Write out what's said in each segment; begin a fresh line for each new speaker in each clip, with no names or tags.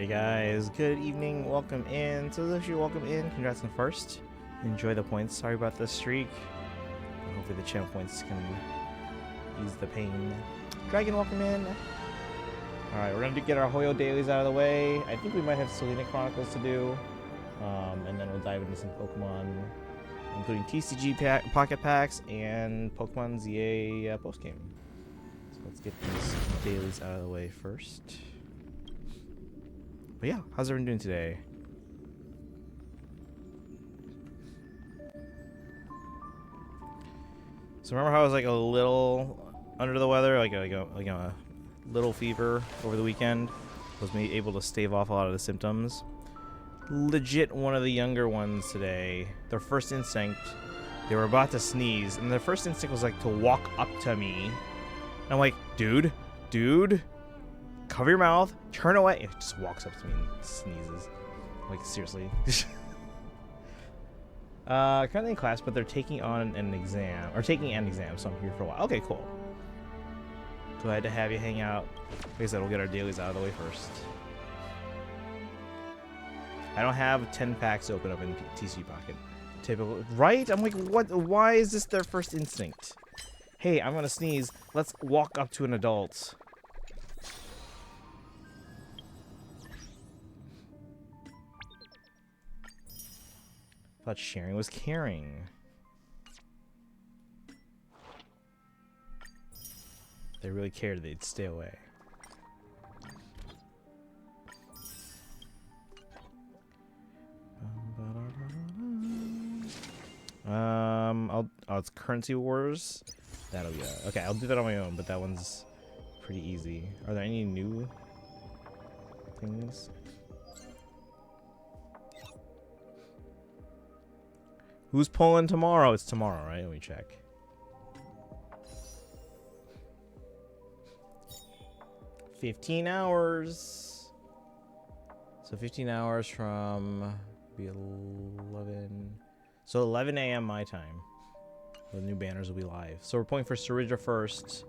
Alrighty guys, good evening, welcome in. So those of you welcome in, congrats on the first. Enjoy the points, sorry about the streak. Hopefully the channel points can ease the pain. Dragon, welcome in. Alright, we're gonna get our Hoyo dailies out of the way. I think we might have Selena Chronicles to do. And then we'll dive into some Pokemon, including TCG Pocket Packs and Pokémon Z-A Post-game. So let's get these dailies out of the way first. But yeah, how's everyone doing today? So remember how I was like a little under the weather, like a little fever over the weekend? Was me able to stave off a lot of the symptoms. Legit one of the younger ones today, their first instinct, they were about to sneeze, and their first instinct was like to walk up to me. And I'm like, dude, cover your mouth, turn away. It just walks up to me and sneezes. Like, seriously. Currently in class, but they're taking on an exam, or taking an exam, so I'm here for a while. Okay, cool. Glad to have you hang out. Like I said, we'll get our dailies out of the way first. I don't have 10 packs open up in TCG Pocket. Typical, right? I'm like, what? Why is this their first instinct? Hey, I'm gonna sneeze. Let's walk up to an adult. Thought sharing was caring. If they really cared, they'd stay away. Oh, it's Currency Wars. That'll be okay. I'll do that on my own, but that one's pretty easy. Are there any new things? Who's pulling tomorrow? It's tomorrow, right? Let me check. $15 hours. So 15 hours from be 11. So 11 a.m. my time. The new banners will be live. So we're pulling for Saridra first.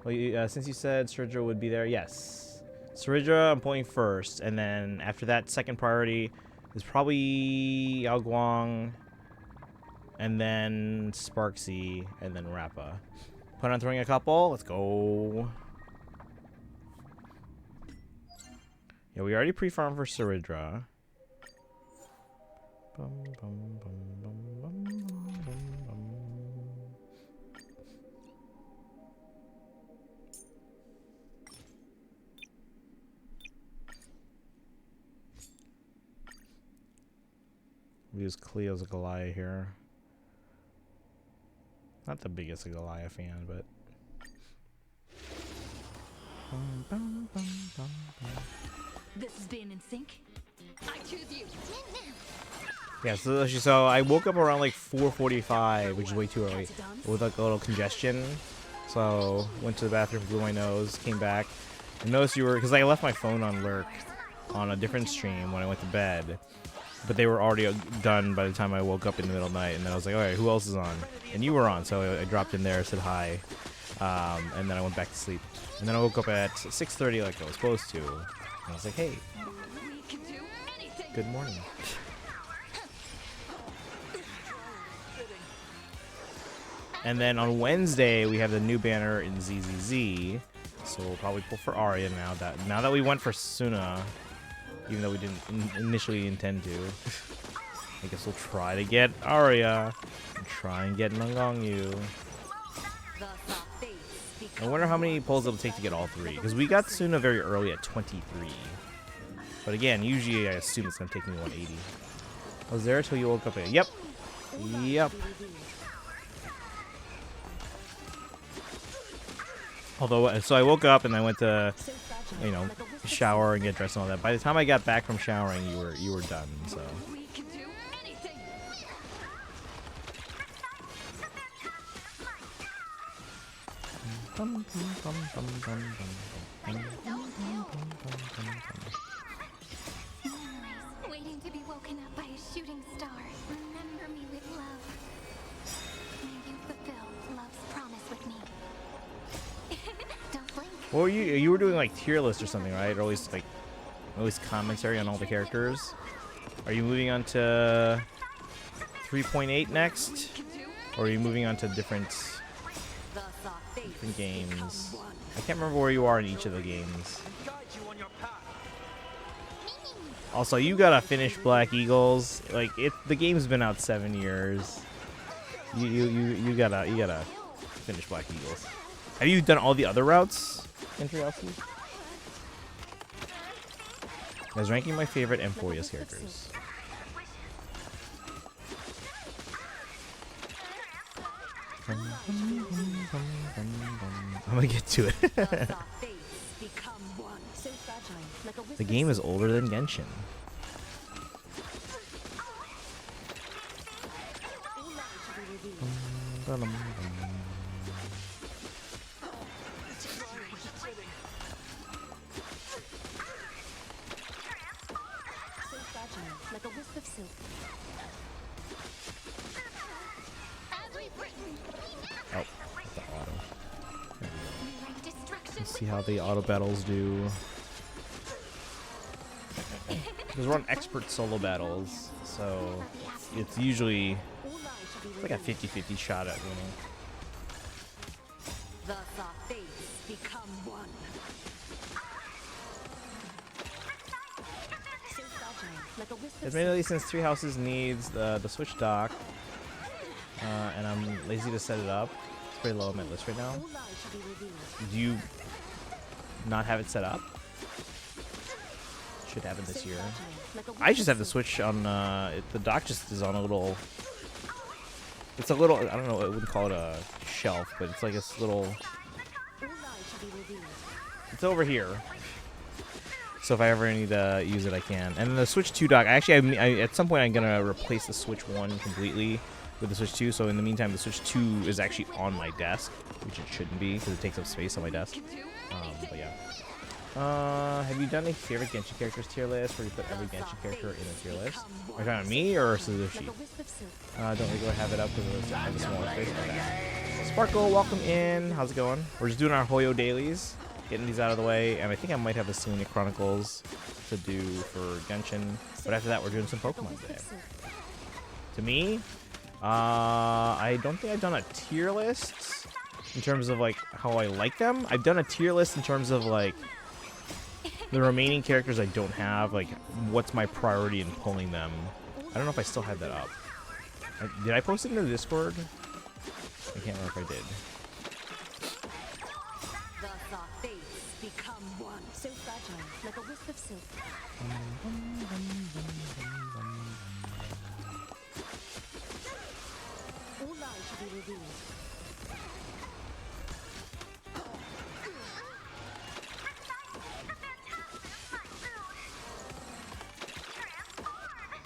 Well, since you said Saridra would be there, yes. Saridra, I'm pulling first, and then after that, second priority is probably Guang. And then Sparksy, and then Rappa. Plan on throwing a couple. Let's go. Yeah, we already pre-farmed for Saridra. We use Cleo's Goliath here. Not the biggest Goliath fan, but
this is being in sync. I choose you.
yeah, so I woke up around like 4:45, which is way too early, with like a little congestion. So went to the bathroom, blew my nose, came back, and noticed you were, because I left my phone on lurk on a different stream when I went to bed. But they were already done by the time I woke up in the middle of the night, and then I was like, alright, who else is on? And you were on, so I dropped in there, said hi, and then I went back to sleep. And then I woke up at 6:30 like I was supposed to, and I was like, hey, good morning. And then on Wednesday, we have the new banner in ZZZ, so we'll probably pull for Arya now that we went for Suna. Even though we didn't initially intend to. I guess we'll try to get Arya. And try and get Nangongyu. I wonder how many pulls it'll take to get all three. Because we got Suna very early at 23. But again, usually I assume it's going to take me 180. I was there until you woke up. Yep. Yep. Although, so I woke up and I went to, you know, shower and get dressed and all that. By the time I got back from showering, you were done. So.
Waiting to be woken up by a shooting star. Remember me with love. May you fulfill love's promise with me. Don't blink.
Well, you were doing like tier list or something, right? Or at least like at least commentary on all the characters. Are you moving on to 3.8 next? Or are you moving on to different games? I can't remember where you are in each of the games. Also, you gotta finish Black Eagles. Like the game's been out 7 years. You gotta finish Black Eagles. Have you done all the other routes in Triality? I was ranking my favorite Emporius characters. I'm gonna get to it. The game is older than Genshin.
Like a wisp of silk.
Oh, the auto. Let's see how the auto battles do. Because we're on expert solo battles, so it's usually like a 50-50 shot at winning. Admittedly, since Three Houses needs the Switch dock, and I'm lazy to set it up, it's pretty low on my list right now. Do you not have it set up? Should happen this year. I just have the Switch on, the dock just is on a little, it's a little, I don't know, I wouldn't call it a shelf, but it's like this little, it's over here. So if I ever need to use it, I can. And then the Switch 2 dock, actually, at some point I'm going to replace the Switch 1 completely with the Switch 2. So in the meantime, the Switch 2 is actually on my desk, which it shouldn't be because it takes up space on my desk. But yeah. Have you done a favorite Genshin characters tier list where you put every Genshin character in a tier list? Are you talking about me or Suzushi? Don't really have it up because I have a smaller space. Okay. Sparkle, welcome in. How's it going? We're just doing our Hoyo dailies. Getting these out of the way, and I think I might have the Selena Chronicles to do for Genshin, but after that we're doing some Pokemon today. To me, I don't think I've done a tier list in terms of like how I like them. I've done a tier list in terms of like the remaining characters I don't have, like what's my priority in pulling them. I don't know if I still have that up. Did I post it in the Discord? I can't remember if I did.
So fragile, like a wisp of silk. All lies should be revealed.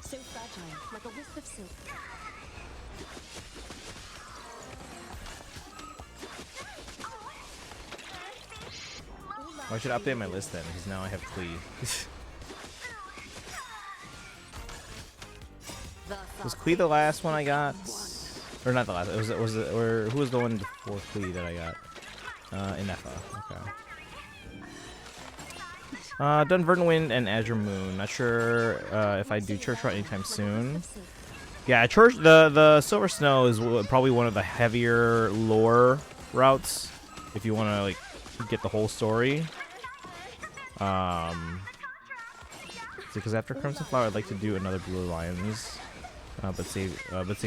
So fragile, like a wisp of silk.
I should update my list then, because now I have Klee. Was Klee the last one I got? Or not the last, or who was the one before Klee that I got? Inefa, okay. Done Verdant Wind and Azure Moon. Not sure if I do Church Route anytime soon. Yeah, the Silver Snow is probably one of the heavier lore routes, if you want to like get the whole story. Because after Crimson Flower, I'd like to do another Blue Lions, but save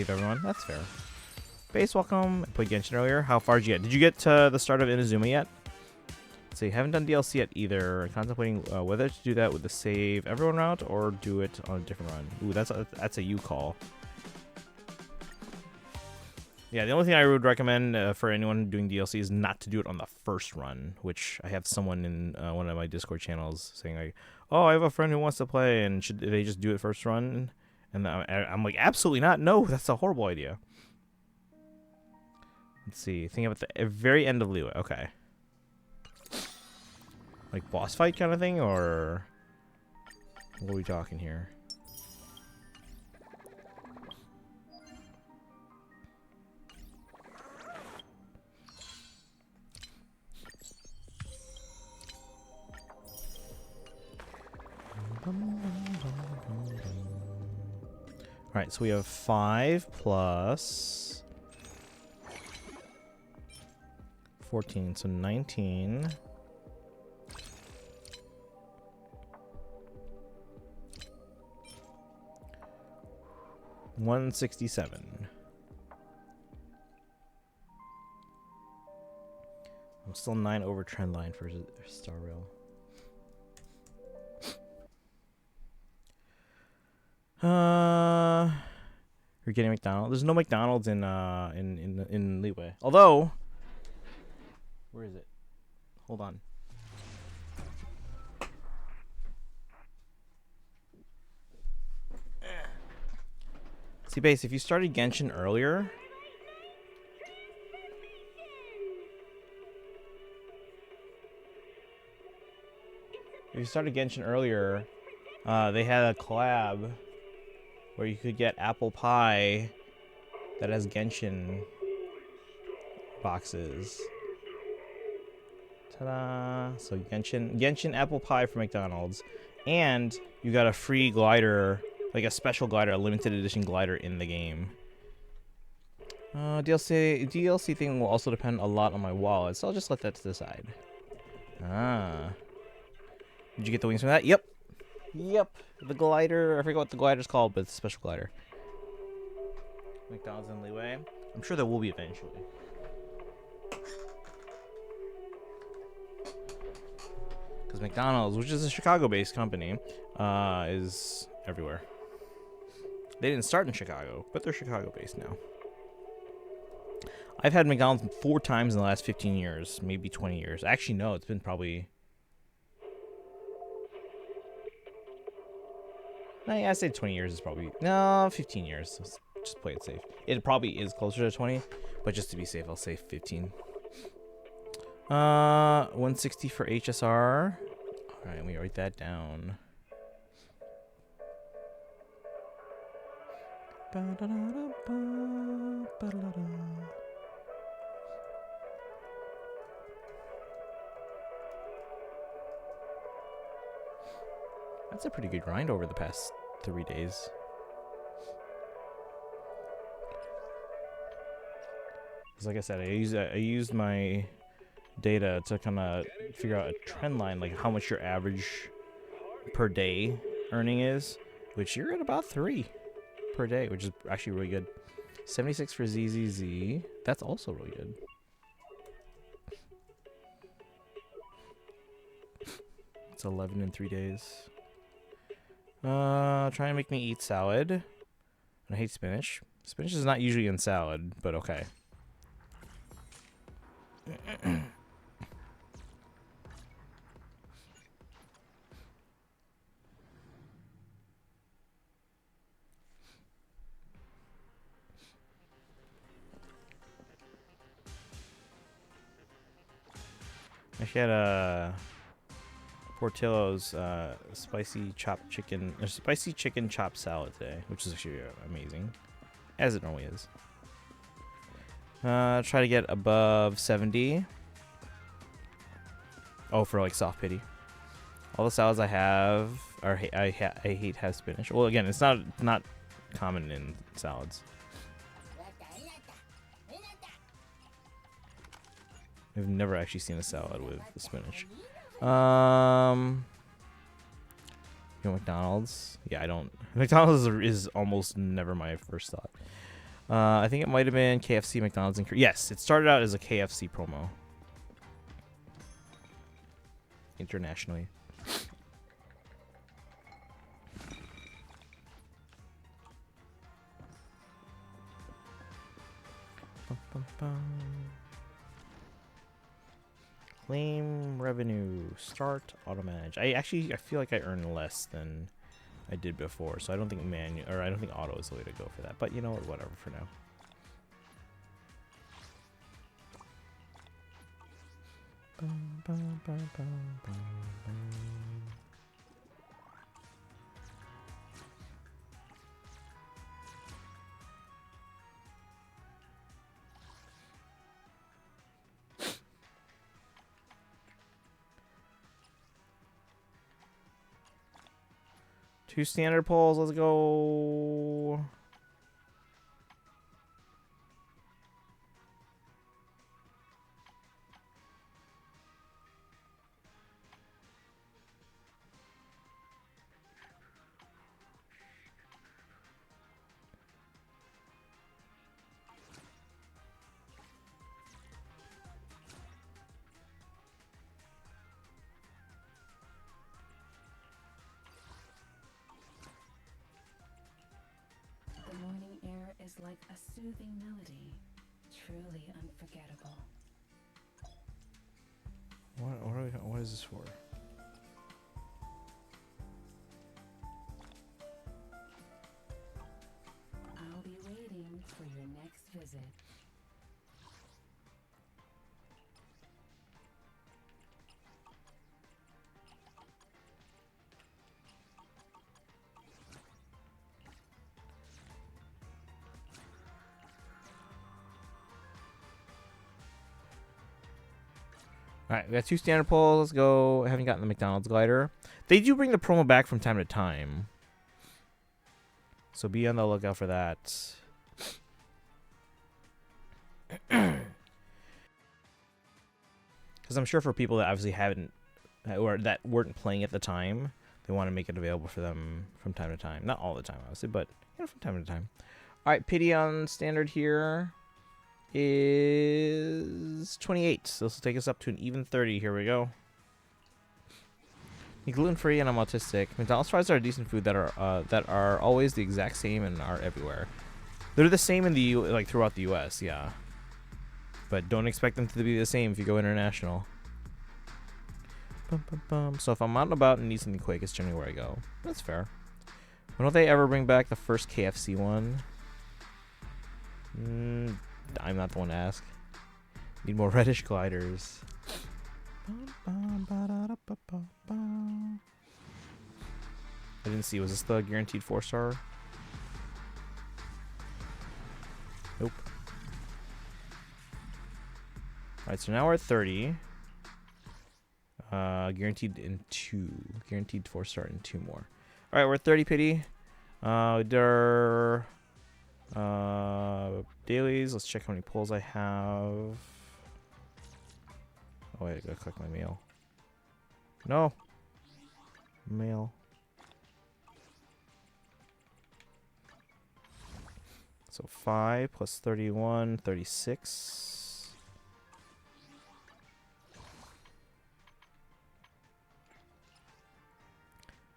everyone. That's fair. Base, welcome. I played Genshin earlier. How far did you get? Did you get to the start of Inazuma yet? Let's see, haven't done DLC yet either. Contemplating whether to do that with the save everyone route or do it on a different run. Ooh, that's a you call. Yeah, the only thing I would recommend for anyone doing DLC is not to do it on the first run, which I have someone in one of my Discord channels saying like, oh, I have a friend who wants to play, and should they just do it first run? And I'm like, absolutely not. No, that's a horrible idea. Let's see. Think about the very end of Liyue. Okay. Like boss fight kind of thing, or what are we talking here? Alright, so we have 5 plus 14, so 19. $167. I'm still 9 over trend line for Star Rail. You're getting McDonald's. There's no McDonald's in Leeway. Although, where is it? Hold on. See, Base, if you started Genshin earlier, they had a collab where you could get apple pie that has Genshin boxes. Ta-da! So Genshin apple pie for McDonald's, and you got a free glider, like a special glider, a limited edition glider in the game. DLC thing will also depend a lot on my wallet, so I'll just let that to the side. Ah. Did you get the wings from that? Yep. Yep. The glider. I forget what the glider's called, but it's a special glider. McDonald's in Leeway. I'm sure there will be eventually. Because McDonald's, which is a Chicago-based company, is everywhere. They didn't start in Chicago, but they're Chicago-based now. I've had McDonald's 4 times in the last 15 years, maybe 20 years. Actually, no, it's been probably... I say 20 years is probably... No, 15 years. Let's just play it safe. It probably is closer to 20, but just to be safe, I'll say 15. 160 for HSR. All right, we write that down. That's a pretty good grind over the past 3 days. Because like I said, I used my data to kind of figure out a trend line, like how much your average per day earning is, which you're at about 3 per day, which is actually really good. 76 for ZZZ. That's also really good. It's 11 in 3 days. Trying to make me eat salad. And I hate spinach. Spinach is not usually in salad, but okay. I had a Portillo's spicy chopped chicken, or spicy chicken chopped salad today, which is actually amazing, as it normally is. Try to get above 70. Oh, for like soft pity. All the salads I have are I hate have spinach. Well, again, it's not common in salads. I've never actually seen a salad with spinach. You know, McDonald's? Yeah, I don't. McDonald's is almost never my first thought. I think it might have been KFC, McDonald's, and yes, it started out as a KFC promo. Internationally. Bum, bum, bum. Claim revenue. Start auto manage. I feel like I earn less than I did before, so I don't think I don't think auto is the way to go for that. But you know what? Whatever for now. Bum, bum, bum, bum, bum, bum. Two standard pulls. Let's go.
like a soothing melody, truly unforgettable.
What is this for?
I'll be waiting for your next visit.
All right, we got 2 standard pulls. Let's go. I haven't gotten the McDonald's glider. They do bring the promo back from time to time, so be on the lookout for that. Because I'm sure for people that obviously haven't, or that weren't playing at the time, they want to make it available for them from time to time. Not all the time, obviously, but from time to time. All right, pity on standard here is 28. So this will take us up to an even 30. Here we go. Gluten-free and I'm autistic. McDonald's fries are a decent food that are always the exact same and are everywhere. They're the same in the throughout the U.S. Yeah, but don't expect them to be the same if you go international. So if I'm out and about and need something quick, it's generally where I go. That's fair. When will they ever bring back the first KFC one? I'm not the one to ask. Need more reddish gliders. I didn't see. Was this the guaranteed 4-star? Nope. Alright, so now we're at 30. Guaranteed in 2. Guaranteed 4-star in 2 more. Alright, we're at 30 pity. Dailies. Let's check how many pulls I have. Oh wait, I gotta click my mail. No. Mail. So 5 plus 31, 36.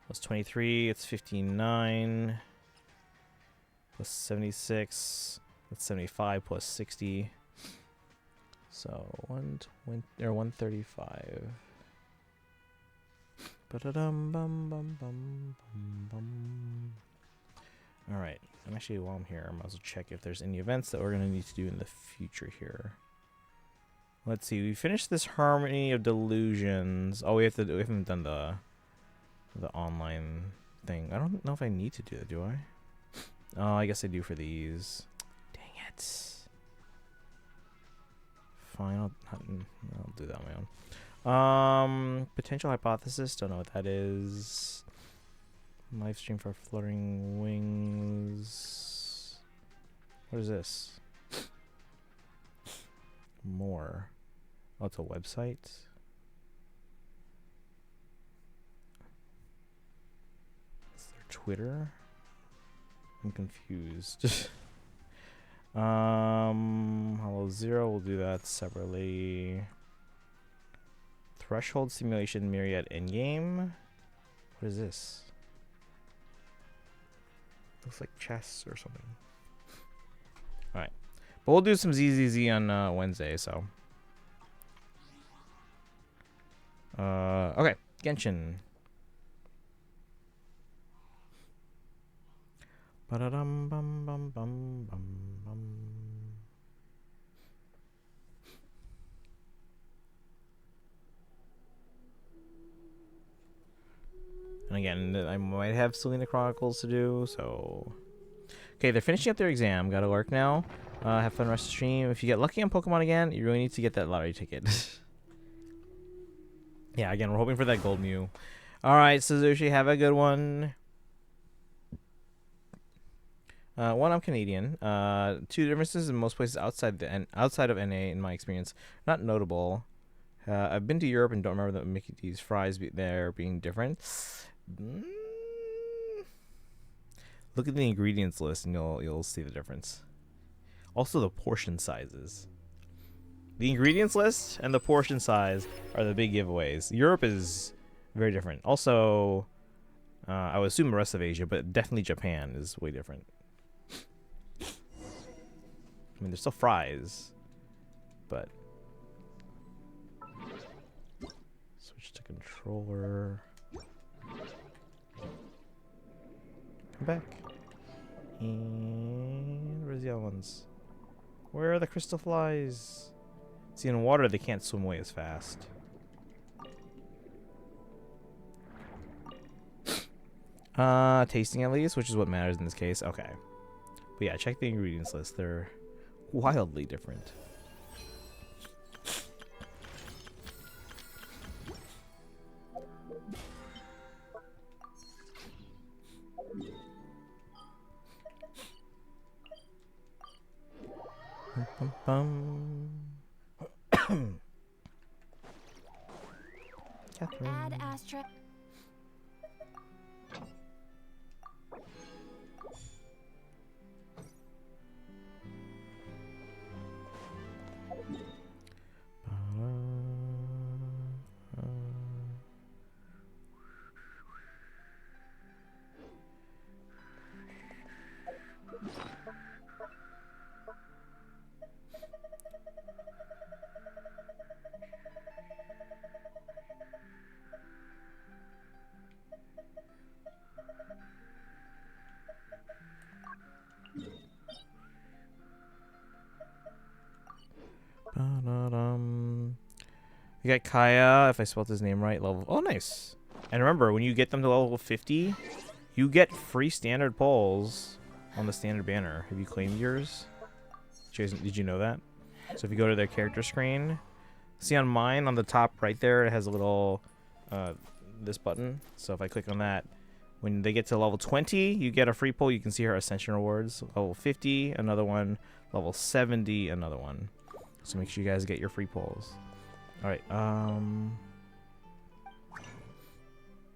Plus 23, it's 59. Plus 76, that's 75 plus 60. So 135. All right. And actually, while I'm here, I might as well check if there's any events that we're gonna need to do in the future here. Let's see. We finished this Harmony of Delusions. Oh, we haven't done the online thing. I don't know if I need to do it. Do I? Oh, I guess I do for these. Dang it. Fine, I'll do that on my own. Potential hypothesis. Don't know what that is. Live stream for Fluttering Wings. What is this? More. Oh, it's a website. Is there Twitter? I'm confused. Hello Zero, we'll do that separately. Threshold Simulation Myriad Endgame. What is this? Looks like chess or something. Alright. But we'll do some ZZZ on Wednesday, so. Okay. Genshin. Ba-da-dum bum bum bum bum bum. And again, I might have Selena Chronicles to do, so. Okay, they're finishing up their exam. Gotta work now. Have fun rest of the stream. If you get lucky on Pokemon again, you really need to get that lottery ticket. Yeah, again, we're hoping for that gold Mew. Alright, Suzushi, have a good one. One, I'm Canadian. 2 differences in most places outside of NA, in my experience, not notable. I've been to Europe and don't remember the Mickey D's fries there being different. Look at the ingredients list and you'll see the difference. Also, the portion sizes. The ingredients list and the portion size are the big giveaways. Europe is very different. Also, I would assume the rest of Asia, but definitely Japan is way different. I mean, they're still fries, but switch to controller. Come back. And where's the other ones? Where are the crystal flies? See, in water, they can't swim away as fast. Tasting at least, which is what matters in this case. Okay. But yeah, check the ingredients list. They're wildly different. Bum, bum, bum. Catherine.
Add asterisk.
You got Kaya, if I spelled his name right, level. Oh, nice. And remember, when you get them to level 50, you get free standard polls on the standard banner. Have you claimed yours? Did you know that? So if you go to their character screen, see on mine on the top right there, it has a little this button. So if I click on that, when they get to level 20, you get a free poll. You can see her ascension rewards. Level 50, another one. Level 70, another one. So make sure you guys get your free polls. All right.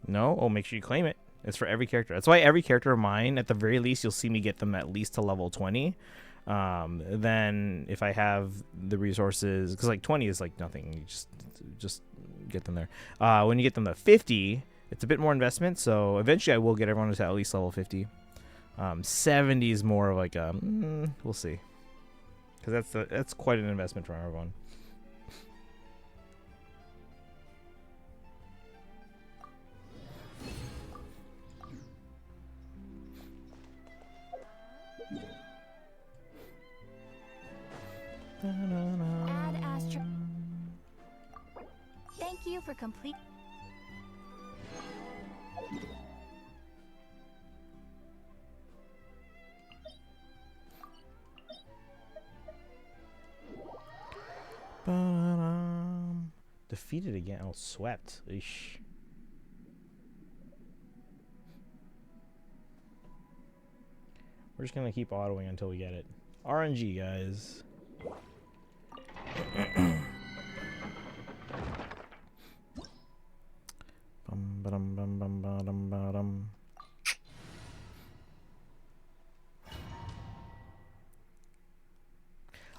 No. Oh, make sure you claim it. It's for every character. That's why every character of mine, at the very least, you'll see me get them at least to level 20. Then if I have the resources, because like 20 is like nothing. You just get them there. When you get them to 50, it's a bit more investment. So eventually, I will get everyone to at least level 50. 70 is more of like a we'll see, because that's quite an investment for everyone.
Add asterisk. Thank you for complete.
Defeated again. Oh, swept. Eesh. We're just gonna keep autoing until we get it. RNG, guys. Bum, ba-dum, bum, bum, ba-dum, ba-dum.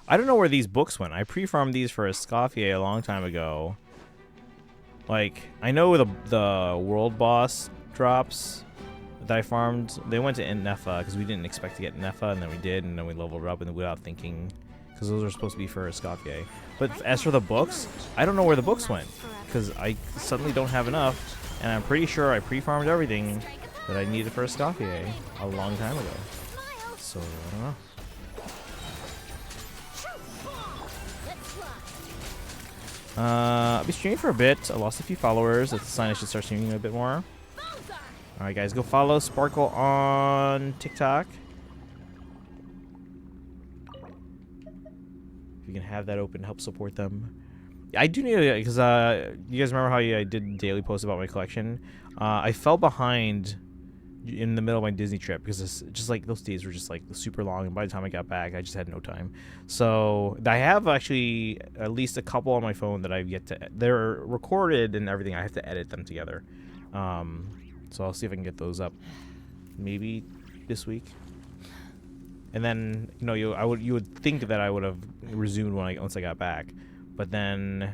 I don't know where these books went. I pre-farmed these for Escoffier a long time ago. Like, I know the world boss drops that I farmed, they went to Nefa because we didn't expect to get Nefa, and then we did, and then we leveled up and without thinking, because those are supposed to be for Escoffier. But as for the books, I don't know where the books went because I suddenly don't have enough, and I'm pretty sure I pre-farmed everything that I needed for Escoffier a long time ago. So, I don't know. I'll be streaming for a bit. I lost a few followers. That's a sign I should start streaming a bit more. Alright, guys, go follow Sparkle on TikTok. If you can have that open, help support them. I do need to, because you guys remember how I did daily posts about my collection? I fell behind in the middle of my Disney trip because it's just like those days were just like super long, and by the time I got back I just had no time. So I have actually at least a couple on my phone that I've yet to, they're recorded and everything. I have to edit them together, so I'll see if I can get those up maybe this week. And then, you know, you would think that I would have resumed once I got back, but then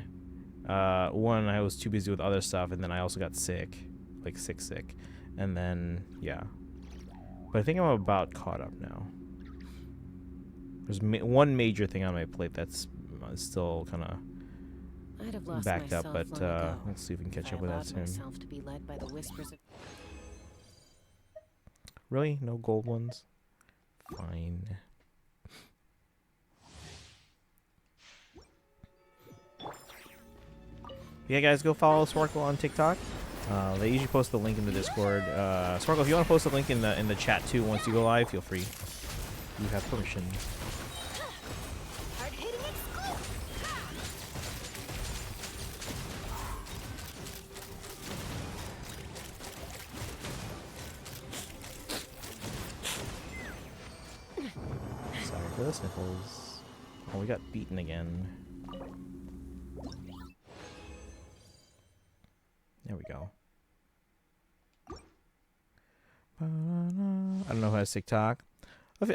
one, I was too busy with other stuff, and then I also got sick, like sick. And then, yeah. But I think I'm about caught up now. There's one major thing on my plate that's still kind of
I'd have lost
backed up,
myself
but
long ago
let's see if we can
if
catch
I
up with that
allowed
soon.
myself to be led by the whispers of...
Really? No gold ones? Fine. Yeah, guys, go follow Sparkle on TikTok. They usually post the link in the Discord. Sparkle, if you want to post a link in the chat too, once you go live, feel free. You have permission.
Hard-hitting exclusive.
Sorry for the sniffles. Oh, we got beaten again. There we go. I don't know who has TikTok.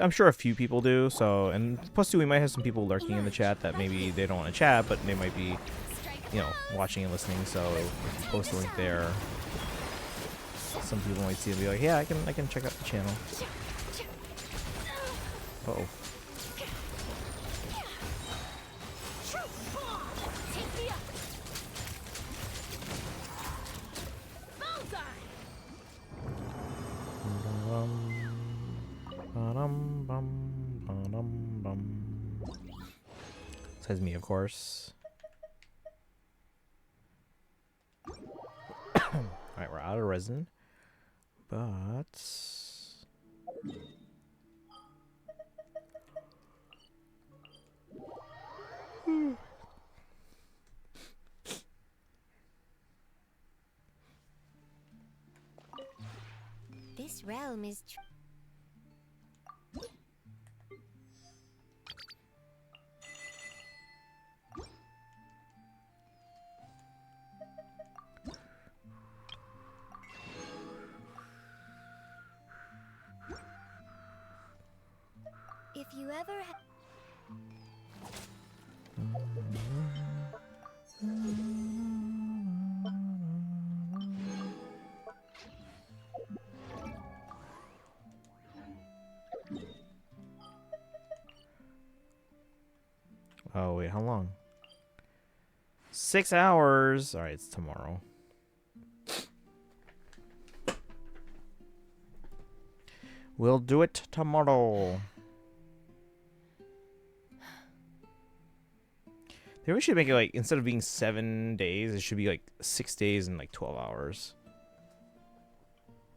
I'm sure a few people do. So, and plus two, we might have some people lurking in the chat that maybe they don't want to chat, but they might be, you know, watching and listening. So if you post a link there, some people might see it and be like, yeah, I can check out the channel. Uh-oh. Says me, of course. Alright, we're out of resin. But...
This realm is if you ever
Oh, wait, how long? 6 hours. Alright, it's tomorrow. We'll do it tomorrow. Maybe we should make it like, instead of being 7 days, it should be like 6 days and like 12 hours.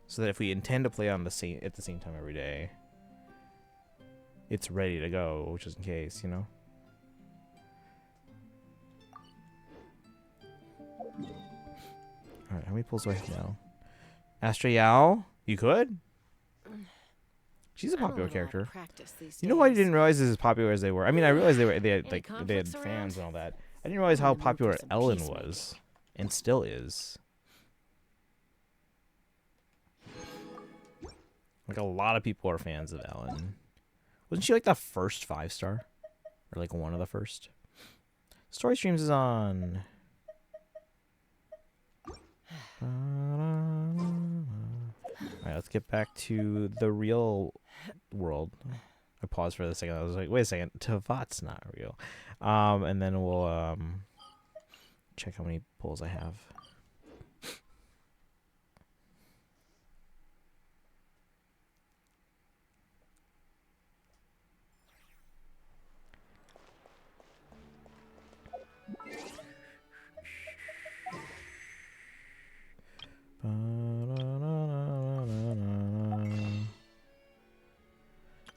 So that if we intend to play on the same at the same time every day, it's ready to go, just in case, you know? Alright, how many pulls do I have now? Astra Yao? You could? She's a popular character. You know why I didn't realize this as popular as they were? I mean, I realized they had fans and all that. I didn't realize how popular Ellen was, and still is. Like, a lot of people are fans of Ellen. Wasn't she like the first 5-star? Or like one of the first? Story Streams is on. Alright, let's get back to the real world. I paused for a second. I was like, wait a second. Tavat's not real. And then we'll check how many pulls I have.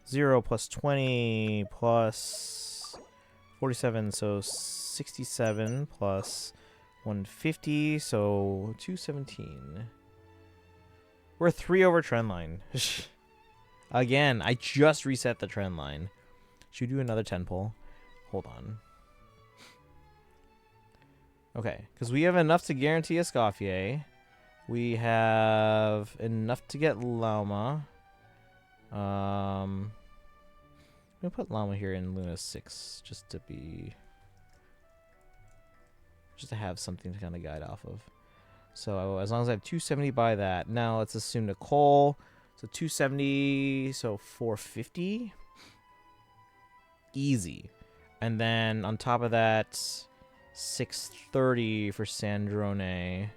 Zero plus 20 plus 47, so 67 plus 150, so 217. We're 3 over trend line. Again, I just reset the trend line. Should we do another 10 pull? Hold on. Okay, because we have enough to guarantee a Scoffier. We have enough to get Llama. I'm gonna put Llama here in Luna 6 just to have something to kind of guide off of. So as long as I have 270 by that. Now let's assume Nicole. So 270, so 450. easy. And then on top of that, 6:30 for Sandrone.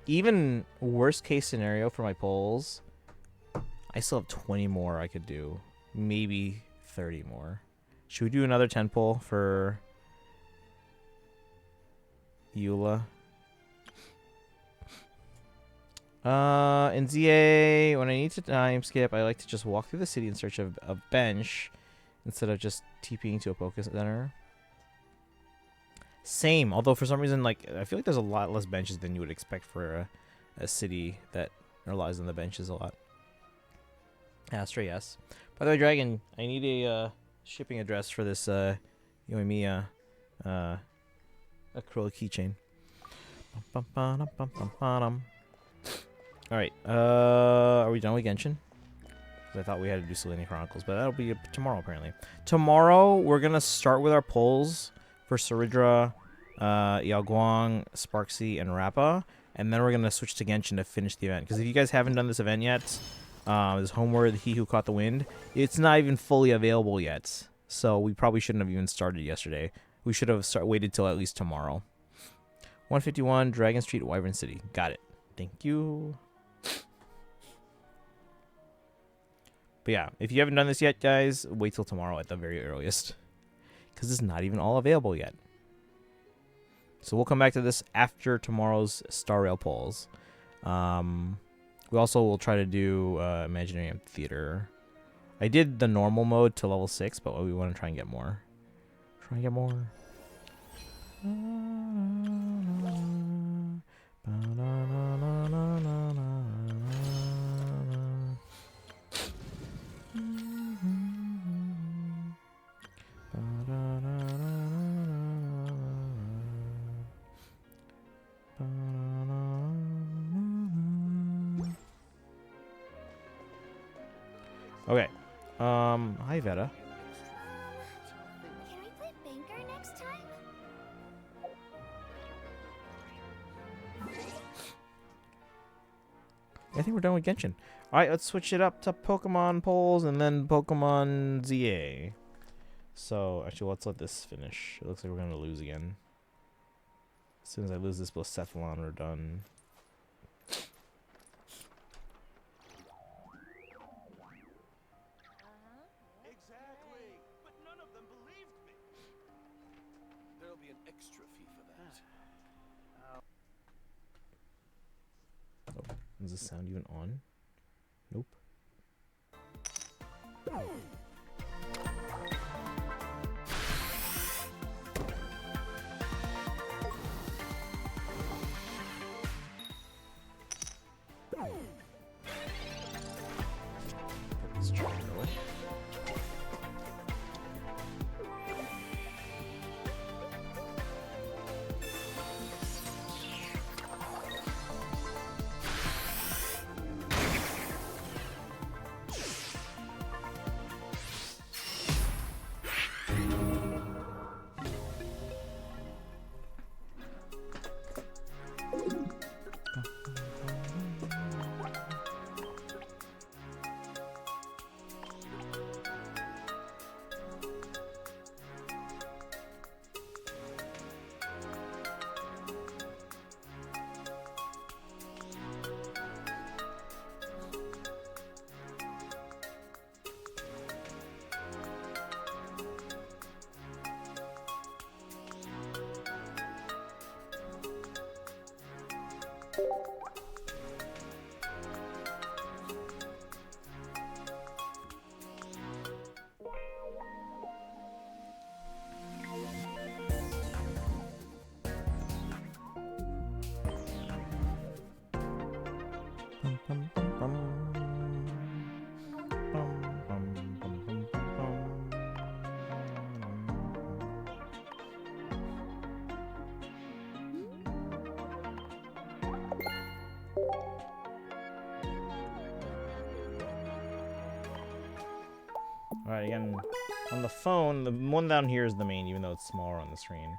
Even worst case scenario for my polls, I still have 20 more I could do. Maybe 30 more. Should we do another 10 poll for Eula? In ZA, when I need to time skip, I like to just walk through the city in search of a bench instead of just TPing to a Poké Center. Same, although for some reason, like, I feel like there's a lot less benches than you would expect for a city that relies on the benches a lot. Astra, yes. By the way, Dragon, I need a shipping address for this Yoimiya acrylic keychain. Alright, are we done with Genshin? Because I thought we had to do Selene Chronicles, but that'll be tomorrow, apparently. Tomorrow, we're going to start with our polls for Saridra, Yaoguang, Sparksy, and Rappa, and then we're going to switch to Genshin to finish the event. Because if you guys haven't done this event yet, this Homeward, He Who Caught the Wind, it's not even fully available yet. So we probably shouldn't have even started yesterday. We should have waited till at least tomorrow. 151, Dragon Street, Wyvern City. Got it. Thank you. But yeah, if you haven't done this yet, guys, wait till tomorrow at the very earliest. Because it's not even all available yet. So we'll come back to this after tomorrow's Star Rail polls. We also will try to do Imaginary Theater. I did the normal mode to level 6, but we want to try and get more. Try and get more. Okay. Hi, Veta.
Can we play banker next time?
I think we're done with Genshin. Alright, let's switch it up to Pokemon polls and then Pokemon ZA. So, actually, let's let this finish. It looks like we're going to lose again. As soon as I lose this Blacephalon, we're done.
Exactly, but none of them believed me. There'll be an extra fee for that.
Oh, is this sound even on? Nope. Let's try it away. Alright, again, on the phone, the one down here is the main, even though it's smaller on the screen.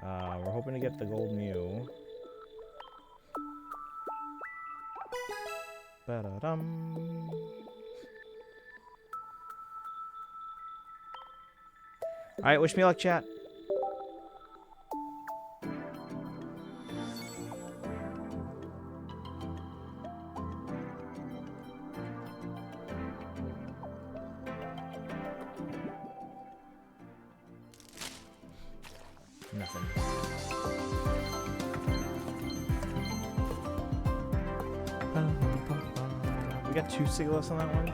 We're hoping to get the gold Mew. Ba-da-dum. Alright, wish me luck, chat. Nothing. We got 2 Sigilos on that one.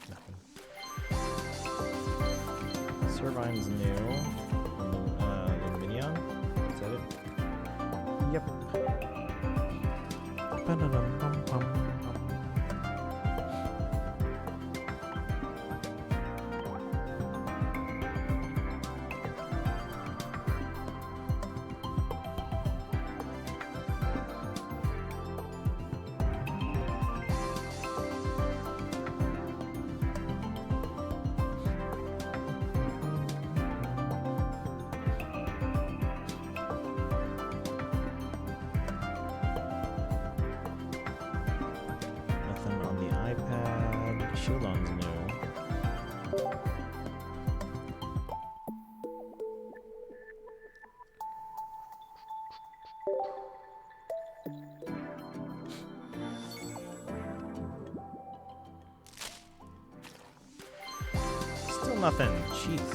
Nothing. Servine's new. Luminion. Is that it? Yep. Ba-da-dum-bum-bum. Nothing on the iPad. Shieldon's new. Still nothing. Jeez.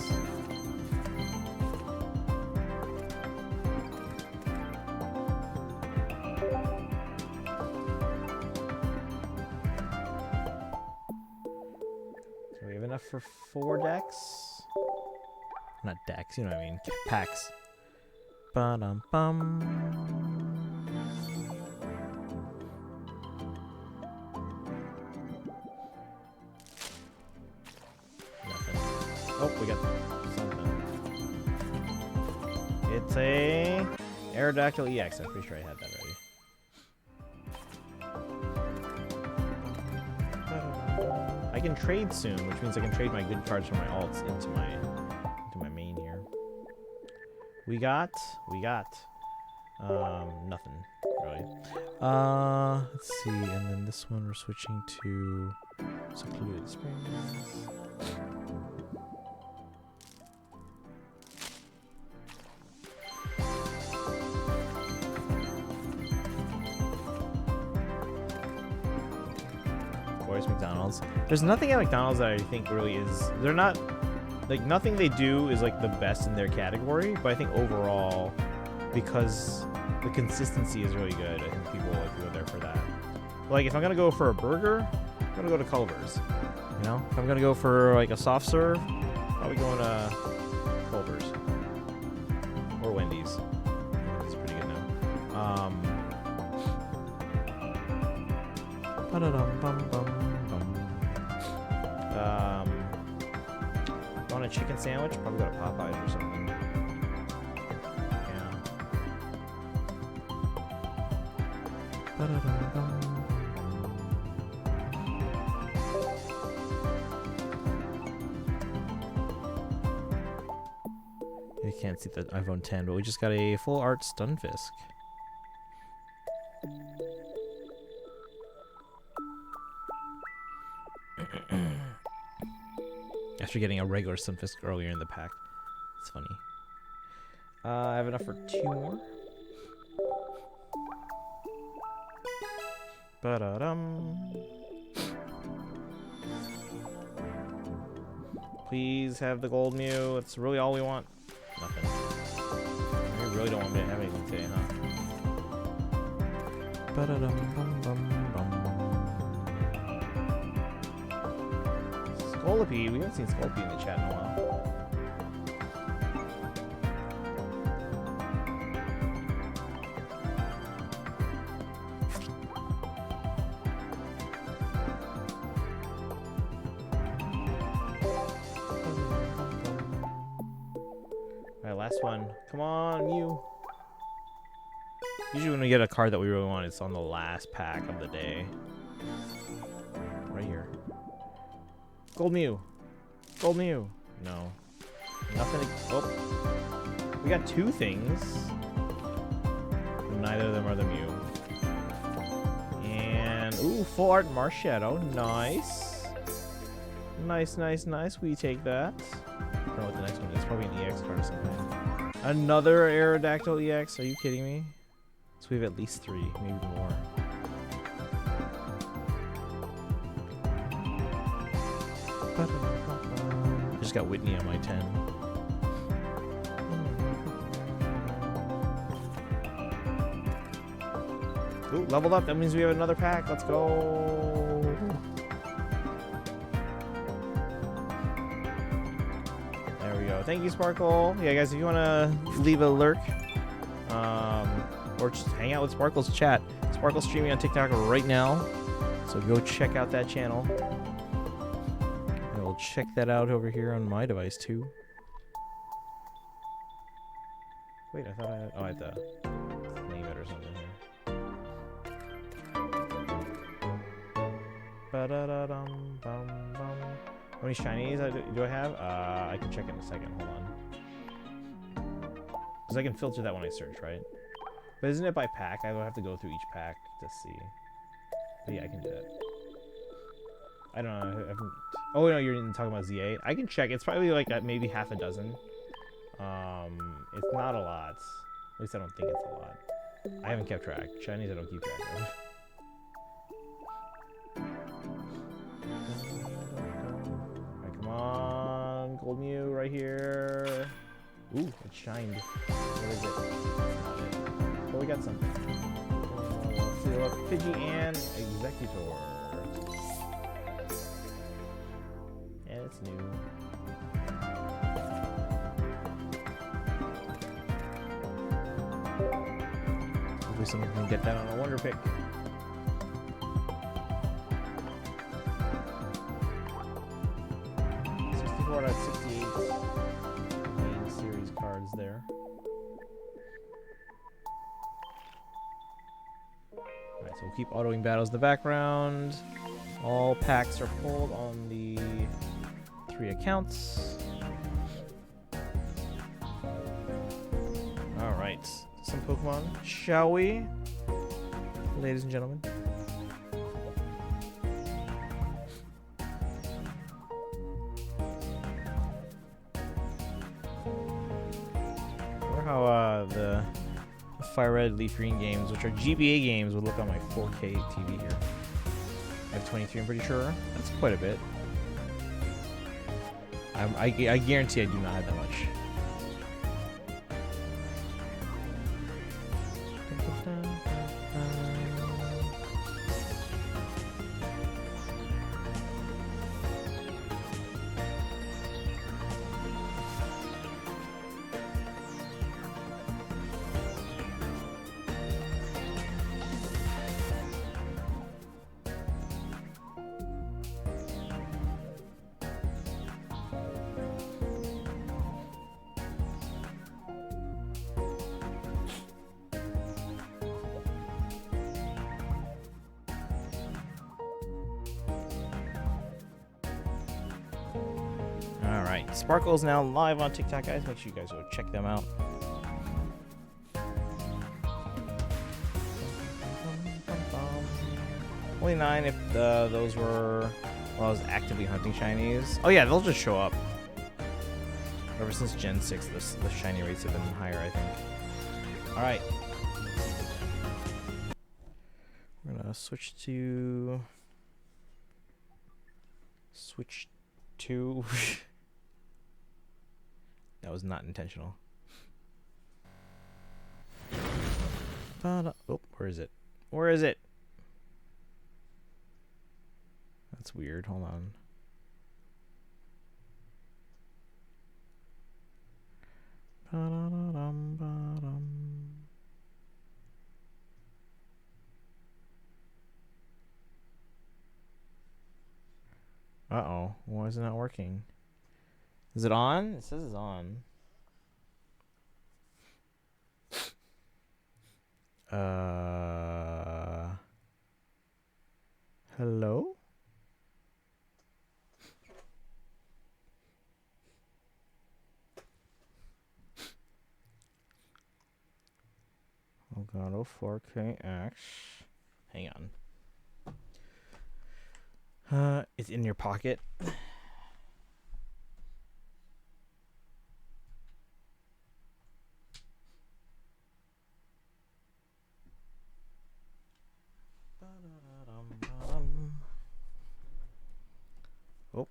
So we have enough for 4 decks? Not decks, you know what I mean. Packs. Ba-dum-bum. Nothing. Oh, we got something. It's a Aerodactyl EX. I'm pretty sure I had that already. I can trade soon, which means I can trade my good cards from my alts into my main here. We got nothing really. Let's see, and then this one we're switching to Secluded Springs. McDonald's. There's nothing at McDonald's that I think really is. They're not like nothing they do is like the best in their category. But I think overall, because the consistency is really good, I think people like to go there for that. Like if I'm gonna go for a burger, I'm gonna go to Culver's. You know, if I'm gonna go for like a soft serve, probably going to Culver's or Wendy's. Wendy's is pretty good now. Ba-da-dum-bum-bum. Want a chicken sandwich? Probably go to Popeyes or something. Yeah. You can't see the iPhone 10, but we just got a full art Stunfisk. After getting a regular Stunfisk earlier in the pack. It's funny. I have enough for 2 more. Ba-da-dum. Please have the gold Mew. That's really all we want. Nothing. You really don't want me to have anything today, huh? Ba-da-dum-bum-bum-bum. Scolipede. We haven't seen Scolipede in the chat in a while. Alright, last one. Come on, Mew. Usually when we get a card that we really want, it's on the last pack of the day. Right here. Gold Mew. Gold Mew. No. Nothing. Oh. We got 2 things. Neither of them are the Mew. And, ooh, full art Marshadow. Nice. Nice, nice, nice. We take that. I don't know what the next one is. Probably an EX card or something. Another Aerodactyl EX. Are you kidding me? So we have at least 3, maybe more. I just got Whitney on my 10. Ooh, leveled up. That means we have another pack. Let's go. There we go. Thank you, Sparkle. Yeah, guys, if you want to leave a lurk, or just hang out with Sparkle's chat. Sparkle's streaming on TikTok right now, so go check out that channel. And we'll check that out over here on my device too. Wait, I thought I had. Oh, I had to name it or something here. Ba-da-da-dum, bum, bum. How many shinies do I have? I can check in a second. Hold on. Because I can filter that when I search, right? But isn't it by pack? I will have to go through each pack to see. But yeah, I can do that. I don't know. Oh, no, you're talking about Z-A? I can check. It's probably like maybe half a dozen. It's not a lot. At least I don't think it's a lot. I haven't kept track. Chinese I don't keep track of. Alright, come on. Gold Mew right here. Ooh, it shined. What is it? Not it. But we got something. Let's see what Pidgey and Executor. And it's new. Hopefully someone can get that on a Wonder Pick. Out of 68 main series cards there. Alright, so we'll keep autoing battles in the background. All packs are pulled on the 3 accounts. Alright, some Pokemon, shall we? Ladies and gentlemen. How the Fire Red, Leaf Green games, which are GBA games, would look on my 4K TV here. I have 23, I'm pretty sure. That's quite a bit. I guarantee I do not have that much. Alright, Sparkle's now live on TikTok, guys. Make sure you guys go check them out. Only 9 if those were while I was actively hunting shinies. Oh yeah, they'll just show up. Ever since Gen 6, the shiny rates have been higher, I think. Alright. We're gonna switch to... That was not intentional. Oh, where is it? Where is it? That's weird. Hold on. Uh-oh. Why is it not working? Is it on? It says it's on. Hello? Elgato 4KX. Hang on. It's in your pocket. Oh,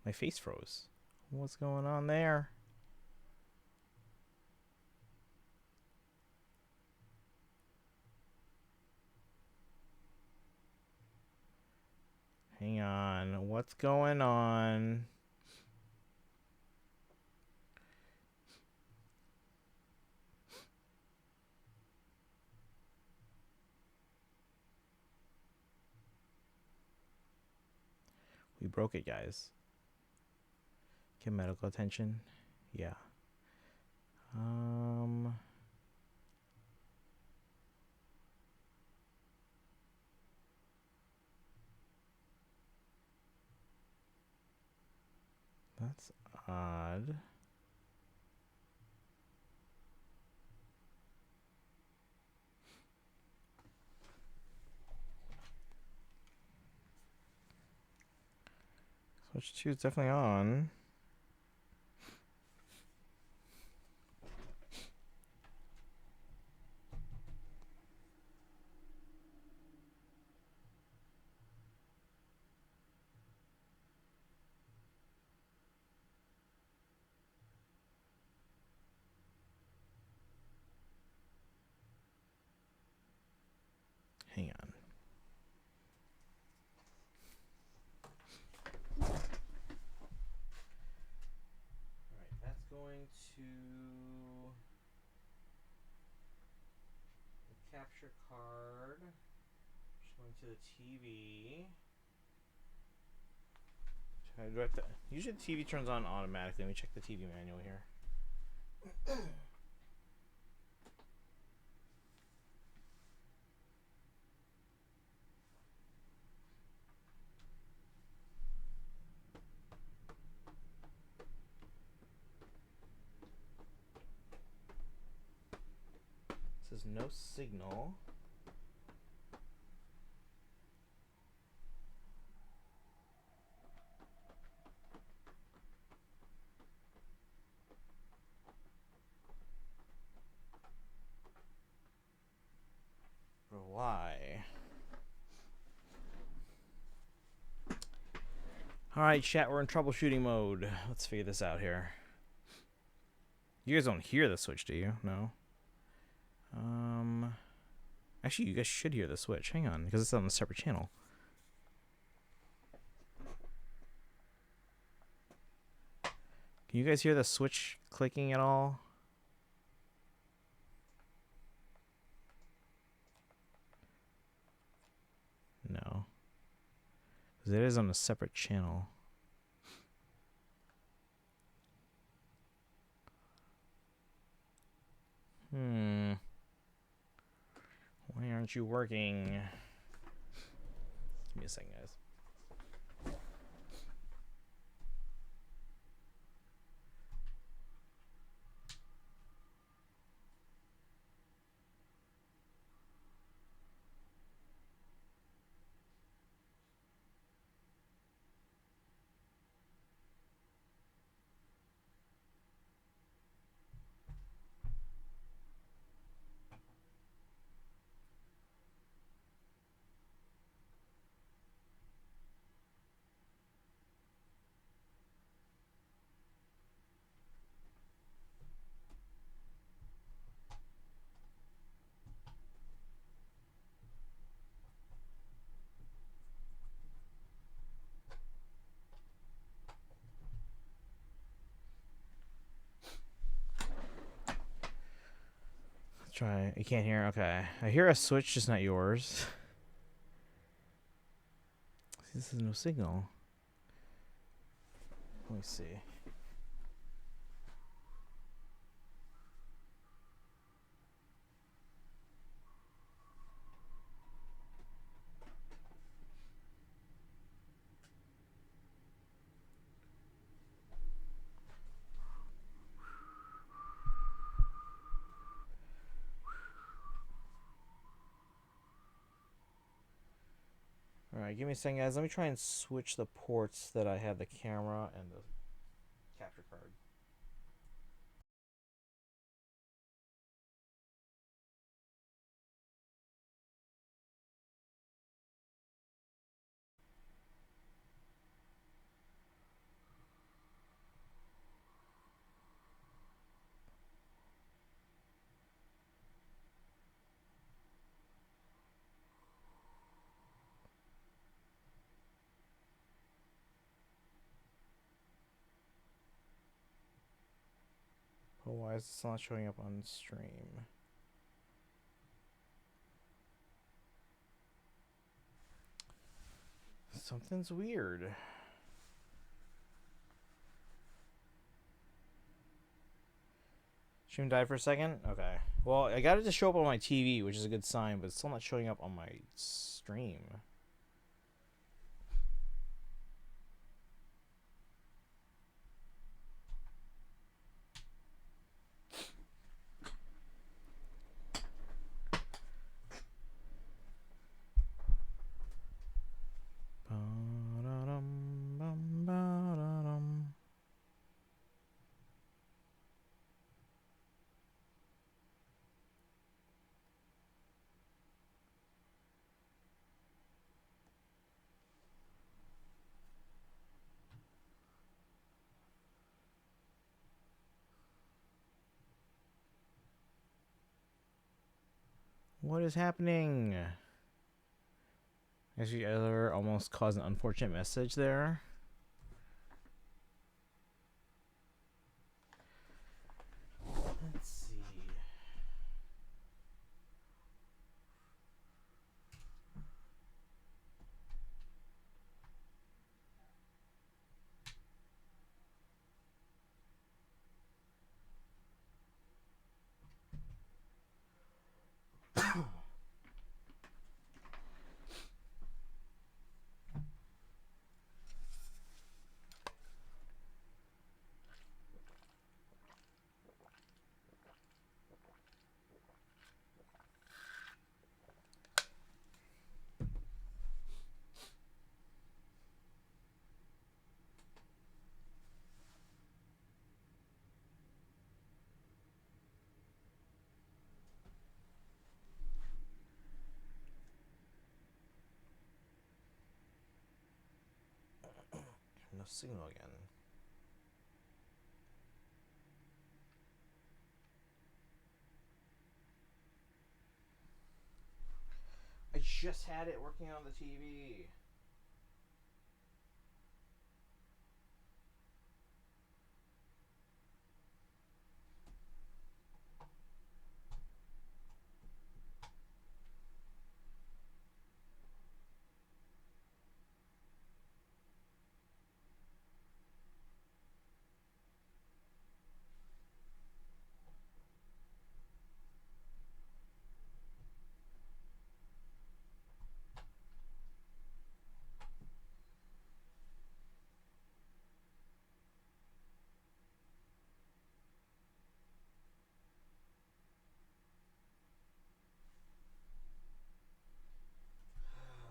my face froze. What's going on there? Hang on. What's going on? We broke it, guys. Get medical attention. Yeah. That's odd. Switch 2 is definitely on. Hang on. Alright, that's going to the capture card. Just going to the TV. Try to direct that. Usually the TV turns on automatically. Let me check the TV manual here. It says no signal. Bro, why? Alright, chat, we're in troubleshooting mode. Let's figure this out here. You guys don't hear the switch, do you? No. Actually, you guys should hear the switch. Hang on, because it's on a separate channel. Can you guys hear the switch clicking at all? No. Because it is on a separate channel. Why aren't you working? Give me a second, guys. Let's try. You can't hear? Okay. I hear a switch, just not yours. This is no signal. Let me see. Alright, give me a second, guys. Let me try and switch the ports that I have the camera and the capture card. Oh, why is this not showing up on stream? Something's weird. Stream died for a second? Okay. Well, I got it to show up on my TV, which is a good sign, but it's still not showing up on my stream. What is happening? Actually, other almost caused an unfortunate message there. Let's see. No signal again. I just had it working on the TV.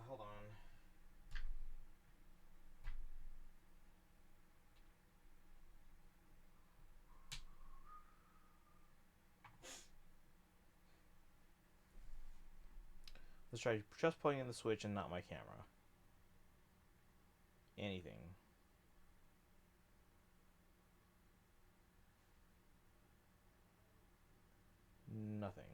Hold on. Let's try just playing in the Switch and not my camera. Anything. Nothing.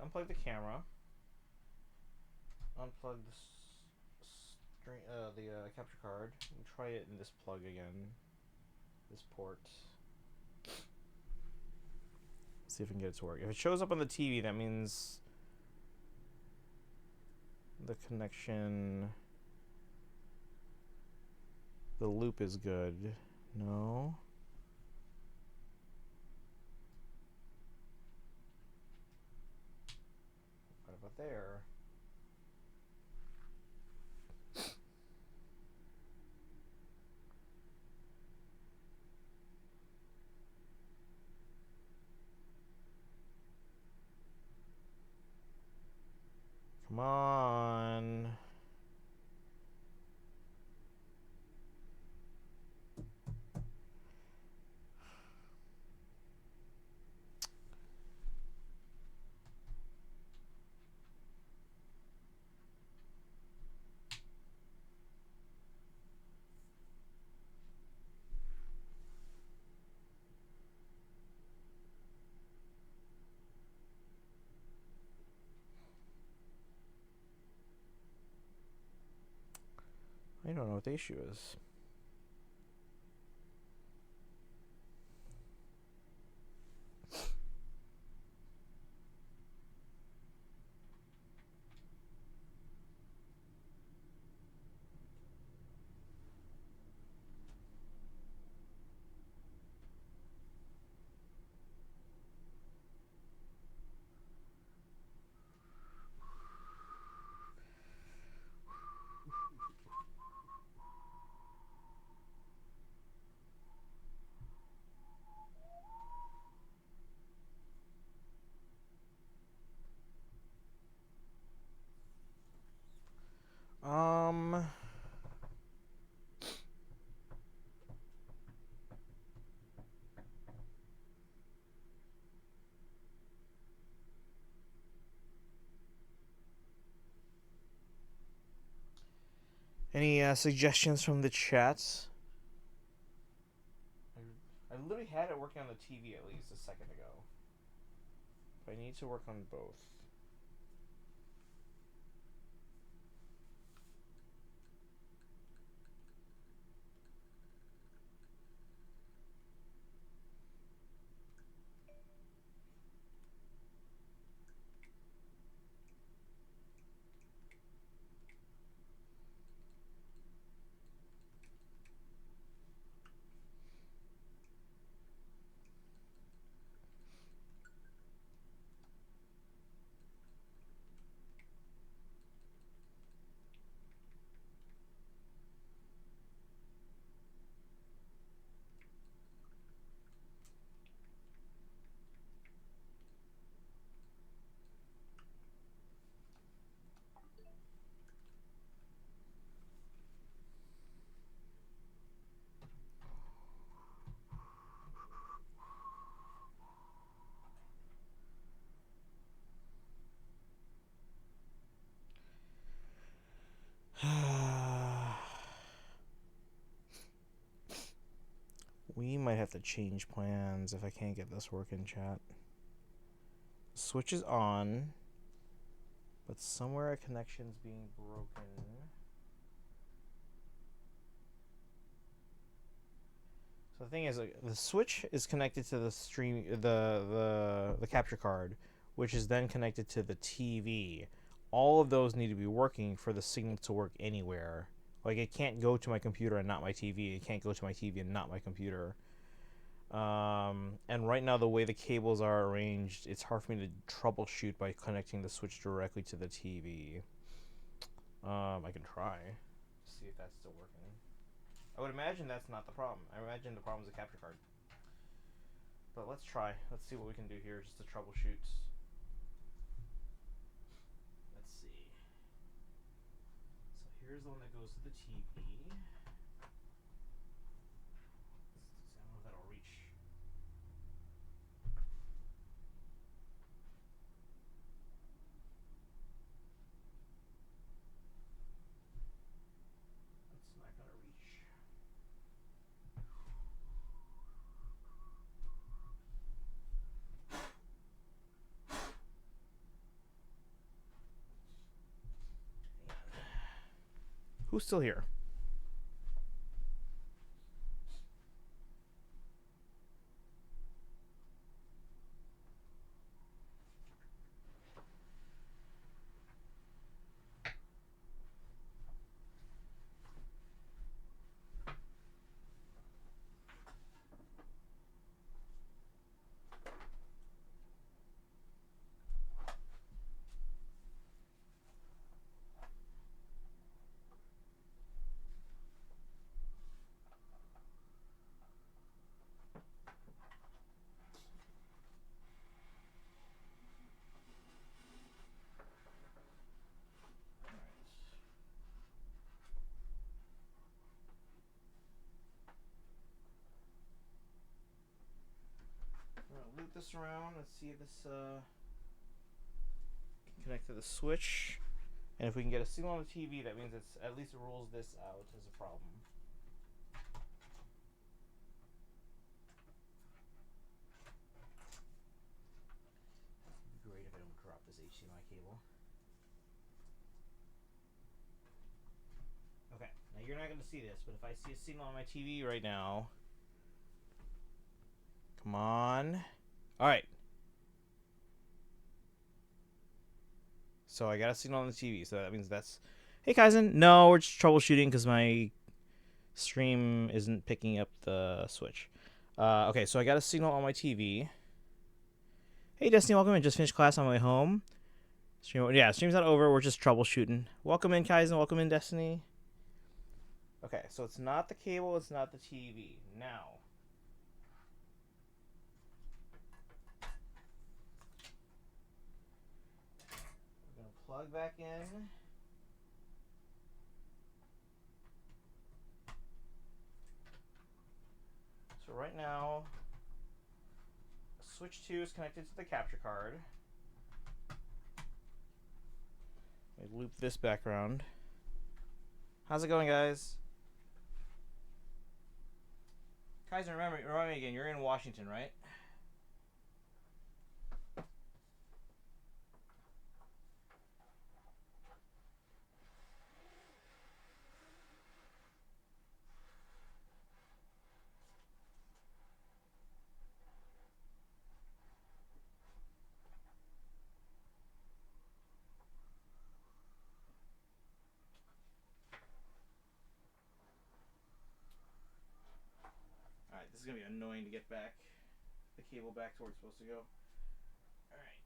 unplug the camera. Unplug the capture card. And try it in this plug again. This port. See if we can get it to work. If it shows up on the TV, that means the connection, the loop is good. No. What about there? Come on. I don't know what the issue is. Um, any suggestions from the chat? I literally had it working on the TV at least a second ago. But I need to work on both. We might have to change plans if I can't get this working, chat. Switch is on, but somewhere a connection's being broken. So the thing is, the switch is connected to the stream, the capture card, which is then connected to the TV. All of those need to be working for the signal to work anywhere. Like, it can't go to my computer and not my TV. It can't go to my TV and not my computer. And right now, the way the cables are arranged, it's hard for me to troubleshoot by connecting the switch directly to the TV. I can try. See if that's still working. I would imagine that's not the problem. I imagine the problem is the capture card. But let's try. Let's see what we can do here just to troubleshoot. Let's see. So here's the one that goes to the TV. I don't know if that'll reach. It's not gonna reach. Who's still here? Loop this around. Let's see if this can connect to the switch. And if we can get a signal on the TV, that means it's at least it rules this out as a problem. It'd be great if I don't drop this HDMI cable. Okay, now you're not going to see this, but if I see a signal on my TV right now, come on. All right. So I got a signal on the TV, so that means that's... Hey, Kaizen. No, we're just troubleshooting because my stream isn't picking up the switch. Okay, so I got a signal on my TV. Hey, Destiny, welcome in. Just finished class on my way home. Stream's not over. We're just troubleshooting. Welcome in, Kaizen. Welcome in, Destiny. Okay, so it's not the cable. It's not the TV. Now... plug back in. So right now, switch 2 is connected to the capture card. Let me loop this background. How's it going, guys? Kaiser, remind me again, you're in Washington, right? Alright, this is going to be annoying to get back the cable back to where it's supposed to go. Alright.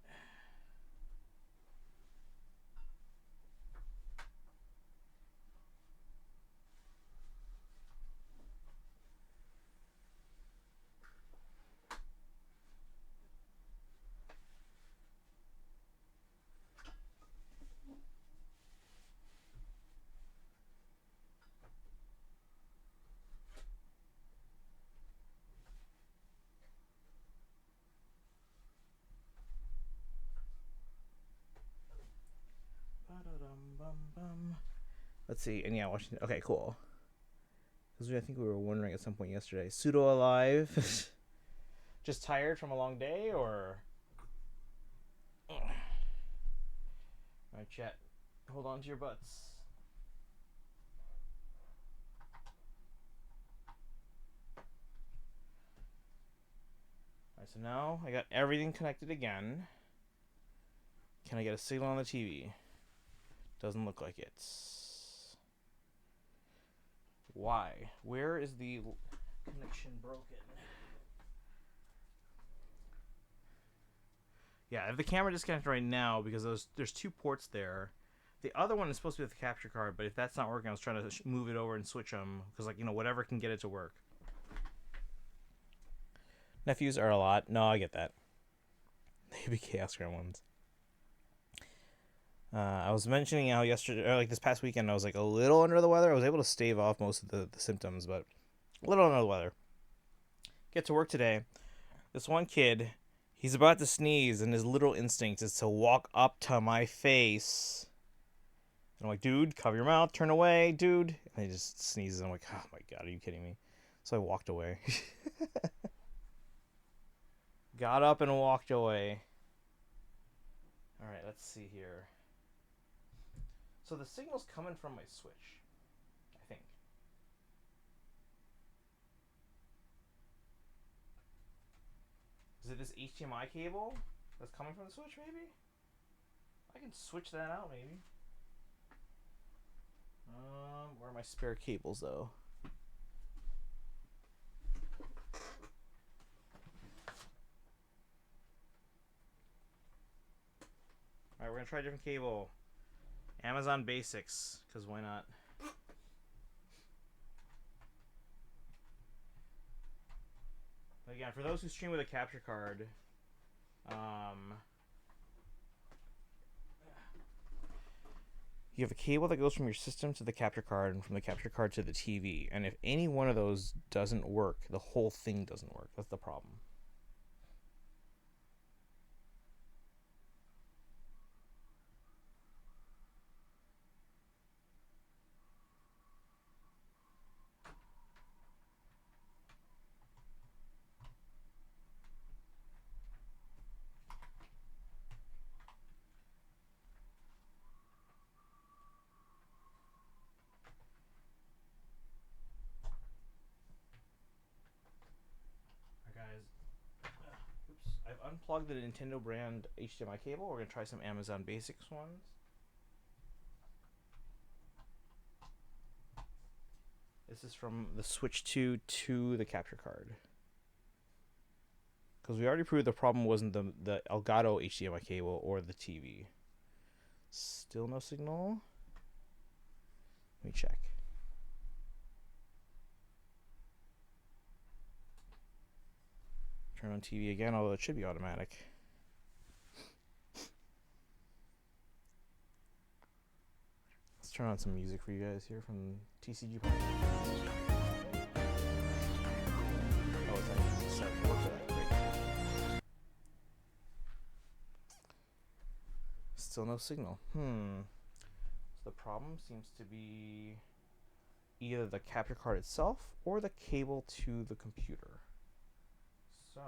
Let's see, and yeah, Washington. Okay, cool. Because I think we were wondering at some point yesterday. Pseudo alive? Just tired from a long day, or? Alright, chat. Hold on to your butts. Alright, so now I got everything connected again. Can I get a signal on the TV? Doesn't look like it. Why? Where is the connection broken? Yeah, I have the camera disconnected right now because there's 2 ports there. The other one is supposed to be with the capture card, but if that's not working, I was trying to move it over and switch them because, like, you know, whatever can get it to work. Nephews are a lot. No, I get that. Maybe Chaos Ground ones. I was mentioning how yesterday, or like this past weekend, I was like a little under the weather. I was able to stave off most of the symptoms, but a little under the weather. Get to work today. This one kid, he's about to sneeze, and his little instinct is to walk up to my face. And I'm like, dude, cover your mouth, turn away, dude. And he just sneezes, and I'm like, oh my god, are you kidding me? So I walked away. Got up and walked away. Alright, let's see here. So the signal's coming from my switch. Is it this HDMI cable that's coming from the Switch, maybe? I can switch that out, maybe. Where are my spare cables, though? Alright, we're gonna try a different cable. Amazon Basics, because why not? Again, for those who stream with a capture card, you have a cable that goes from your system to the capture card and from the capture card to the TV. And if any one of those doesn't work, the whole thing doesn't work. That's the problem. Oops. I've unplugged the Nintendo brand HDMI cable. We're going to try some Amazon Basics ones. This is from the Switch 2 to the capture card. Because we already proved the problem wasn't the Elgato HDMI cable or the TV. Still no signal. Let me check. Turn on TV again, although it should be automatic. Let's turn on some music for you guys here from TCG Park. Oh, it's actually set to work for that. Great. Still no signal. So the problem seems to be either the capture card itself or the cable to the computer. So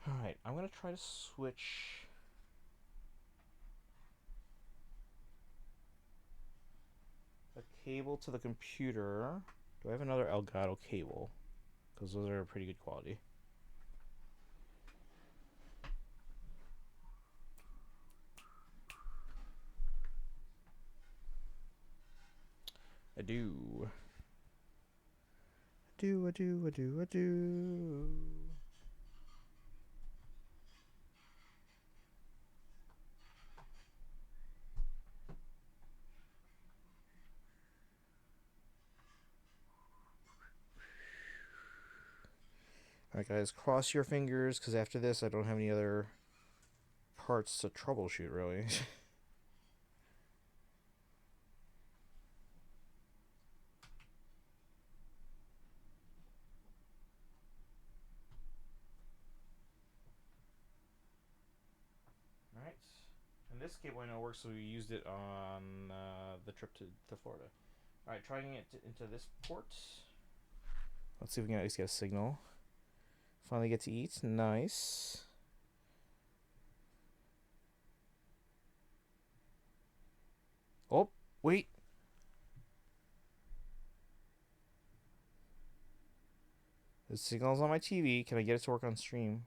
alright, I'm gonna try to switch the cable to the computer. Do I have another Elgato cable? Because those are pretty good quality. I do. Alright guys, cross your fingers, because after this I don't have any other parts to troubleshoot, really. Alright, and this cable I know works, so we used it on the trip to Florida. Alright, trying it into this port. Let's see if we can at least get a signal. Finally get to eat. Nice. Oh, wait. The signal's on my TV. Can I get it to work on stream?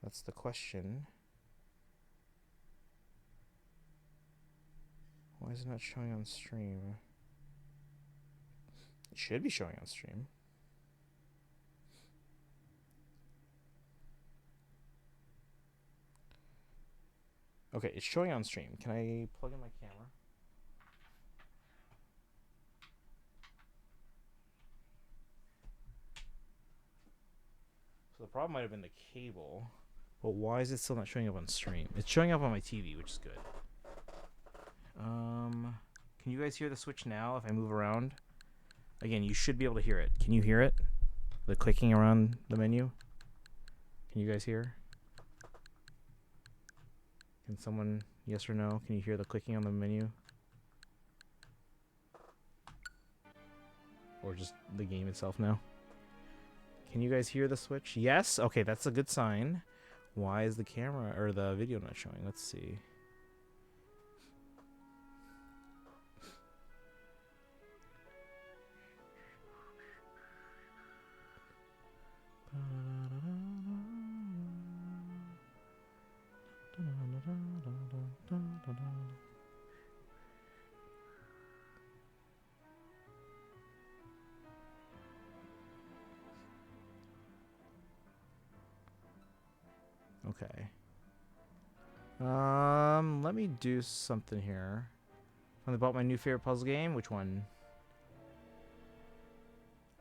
That's the question. Why is it not showing on stream? It should be showing on stream. Okay, it's showing on stream. Can I plug in my camera? So the problem might have been the cable. But why is it still not showing up on stream? It's showing up on my TV, which is good. Can you guys hear the Switch now if I move around? Again, you should be able to hear it. Can you hear it? The clicking around the menu? Can you guys hear? Can someone, yes or no? Can you hear the clicking on the menu? Or just the game itself now? Can you guys hear the switch? Yes? Okay, that's a good sign. Why is the camera or the video not showing? Let's see. Okay. Let me do something here. I bought my new favorite puzzle game. Which one?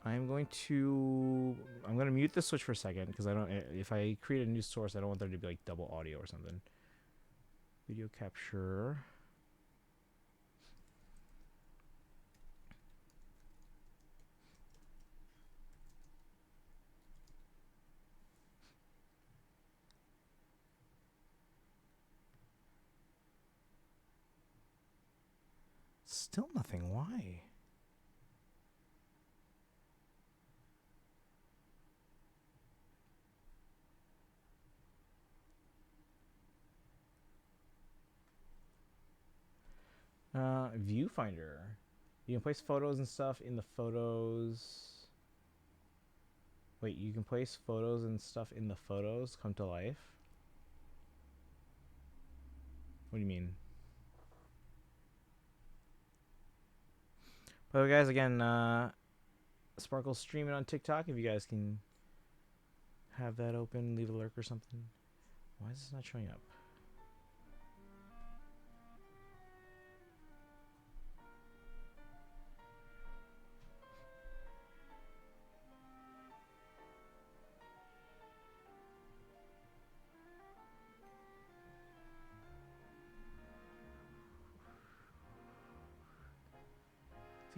I'm gonna mute the switch for a second because I don't. If I create a new source, I don't want there to be like double audio or something. Video capture. Still nothing. Why? Viewfinder. You can place photos and stuff in the photos. Wait, you can place photos and stuff in the photos come to life? What do you mean? By the way, guys, again, Sparkle's streaming on TikTok. If you guys can have that open, leave a lurk or something. Why is this not showing up?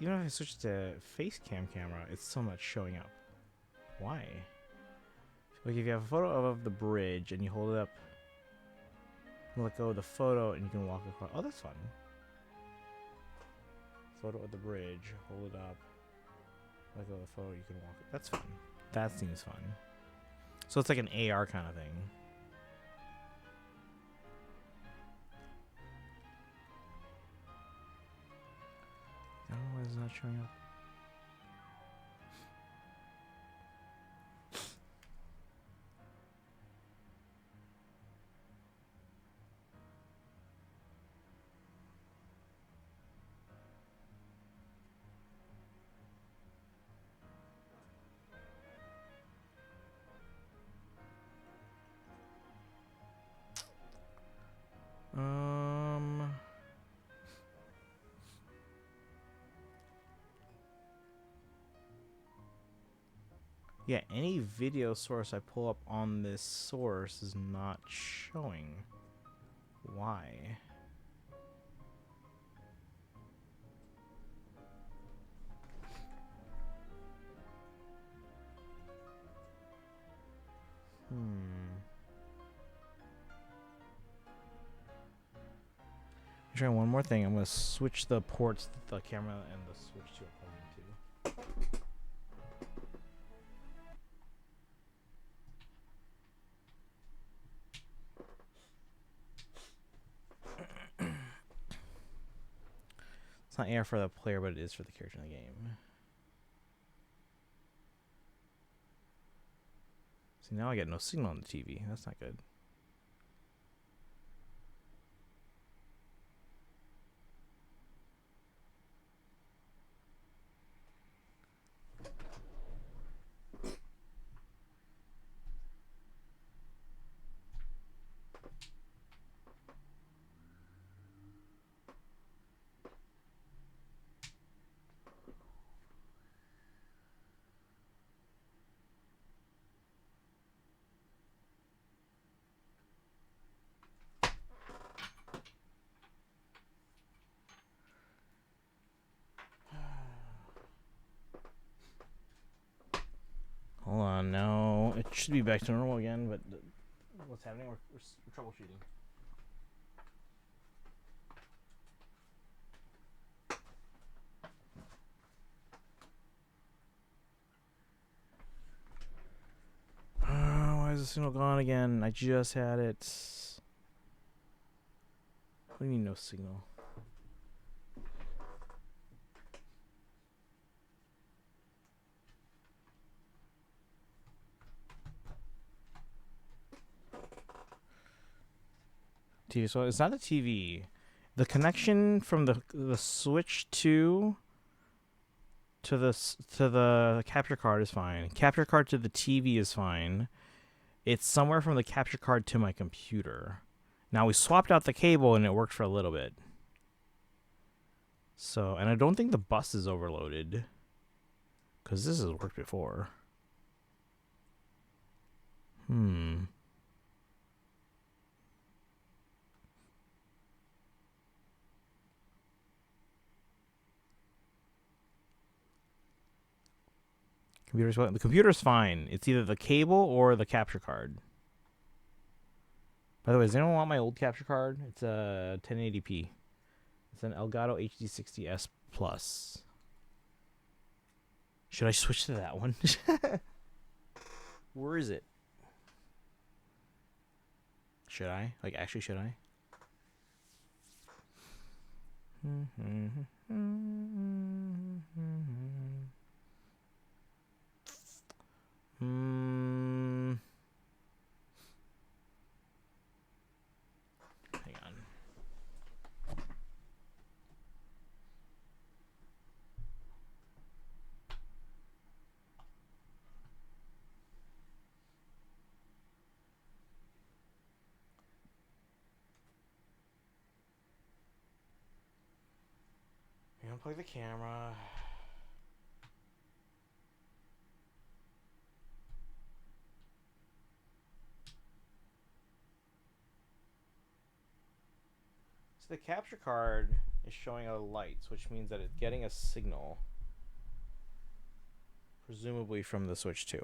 Even if I switch to face cam camera, it's still not showing up. Why? Like if you have a photo of the bridge and you hold it up, let go of the photo and you can walk across. Oh, that's fun. Photo of the bridge, hold it up, let go of the photo, you can walk. That's fun. That seems fun. So it's like an AR kind of thing. I don't know why it's not showing up. Yeah, any video source I pull up on this source is not showing. Why? Try one more thing. I'm gonna switch the ports that the camera and the switch to are plugged into. It's not AR for the player, but it is for the character in the game. See, now I get no signal on the TV. That's not good. Hold on, no. It should be back to normal again, but what's happening? We're troubleshooting. signal gone again? I just had it. What do you mean no signal? TV. So it's not the TV. The connection from the Switch 2 to the capture card is fine. Capture card to the TV is fine. It's somewhere from the capture card to my computer. Now we swapped out the cable and it worked for a little bit. So, and I don't think the bus is overloaded, because this has worked before. The computer's fine. It's either the cable or the capture card. By the way, does anyone want my old capture card? It's a 1080p. It's an Elgato HD60S Plus. Should I switch to that one? Where is it? Should I? Like, actually, should I? Hang on. Unplug the camera. So the capture card is showing a lights, which means that it's getting a signal, presumably from the Switch 2.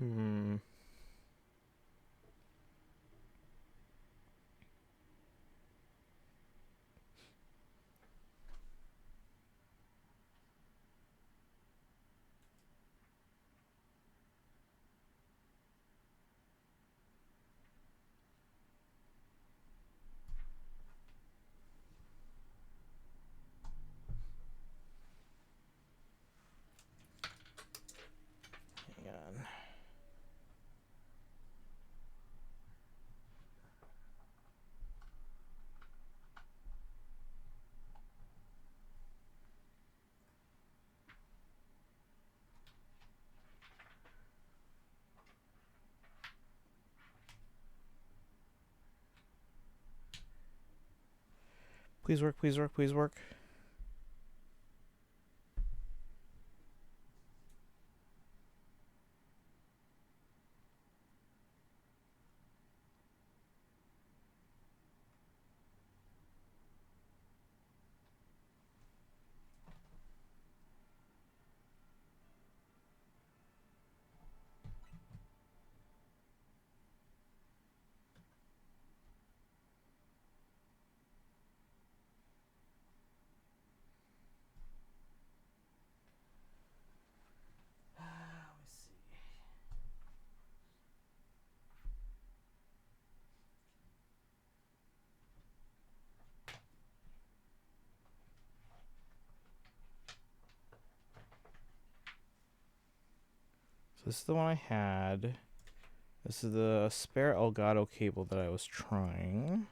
Hang on. Please work, please work, please work. So this is the one I had. This is the spare Elgato cable that I was trying.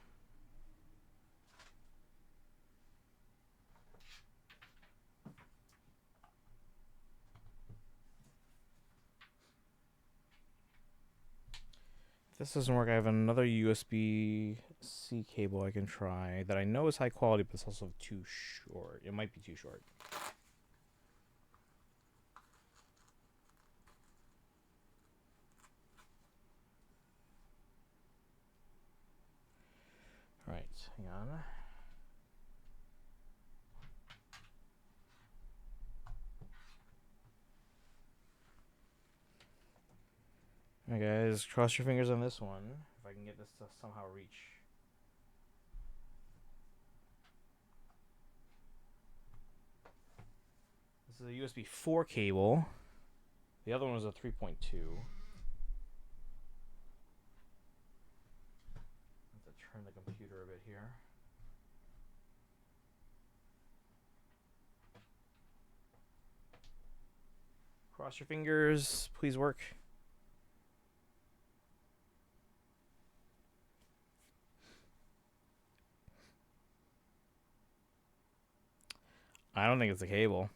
this doesn't work, I have another USB-C cable I can try that I know is high quality, but it's also too short. It might be too short. All right, hang on. All right, guys, cross your fingers on this one. If I can get this to somehow reach. This is a USB 4 cable. The other one was a 3.2. Let's turn the computer a bit here. Cross your fingers. Please work. I don't think it's the cable.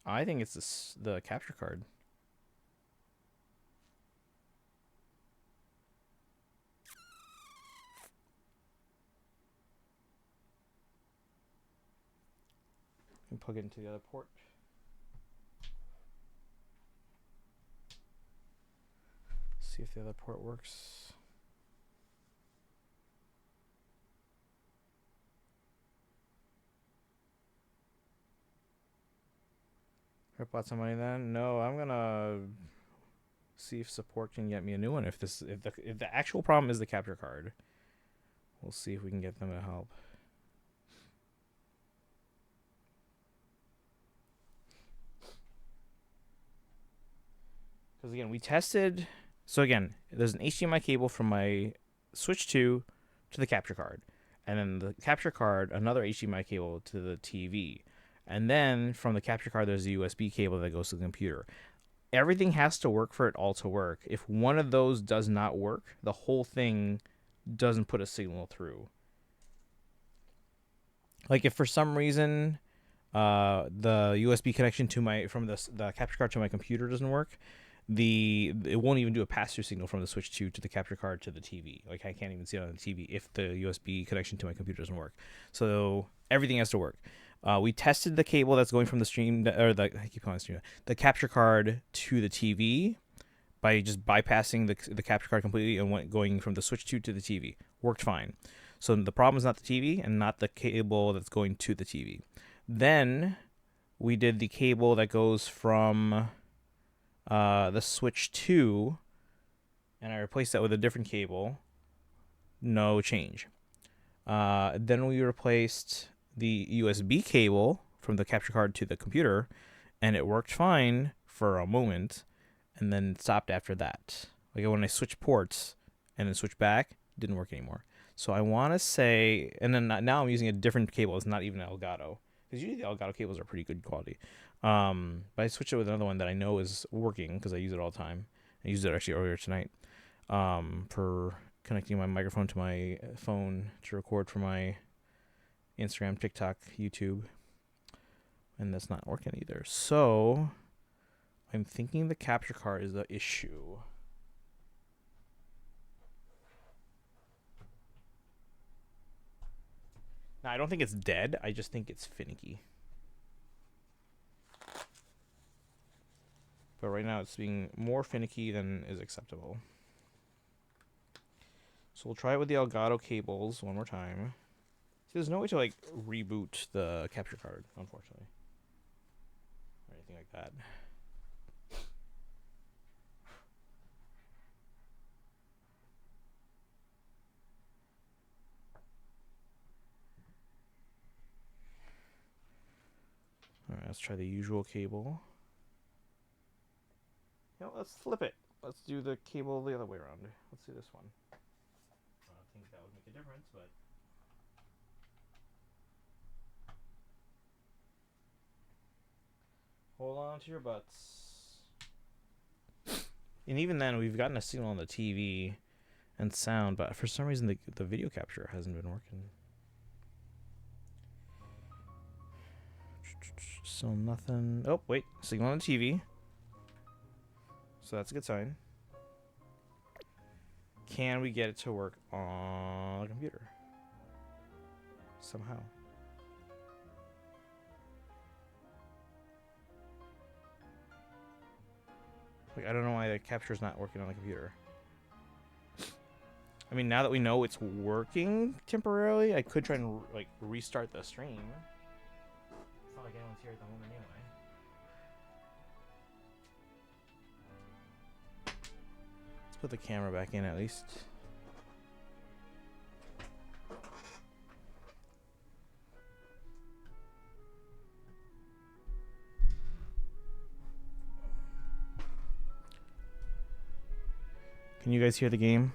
I think it's the capture card. And plug it into the other port. See if the other port works. Rip out some money then? No, I'm gonna see if support can get me a new one. If the actual problem is the capture card, we'll see if we can get them to help. Because again, we tested. So again, there's an HDMI cable from my Switch 2 to the capture card, and then the capture card another HDMI cable to the TV. And then from the capture card, there's a USB cable that goes to the computer. Everything has to work for it all to work. If one of those does not work, the whole thing doesn't put a signal through. Like if for some reason the USB connection to from the capture card to my computer doesn't work, it won't even do a pass-through signal from the Switch 2 to the capture card to the TV. Like I can't even see it on the TV if the USB connection to my computer doesn't work. So everything has to work. We tested the cable that's going from the stream, I keep calling it stream, the capture card to the TV by just bypassing the capture card completely and going from the Switch 2 to the TV. Worked fine. So the problem is not the TV and not the cable that's going to the TV. Then we did the cable that goes from the Switch 2, and I replaced that with a different cable. No change. Then we replaced the USB cable from the capture card to the computer, and it worked fine for a moment, and then stopped after that. Like when I switched ports and then switched back, it didn't work anymore. So I want to say, and then now I'm using a different cable. It's not even an Elgato, because usually the Elgato cables are pretty good quality. But I switched it with another one that I know is working because I use it all the time. I used it actually earlier tonight for connecting my microphone to my phone to record for my Instagram, TikTok, YouTube, and that's not working either. So I'm thinking the capture card is the issue. Now, I don't think it's dead. I just think it's finicky. But right now it's being more finicky than is acceptable. So we'll try it with the Elgato cables one more time. See, there's no way to like reboot the capture card, unfortunately, or anything like that. All right, let's try the usual cable. You know, let's flip it. Let's do the cable the other way around. Let's do this one. I don't think that would make a difference, but. Hold on to your butts. And even then, we've gotten a signal on the TV and sound, but for some reason, the video capture hasn't been working. So nothing. Oh, wait. Signal on the TV. So that's a good sign. Can we get it to work on a computer? Somehow. Like, I don't know why the capture's not working on the computer. I mean, now that we know it's working temporarily, I could try and like restart the stream. It's not like anyone's here at the moment anyway. Let's put the camera back in at least. Can you guys hear the game?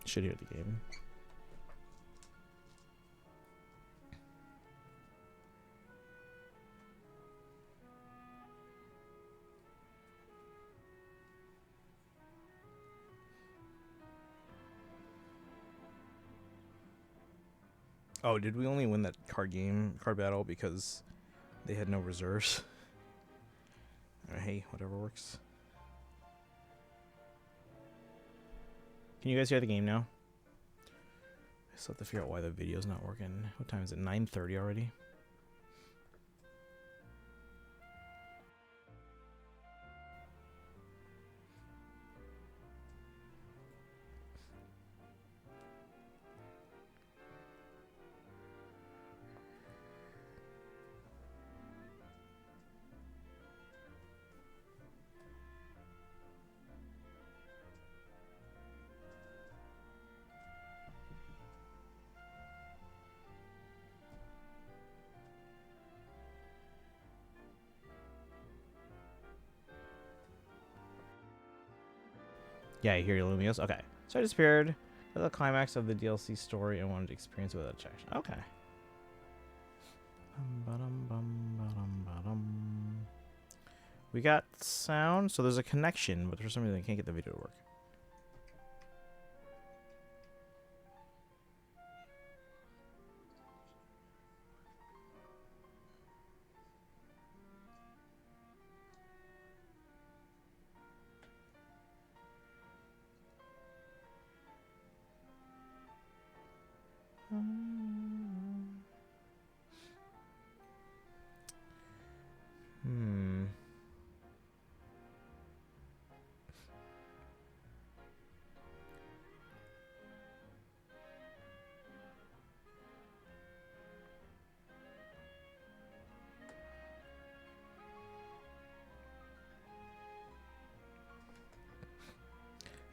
Should hear the game. Oh, did we only win that card battle because they had no reserves? Hey, whatever works. Can you guys hear the game now? I still have to figure out why the video's not working. What time is it? 9:30 already? Yeah, I hear you, Lumios. Okay. So I disappeared. The climax of the DLC story I wanted to experience without attraction. Okay. We got sound, so there's a connection, but for some reason I can't get the video to work.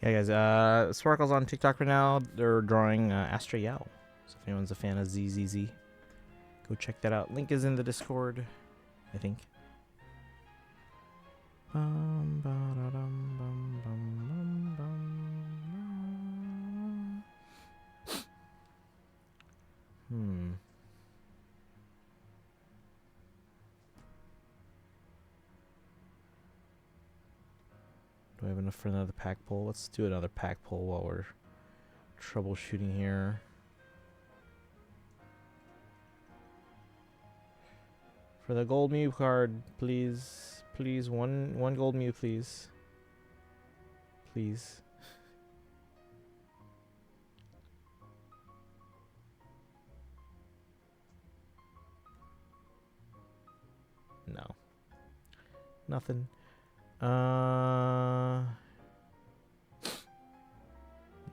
Yeah, guys. Sparkle's on TikTok right now. They're drawing Astra Yao. So if anyone's a fan of ZZZ, go check that out. Link is in the Discord, I think. Do I have enough for another pack pull? Let's do another pack pull while we're troubleshooting here. For the gold Mew card, please. Please, one gold Mew, please. Please. No. Nothing.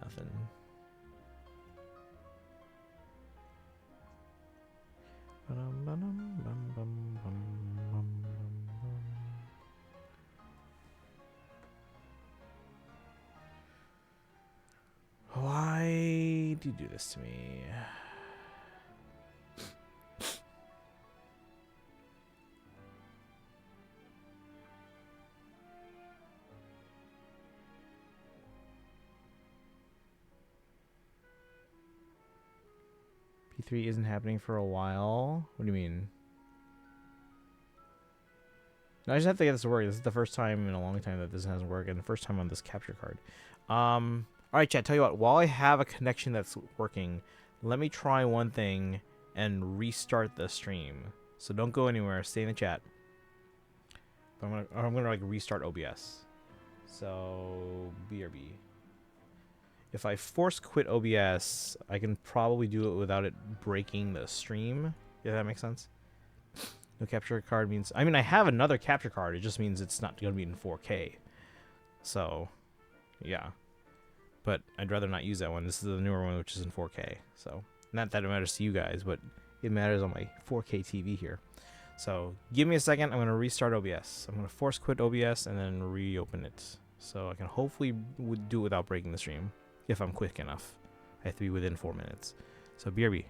Nothing. Why do you do this to me? P3 isn't happening for a while. What do you mean? No, I just have to get this to work. This is the first time in a long time that this hasn't worked, and the first time on this capture card. Alright, chat, tell you what, while I have a connection that's working, let me try one thing and restart the stream. So don't go anywhere, stay in the chat. But I'm gonna like restart OBS. So BRB. If I force quit OBS, I can probably do it without it breaking the stream. Yeah, that makes sense. No capture card means... I mean, I have another capture card. It just means it's not going to be in 4K. So, yeah. But I'd rather not use that one. This is the newer one, which is in 4K. So, not that it matters to you guys, but it matters on my 4K TV here. So, give me a second. I'm going to restart OBS. I'm going to force quit OBS and then reopen it. So, I can hopefully do it without breaking the stream. If I'm quick enough. I have to be within 4 minutes. So, BRB.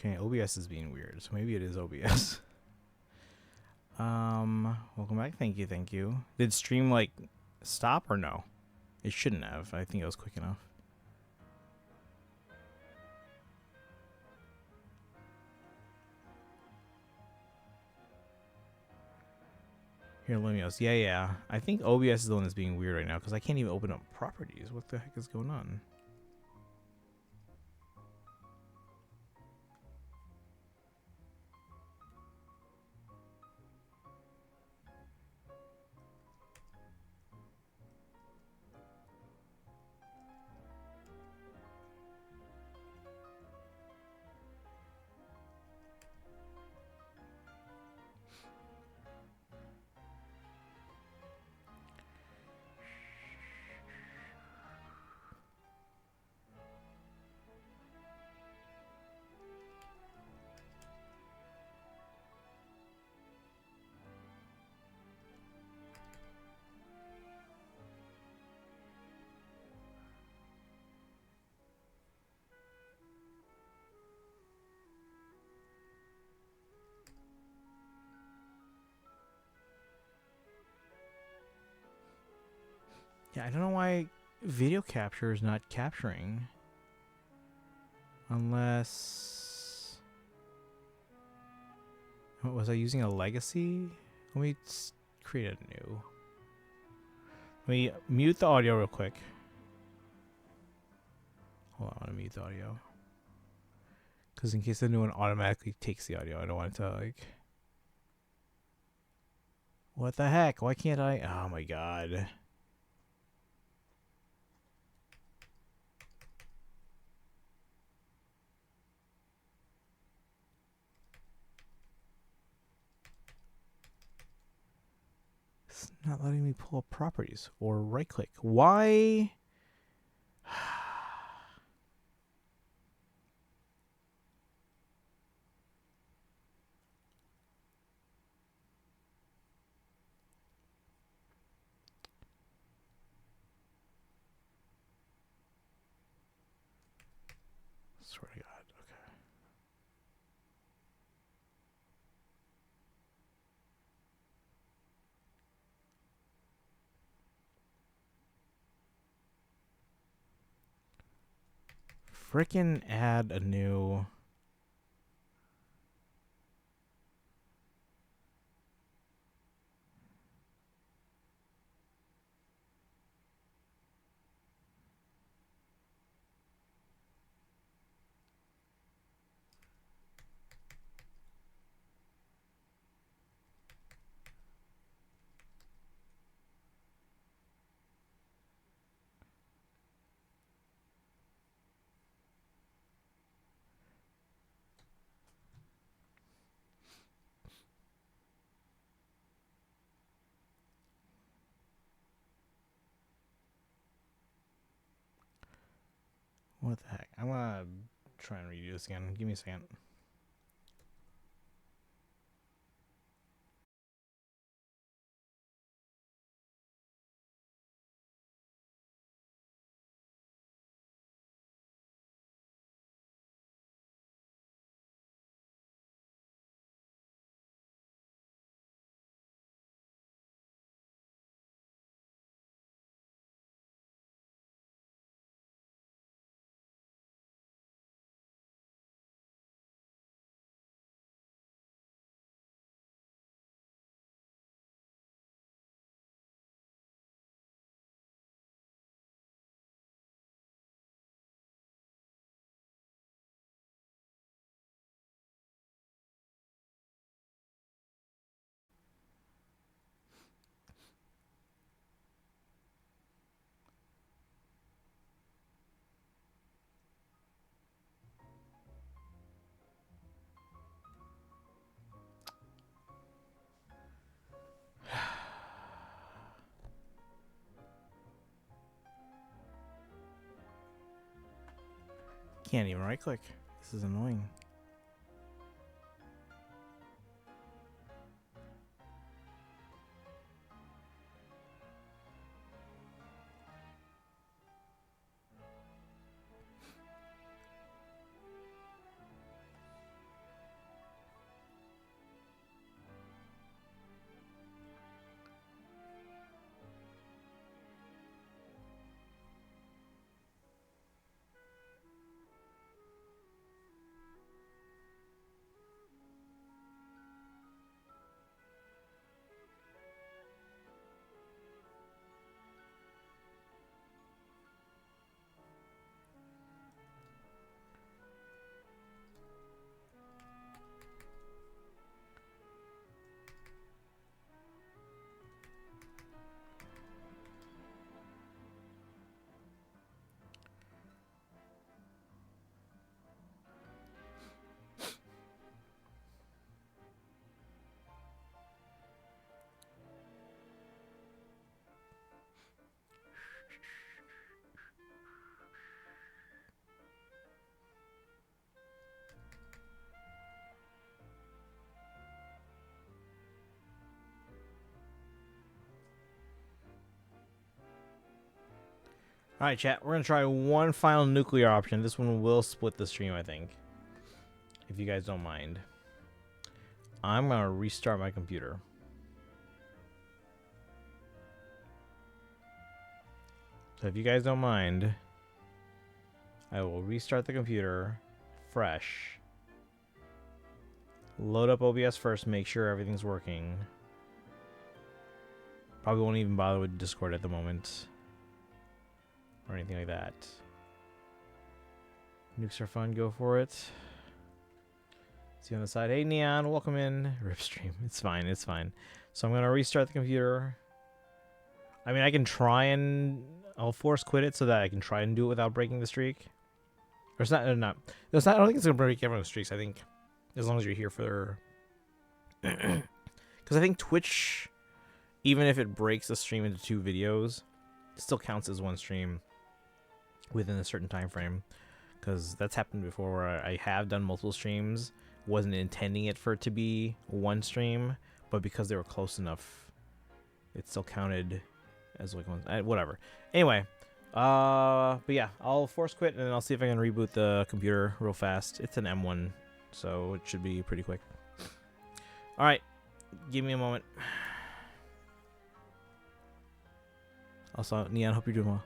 Okay, OBS is being weird, so maybe it is OBS. Welcome back. Thank you, thank you. Did stream, like, stop or no? It shouldn't have. I think it was quick enough. Here, let me know. Yeah. I think OBS is the one that's being weird right now, because I can't even open up properties. What the heck is going on? Yeah, I don't know why video capture is not capturing. Unless... What, was I using a legacy? Let me create a new. Let me mute the audio real quick. Hold on, I want to mute the audio. Because in case the new one automatically takes the audio, I don't want it to, like... What the heck? Why can't I? Oh my god. It's not letting me pull up properties or right click. Why? Swear to God. Okay. frickin' add a new... What the heck? I'm gonna try and redo this again. Give me a second. Can't even right click. This is annoying. All right, chat. We're gonna try one final nuclear option. This one will split the stream, I think, if you guys don't mind. I'm gonna restart my computer. So if you guys don't mind, I will restart the computer fresh. Load up OBS first, make sure everything's working. Probably won't even bother with Discord at the moment. Or anything like that. Nukes are fun, go for it. See you on the side. Hey Neon, welcome in. Rip stream. It's fine, it's fine. So I'm gonna restart the computer. I mean, I can try and I'll force quit it so that I can try and do it without breaking the streak. Or it's not. I don't think it's gonna break everyone's streaks. I think as long as you're here for. Because I think Twitch, even if it breaks the stream into 2 videos, it still counts as one stream within a certain time frame. Because that's happened before where I have done multiple streams, wasn't intending it for it to be one stream, but because they were close enough, it still counted as like one. Whatever. Anyway, but yeah, I'll force quit and then I'll see if I can reboot the computer real fast. It's an M1, so it should be pretty quick. All right, give me a moment. Also, Neon, hope you're doing well.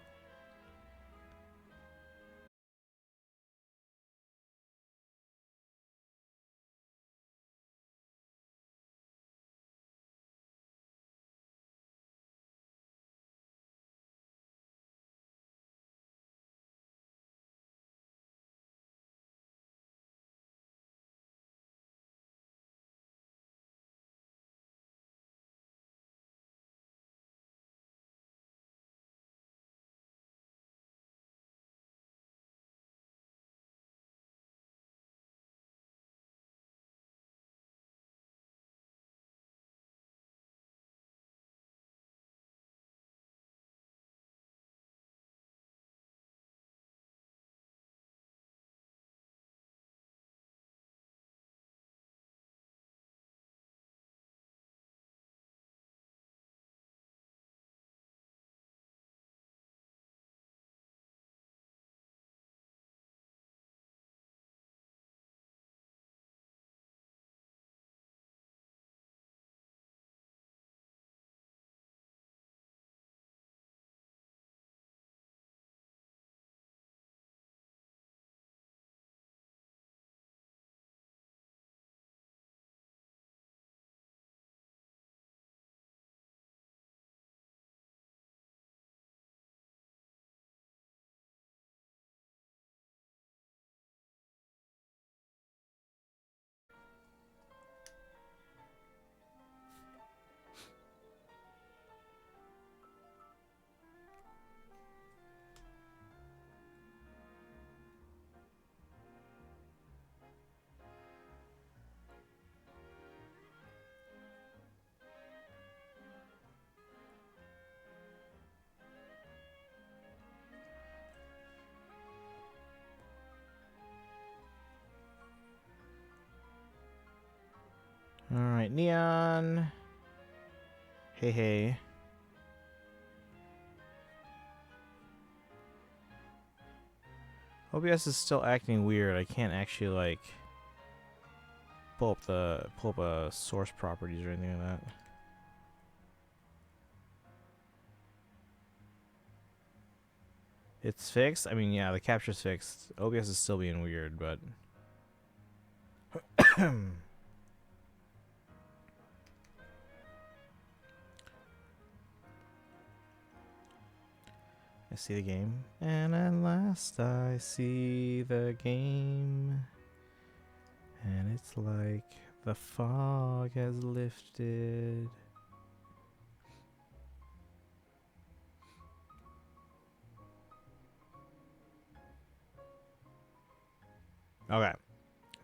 Alright, Neon. Hey, hey. OBS is still acting weird. I can't actually, like, pull up source properties or anything like that. It's fixed? I mean, yeah, the capture's fixed. OBS is still being weird, but... I see the game. And at last I see the game. And it's like the fog has lifted. Okay. I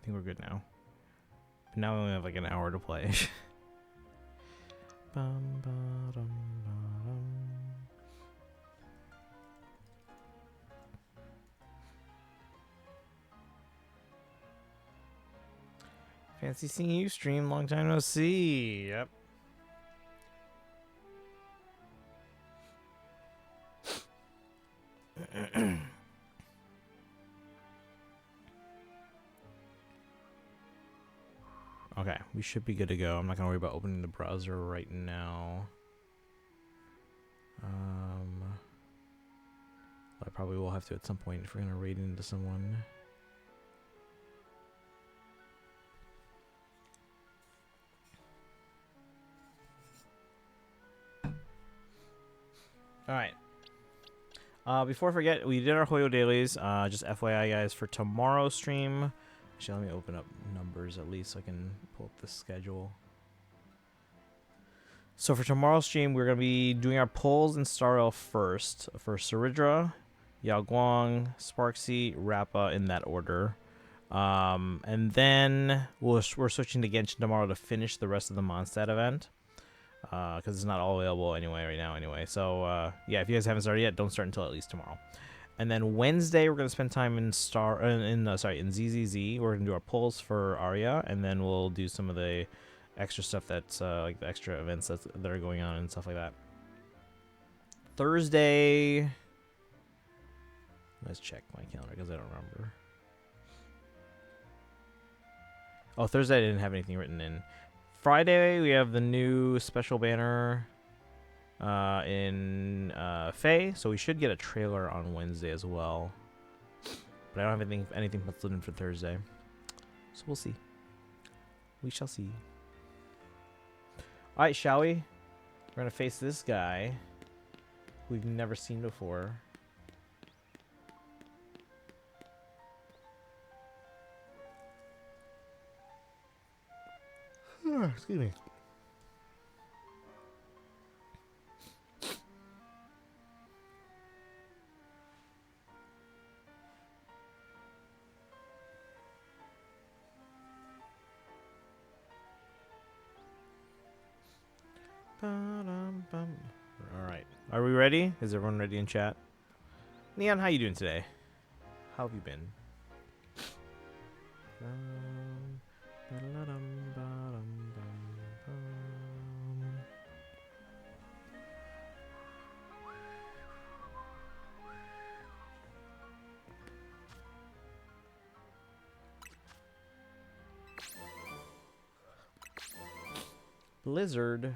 think we're good now. But now we only have like an hour to play. Bum, ba, dum, ba, dum. Fancy seeing you stream. Long time no see. Yep. Okay, we should be good to go. I'm not gonna worry about opening the browser right now. I probably will have to at some point if we're gonna raid into someone. Alright. Before I forget, we did our Hoyo dailies. Just FYI, guys, for tomorrow's stream. Actually, let me open up numbers at least so I can pull up the schedule. So for tomorrow's stream, we're going to be doing our polls in Star Rail first. For Saridra, Yao Guang, Sparksy, Rappa in that order. And then we're switching to Genshin tomorrow to finish the rest of the Mondstadt event. Because it's not all available anyway right now anyway. So yeah, if you guys haven't started yet, don't start until at least tomorrow. And then Wednesday we're gonna spend time in ZZZ. We're gonna do our polls for Arya, and then we'll do some of the extra stuff that's like the extra events that are going on and stuff like that. Thursday. Let's check my calendar because I don't remember. Oh, Thursday I didn't have anything written in. Friday, we have the new special banner in Faye, so we should get a trailer on Wednesday as well. But I don't have anything penciled in for Thursday. So we'll see. We shall see. Alright, shall we? We're going to face this guy who we've never seen before. Excuse me. All right. Are we ready? Is everyone ready in chat? Neon, how you doing today? How have you been? Blizzard.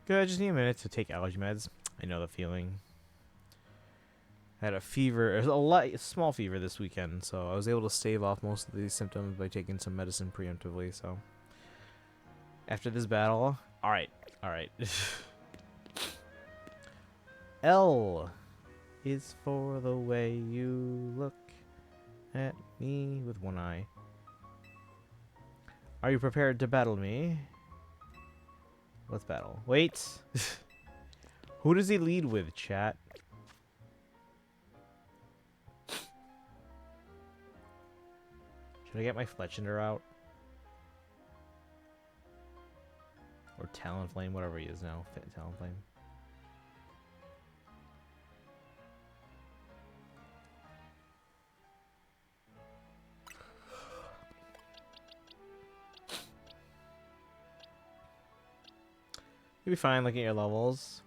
Good, I just need a minute to take allergy meds. I know the feeling. I had a fever, a small fever this weekend, so I was able to stave off most of these symptoms by taking some medicine preemptively, so. After this battle, alright. L is for the way you look at me with one eye. Are you prepared to battle me? Let's battle. Wait. Who does he lead with, chat? Should I get my Fletchender out? Or Talonflame, whatever he is now. Talonflame. You'll be fine looking at your levels,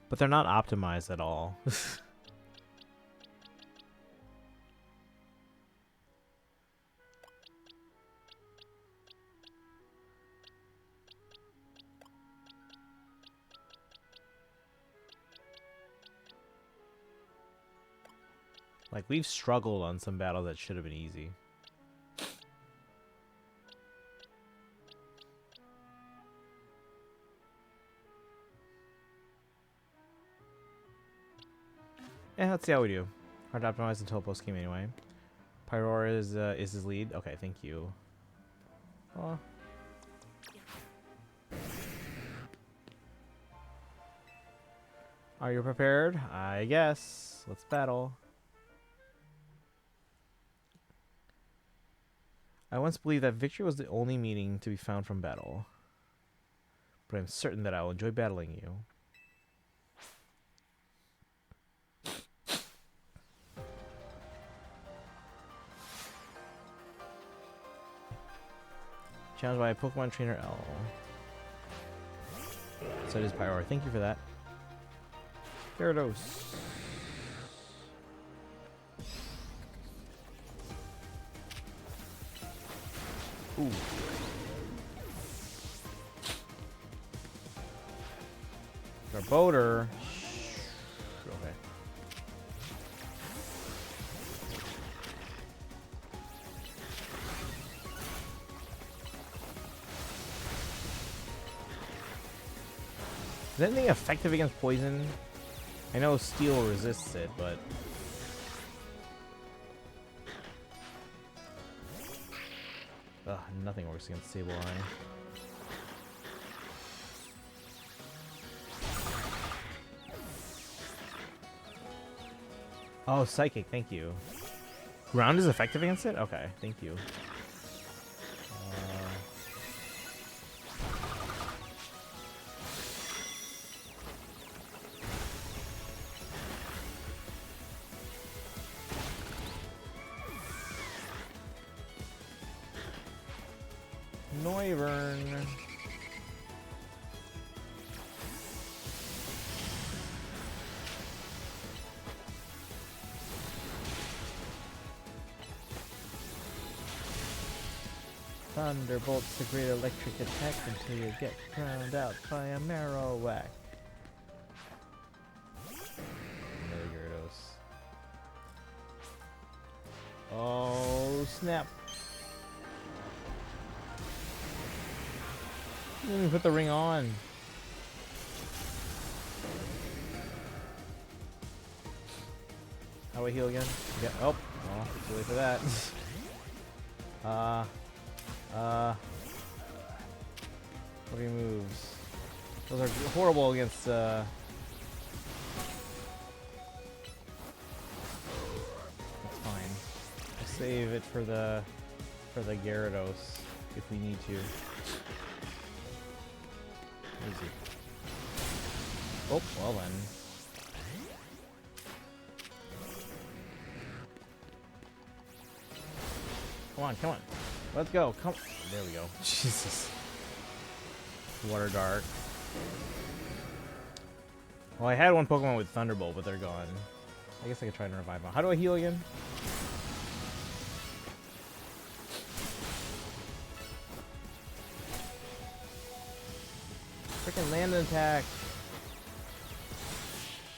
but they're not optimized at all. Like, we've struggled on some battles that should have been easy. Yeah, let's see how we do. Hard to optimize until post-game anyway. Pyroar is his lead. Okay, thank you. Oh. Are you prepared? I guess. Let's battle. I once believed that victory was the only meaning to be found from battle. But I'm certain that I will enjoy battling you. Challenged by a Pokemon Trainer L. So it is Pyroar. Thank you for that. Gyarados. Ooh. Garbodor. Okay. Is anything effective against poison? I know steel resists it, but... Ugh, nothing works against Sableye. Oh, Psychic, thank you. Ground is effective against it? Okay, thank you. Noivern. Thunderbolt's a great electric attack until you get drowned out by a Marowak. Another Gyarados. Oh, snap. You didn't even put the ring on. How do I heal again? Yeah. Oh, well, too late for that. What are your moves? Those are horrible against. That's fine. I'll save it for the Gyarados if we need to. Easy. Oh, well then. Come on, come on. Let's go. Come. There we go. Jesus. Water Dark. Well, I had one Pokemon with Thunderbolt, but they're gone. I guess I could try to revive them. How do I heal again? Freaking land and attack.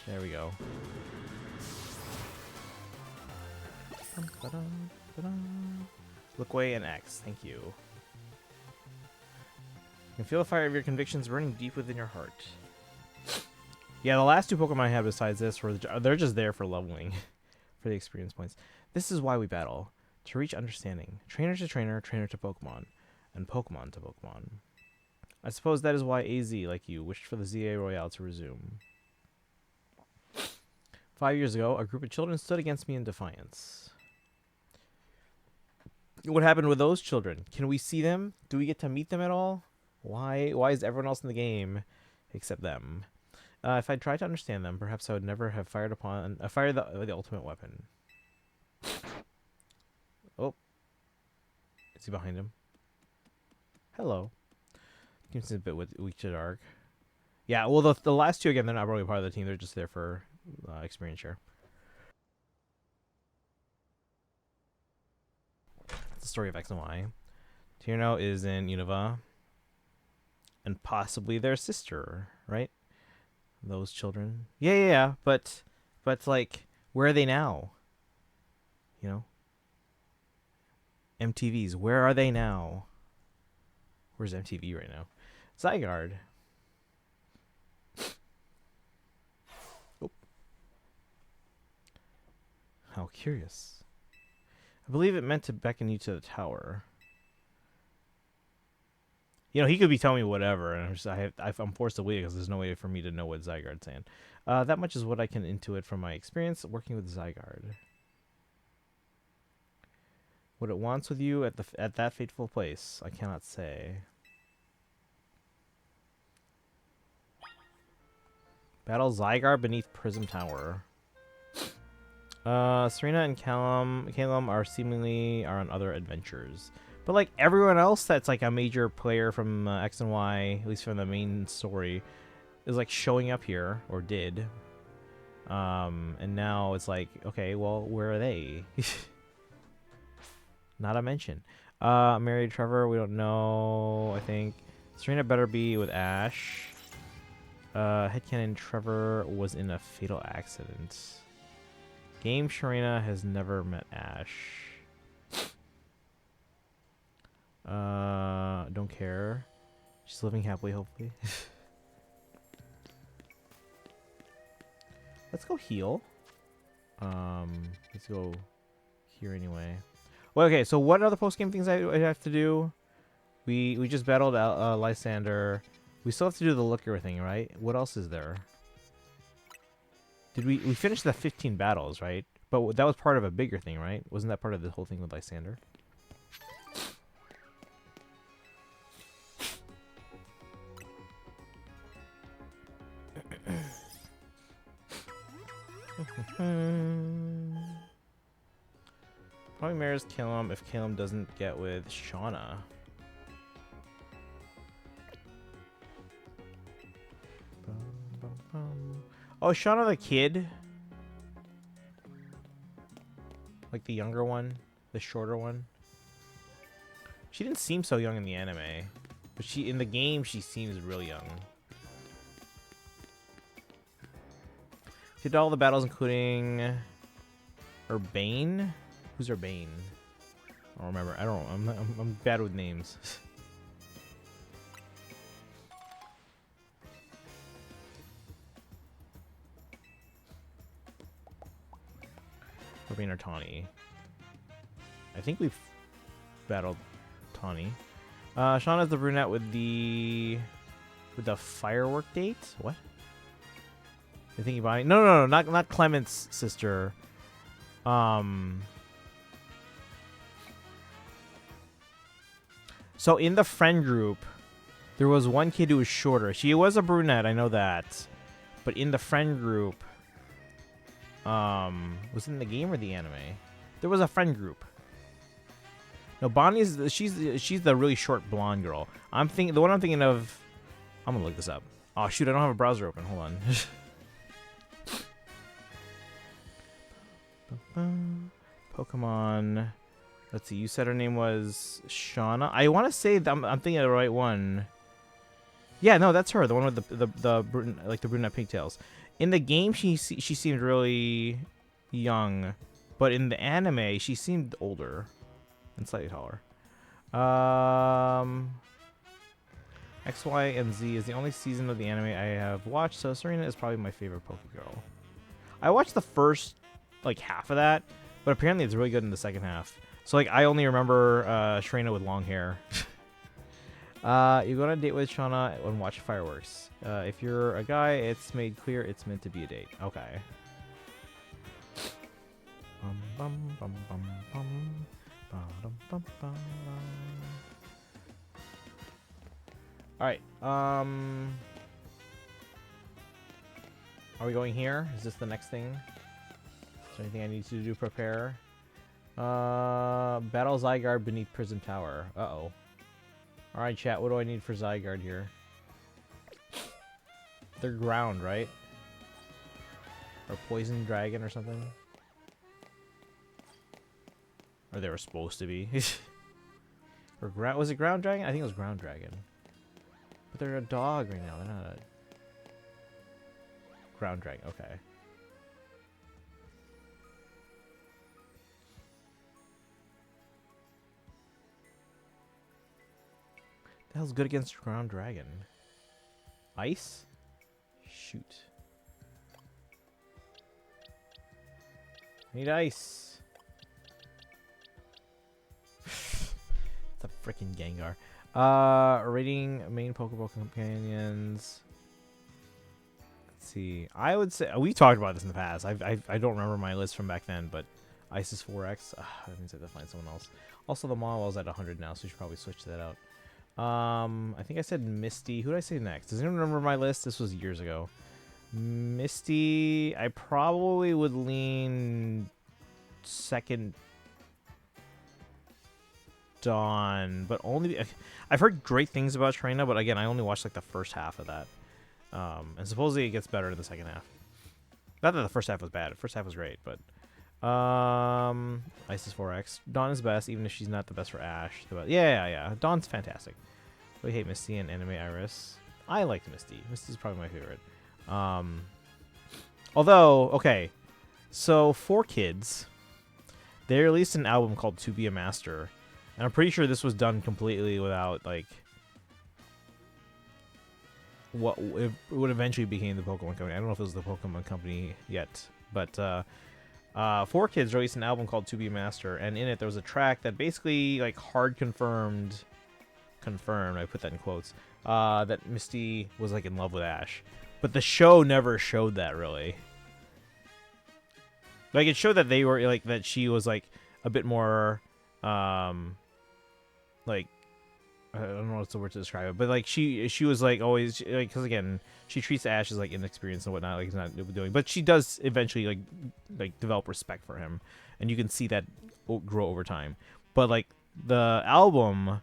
There we go. Look away and X. Thank you. You can feel the fire of your convictions burning deep within your heart. Yeah, the last two Pokemon I had besides this they're just there for leveling, for the experience points. This is why we battle. To reach understanding. Trainer to trainer, trainer to Pokemon, and Pokemon to Pokemon. I suppose that is why AZ, like you, wished for the Z-A Royale to resume. 5 years ago, a group of children stood against me in defiance. What happened with those children? Can we see them? Do we get to meet them at all? Why is everyone else in the game except them? If I tried to understand them, perhaps I would never have fired the ultimate weapon. Oh, is he behind him? Hello. Seems a bit weak to dark. Yeah, well, the last two again, they're not really part of the team. They're just there for experience share. It's the story of X and Y. Tierno is in Unova. And possibly their sister, right? Those children. Yeah. But like, where are they now? You know? MTVs, where are they now? Where's MTV right now? Zygarde. Oh. How curious. I believe it meant to beckon you to the tower. You know, he could be telling me whatever, and I'm forced to wait because there's no way for me to know what Zygarde's saying. That much is what I can intuit from my experience working with Zygarde. What it wants with you at that fateful place, I cannot say. Battle Zygarde beneath Prism Tower. Serena and Calum are seemingly on other adventures. But like everyone else that's like a major player from X and Y, at least from the main story, is like showing up here, or did. And now it's like, okay, well, where are they? Not a mention. Mary Trevor, we don't know, I think. Serena better be with Ash. Headcanon Trevor was in a fatal accident. Game Sharina has never met Ash. Don't care. She's living happily, hopefully. Let's go heal. Let's go here anyway. Well, okay, so what other post-game things I have to do? We just battled Lysander. We still have to do the looker thing, right? What else is there? Did we finished the 15 battles, right? But that was part of a bigger thing, right? Wasn't that part of the whole thing with Lysander? Probably Maris kill him if Calum doesn't get with Shauna. Oh, Shauna the kid? Like the younger one? The shorter one? She didn't seem so young in the anime. But in the game, she seems really young. She did all the battles, including Urbane. Who's Urbane? I don't remember. I'm bad with names. Urbane or Tawny. I think we've battled Tawny. Shauna's the brunette with the firework date. What? I think you buy. No, not Clement's sister. So in the friend group, there was one kid who was shorter. She was a brunette, I know that. But in the friend group, was it in the game or the anime? There was a friend group. No, Bonnie's she's the really short blonde girl. The one I'm thinking of. I'm gonna look this up. Oh shoot, I don't have a browser open. Hold on. Pokemon. Let's see. You said her name was Shauna. I want to say I'm thinking of the right one. Yeah, no, that's her. The one with the brunette pigtails. In the game, she seemed really young, but in the anime, she seemed older and slightly taller. X, Y, and Z is the only season of the anime I have watched, so Serena is probably my favorite Pokegirl. I watched the first like half of that, but apparently it's really good in the second half. So like I only remember Serena with long hair. You go on a date with Shauna and watch fireworks. If you're a guy, it's made clear it's meant to be a date. Okay. All right. Are we going here? Is this the next thing? Is there anything I need to do to prepare? Battle Zygarde beneath Prison Tower. Uh-oh. Alright, chat. What do I need for Zygarde here? They're ground, right? Or Poison Dragon or something? Or they were supposed to be. Or ground? Was it Ground Dragon? I think it was Ground Dragon. But they're a dog right now. They're not a... Ground Dragon. Okay. The hell's good against Ground Dragon? Ice? Shoot. I need ice. It's a freaking Gengar. Rating main Pokeball companions. Let's see. I would say we talked about this in the past. I don't remember my list from back then, but Ice is 4x. That means I have to find someone else. Also, the Mawil's at 100 now, so we should probably switch that out. I think I said Misty. Who did I say next? Does anyone remember my list? This was years ago. Misty, I probably would lean second Dawn, but only... I've heard great things about Trina, but again, I only watched like the first half of that. And supposedly it gets better in the second half. Not that the first half was bad. The first half was great, but... Ice is 4x. Dawn is best, even if she's not the best for Ash. Yeah. Dawn's fantastic. We hate Misty and Anime Iris. I liked Misty. Misty's probably my favorite. Although, okay, so 4Kids, they released an album called To Be a Master, and I'm pretty sure this was done completely without, like, what would eventually became the Pokemon Company. I don't know if it was the Pokemon Company yet, but 4Kids released an album called To Be a Master, and in it there was a track that basically, like, hard confirmed, I put that in quotes, that Misty was, like, in love with Ash. But the show never showed that, really. Like, it showed that they were, like, that she was, like, a bit more, like, I don't know what's the word to describe it, but, like, she was, like, always, like, because, again, she treats Ash as, like, inexperienced and whatnot, like, he's not doing, but she does eventually, like, develop respect for him, and you can see that grow over time. But, like, the album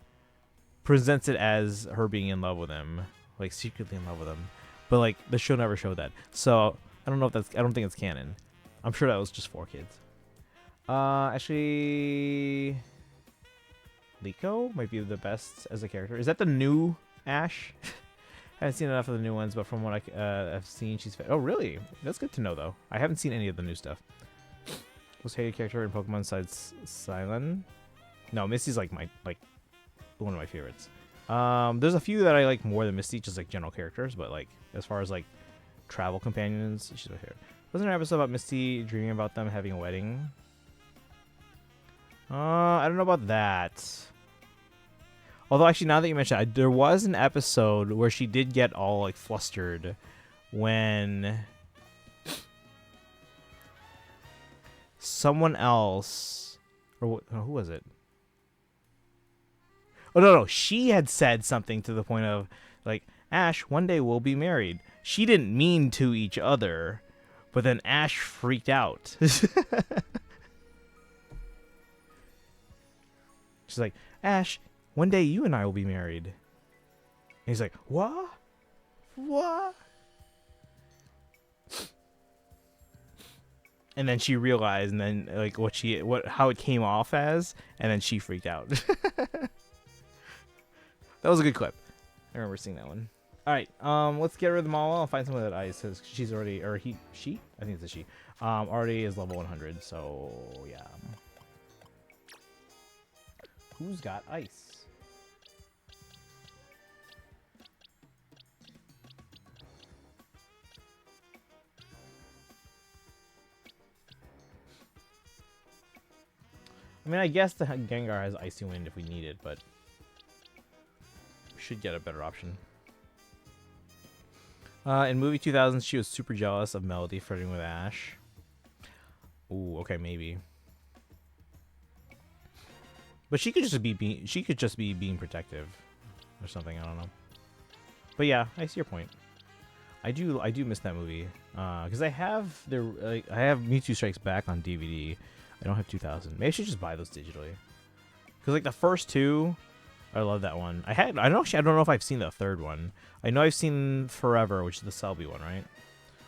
presents it as her being in love with him, like, secretly in love with him. But, like, the show never showed that. So, I don't know if that's... I don't think it's canon. I'm sure that was just 4Kids. Actually... Liko might be the best as a character. Is that the new Ash? I haven't seen enough of the new ones, but from what I've seen, she's... Oh, really? That's good to know, though. I haven't seen any of the new stuff. Most hated character in Pokemon besides Silen? No, Misty's, like, one of my favorites. There's a few that I like more than Misty, just like general characters, but like as far as like travel companions, she's my favorite. Wasn't there an episode about Misty dreaming about them having a wedding? I don't know about that. Although actually, now that you mention it, there was an episode where she did get all like flustered when someone else, or who was it? Oh, no, she had said something to the point of, like, Ash, one day we'll be married. She didn't mean to each other, but then Ash freaked out. She's like, Ash, one day you and I will be married. And he's like, what? What? And then she realized, and then, like, how it came off as, and then she freaked out. That was a good clip. I remember seeing that one. All right, let's get rid of the Mawile. I'll find someone that Ice says she's already, or she? I think it's a she. Already is level 100, so yeah. Who's got Ice? I mean, I guess the Gengar has Icy Wind if we need it, but should get a better option. In movie 2000s, she was super jealous of Melody flirting with Ash. Ooh, okay, maybe. But she could just be being protective or something. I don't know. But yeah, I see your point. I do miss that movie because I have I have Mewtwo Strikes Back on DVD. I don't have 2000. Maybe I should just buy those digitally. Because like the first two, I love that one. I don't know if I've seen the third one. I know I've seen Forever, which is the Selby one, right?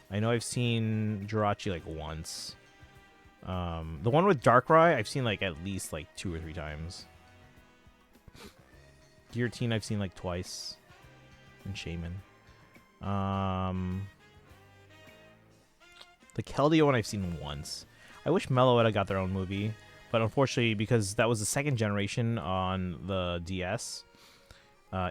I know I've seen Jirachi like once. The one with Darkrai, I've seen like at least like 2 or 3 times. Guillotine, I've seen like twice. And Shaman. The Keldeo one I've seen once. I wish Mellow had got their own movie, but unfortunately, because that was the second generation on the DS,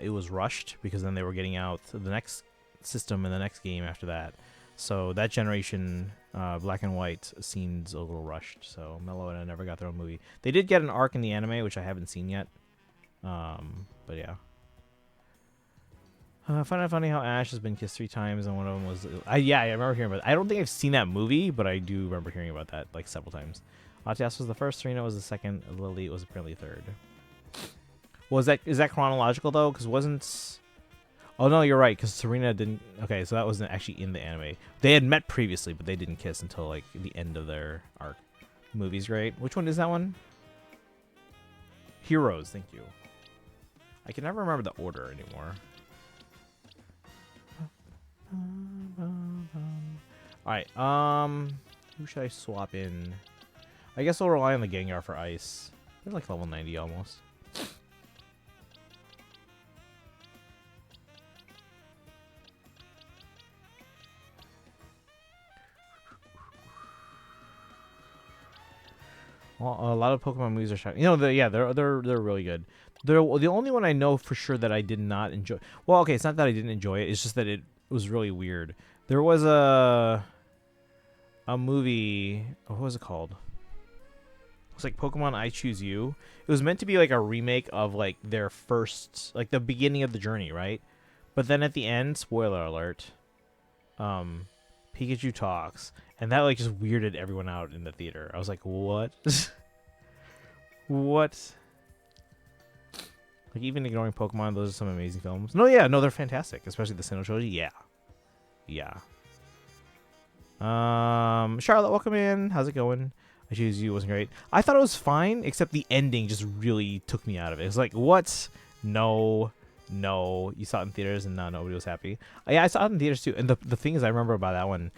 it was rushed because then they were getting out the next system and the next game after that. So that generation, Black and White, seemed a little rushed. So Mellow and I never got their own movie. They did get an arc in the anime, which I haven't seen yet. But yeah. I find it funny how Ash has been kissed 3 times, and one of them was... yeah, I remember hearing about it. I don't think I've seen that movie, but I do remember hearing about that like several times. Latias was the first, Serena was the second, Lily was apparently third. Is that chronological, though? Because wasn't... Oh, no, you're right, because Serena didn't... Okay, so that wasn't actually in the anime. They had met previously, but they didn't kiss until like the end of their arc. Movie's great. Which one is that one? Heroes, thank you. I can never remember the order anymore. Alright, who should I swap in? I guess I'll rely on the Gengar for ice. They're like level 90 almost. Well, a lot of Pokemon movies are shiny. You know, they're really good. They're the only one I know for sure that I did not enjoy. Well, okay, it's not that I didn't enjoy it. It's just that it was really weird. There was a movie. What was it called? It was like Pokemon I Choose You. It was meant to be like a remake of like their first, like the beginning of the journey, right? But then at the end, spoiler alert, Pikachu talks, and that like just weirded everyone out in the theater. I was like, what? What? Like, even ignoring Pokemon, those are some amazing films. No, they're fantastic, especially the Sinnoh trilogy. Yeah. Charlotte, welcome in. How's it going? I Choose You wasn't great. I thought it was fine, except the ending just really took me out of it. It was like, what? No. You saw it in theaters, and no, nobody was happy. Yeah, I saw it in theaters too. And the thing is, I remember about that one,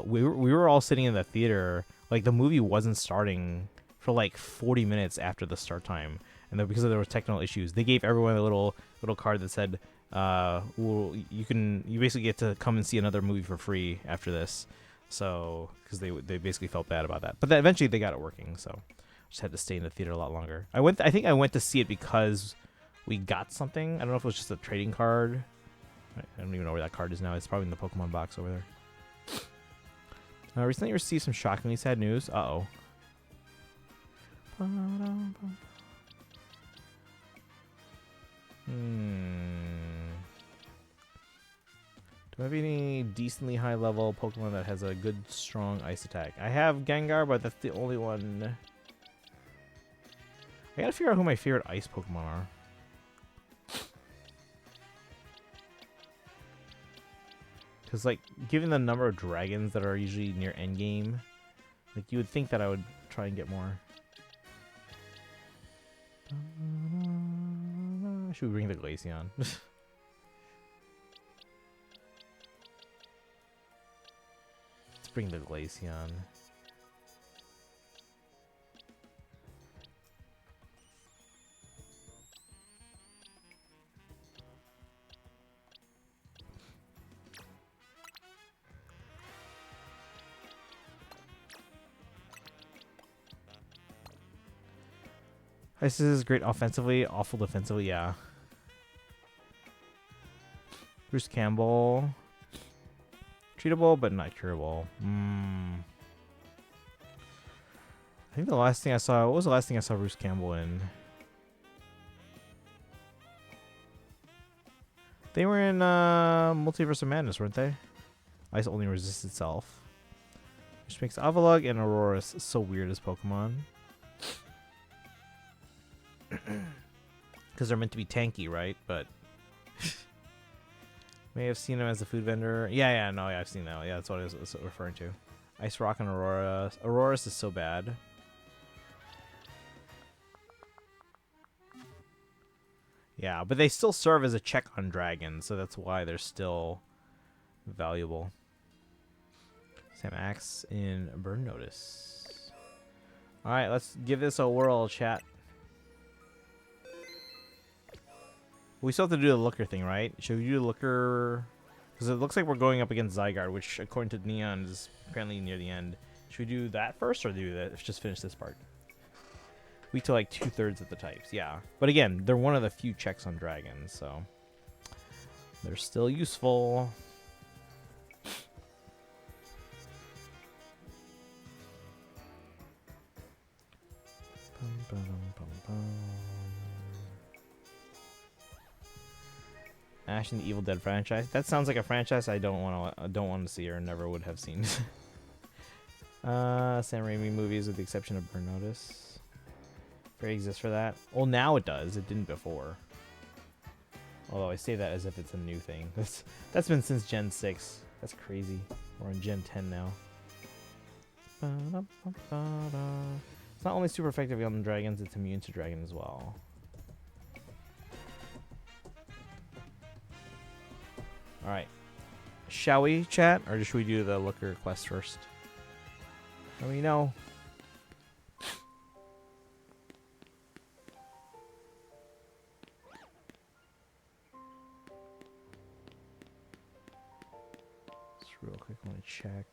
we were all sitting in the theater. Like, the movie wasn't starting for like 40 minutes after the start time. And then because there were technical issues, they gave everyone a little card that said, well, you basically get to come and see another movie for free after this. So, because they basically felt bad about that. But then eventually they got it working, so just had to stay in the theater a lot longer. I think I went to see it because we got something. I don't know if it was just a trading card. I don't even know where that card is now. It's probably in the Pokemon box over there. Recently received some shockingly sad news. Uh-oh. Do I have any decently high level Pokemon that has a good, strong ice attack? I have Gengar, but that's the only one. I gotta figure out who my favorite ice Pokemon are. Because, like, given the number of dragons that are usually near endgame, like, you would think that I would try and get more. Should we bring the Glaceon? Let's bring the Glaceon. Ice is great offensively, awful defensively, yeah. Bruce Campbell. Treatable, but not curable. I think the last thing I saw... What was the last thing I saw Bruce Campbell in? They were in Multiverse of Madness, weren't they? Ice only resists itself. Which makes Avalugg and Aurorus so weird as Pokemon. Because they're meant to be tanky, right? But May have seen him as a food vendor. Yeah, no, yeah, I've seen that. Yeah, that's what I was referring to. Ice Rock and Aurora. Aurora's is so bad. Yeah, but they still serve as a check on dragons, so that's why they're still valuable. Sam Axe in Burn Notice. Alright, let's give this a whirl, chat. We still have to do the looker thing, right? Should we do the looker? Because it looks like we're going up against Zygarde, which according to Neon is apparently near the end. Should we do that first or do that? Let's just finish this part. We to like 2/3 of the types, yeah. But again, they're one of the few checks on dragons, so they're still useful. Ash and the Evil Dead franchise. That sounds like a franchise I don't want to see or never would have seen. Sam Raimi movies with the exception of Burn Notice. It exists for that. Well, now it does. It didn't before. Although I say that as if it's a new thing. That's been since Gen 6. That's crazy. We're on Gen 10 now. It's not only super effective on dragons, it's immune to dragon as well. Alright. Shall we, chat? Or should we do the looker quest first? Let me know. Just real quick, I want to check.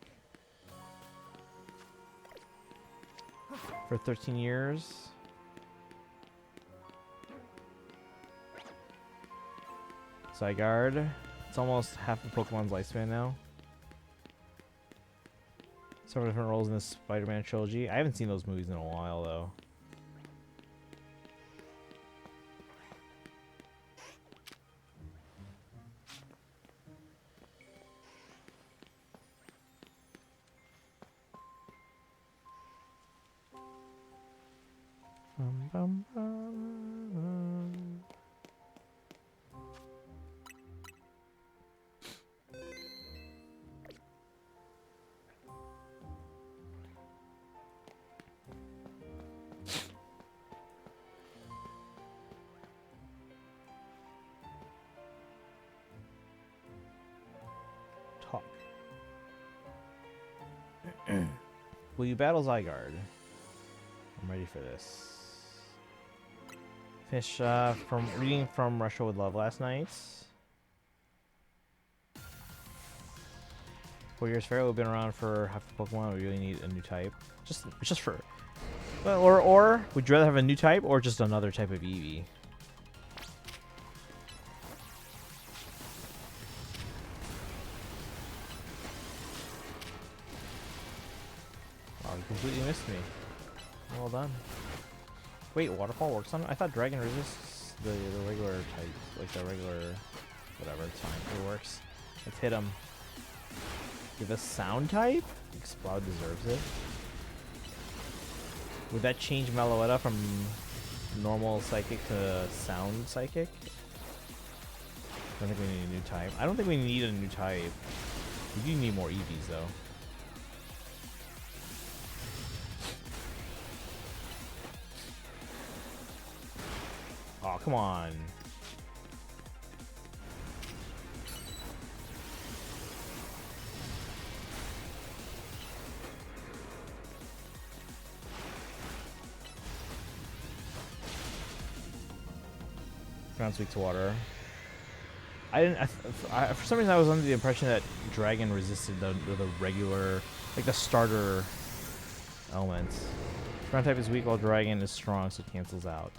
For 13 years. Zygarde. It's almost half of Pokemon's lifespan now. Several different roles in this Spider-Man trilogy. I haven't seen those movies in a while, though. Talk. Will you battle Zygarde? I'm ready for this. Finish from reading from Russia with Love last night. 4 years fair. We've been around for half the Pokemon. We really need a new type. Just for, well, or would you rather have a new type or just another type of Eevee? Wow, you completely missed me. Well done. Wait, Waterfall works on it? I thought Dragon resists the regular types, like the regular, whatever, it's fine, it works. Let's hit him. Give us Sound type? Exploud deserves it. Would that change Meloetta from normal Psychic to Sound Psychic? I don't think we need a new type. I don't think we need a new type. We do need more Eevees, though. Oh, come on. Ground's weak to water. For some reason I was under the impression that Dragon resisted the regular, like the starter elements. Ground type is weak while Dragon is strong, so it cancels out.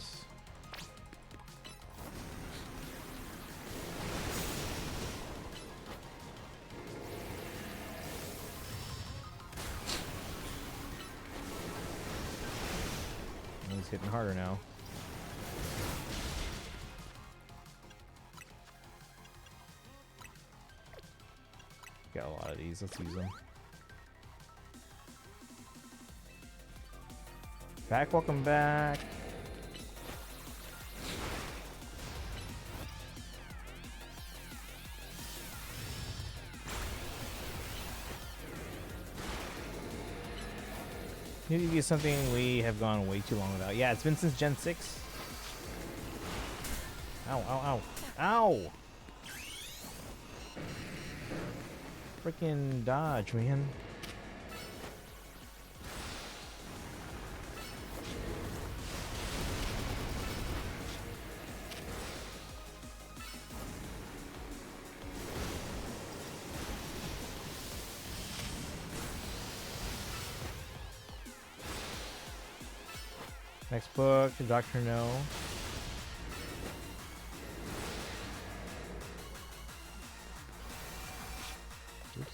He's hitting harder now. Got a lot of these. Let's use them. Back, welcome back. Nudity is something we have gone way too long without. Yeah, it's been since Gen 6. Ow, ow, ow. Ow! Freaking dodge, man. Next book, Dr. No. Oops.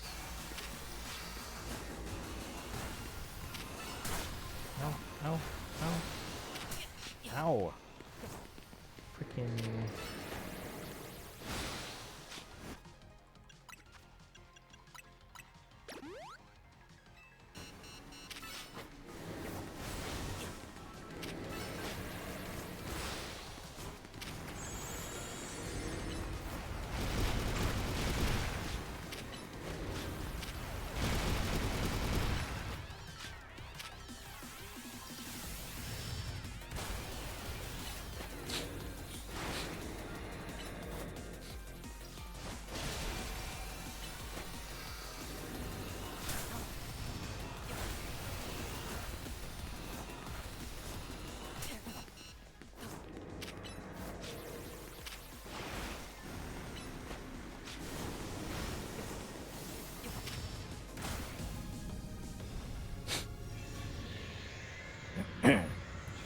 Ow, ow, ow. Ow. Freaking.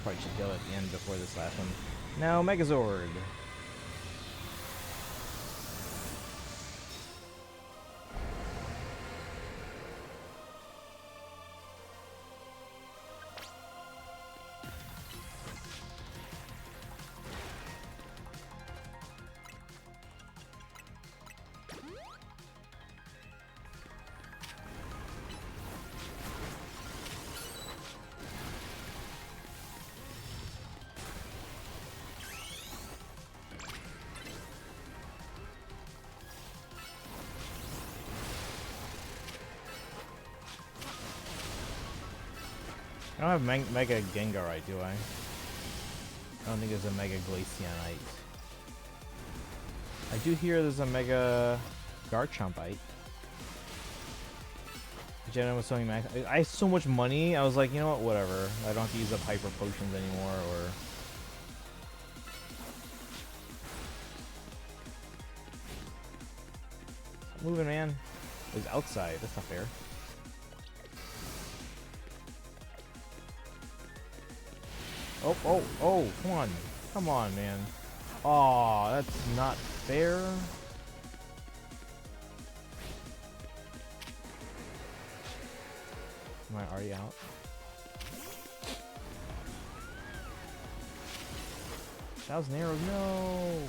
Probably should go at the end before this last one. Now, Megazord. I don't have Mega Gengarite, do I? I don't think there's a Mega Glaceonite. I do hear there's a Mega Garchompite. Jenna was selling max. I have so much money, I was like, you know what, whatever. I don't have to use up Hyper Potions anymore, or... Stop moving, man. It was outside, that's not fair. Oh, oh, oh, come on. Come on, man. Aw, that's not fair. Am I already out? Thousand arrows, no!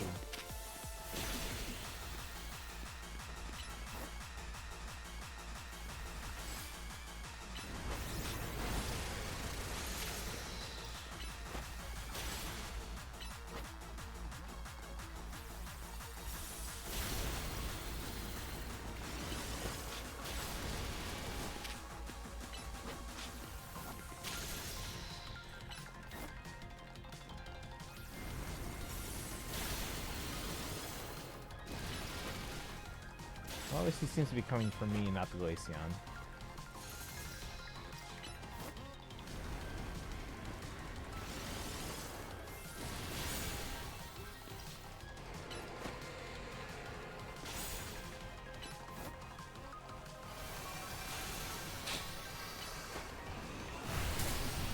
Well, at least he seems to be coming for me, not the Glaceon.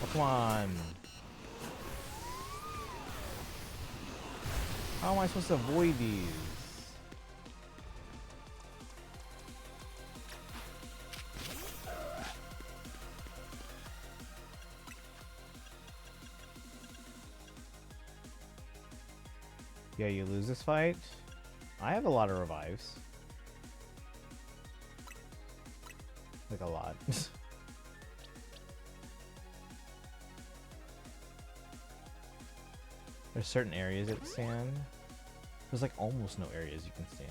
Oh, come on. How am I supposed to avoid these? Yeah, you lose this fight. I have a lot of revives. Like a lot. There's certain areas that stand. There's like almost no areas you can stand.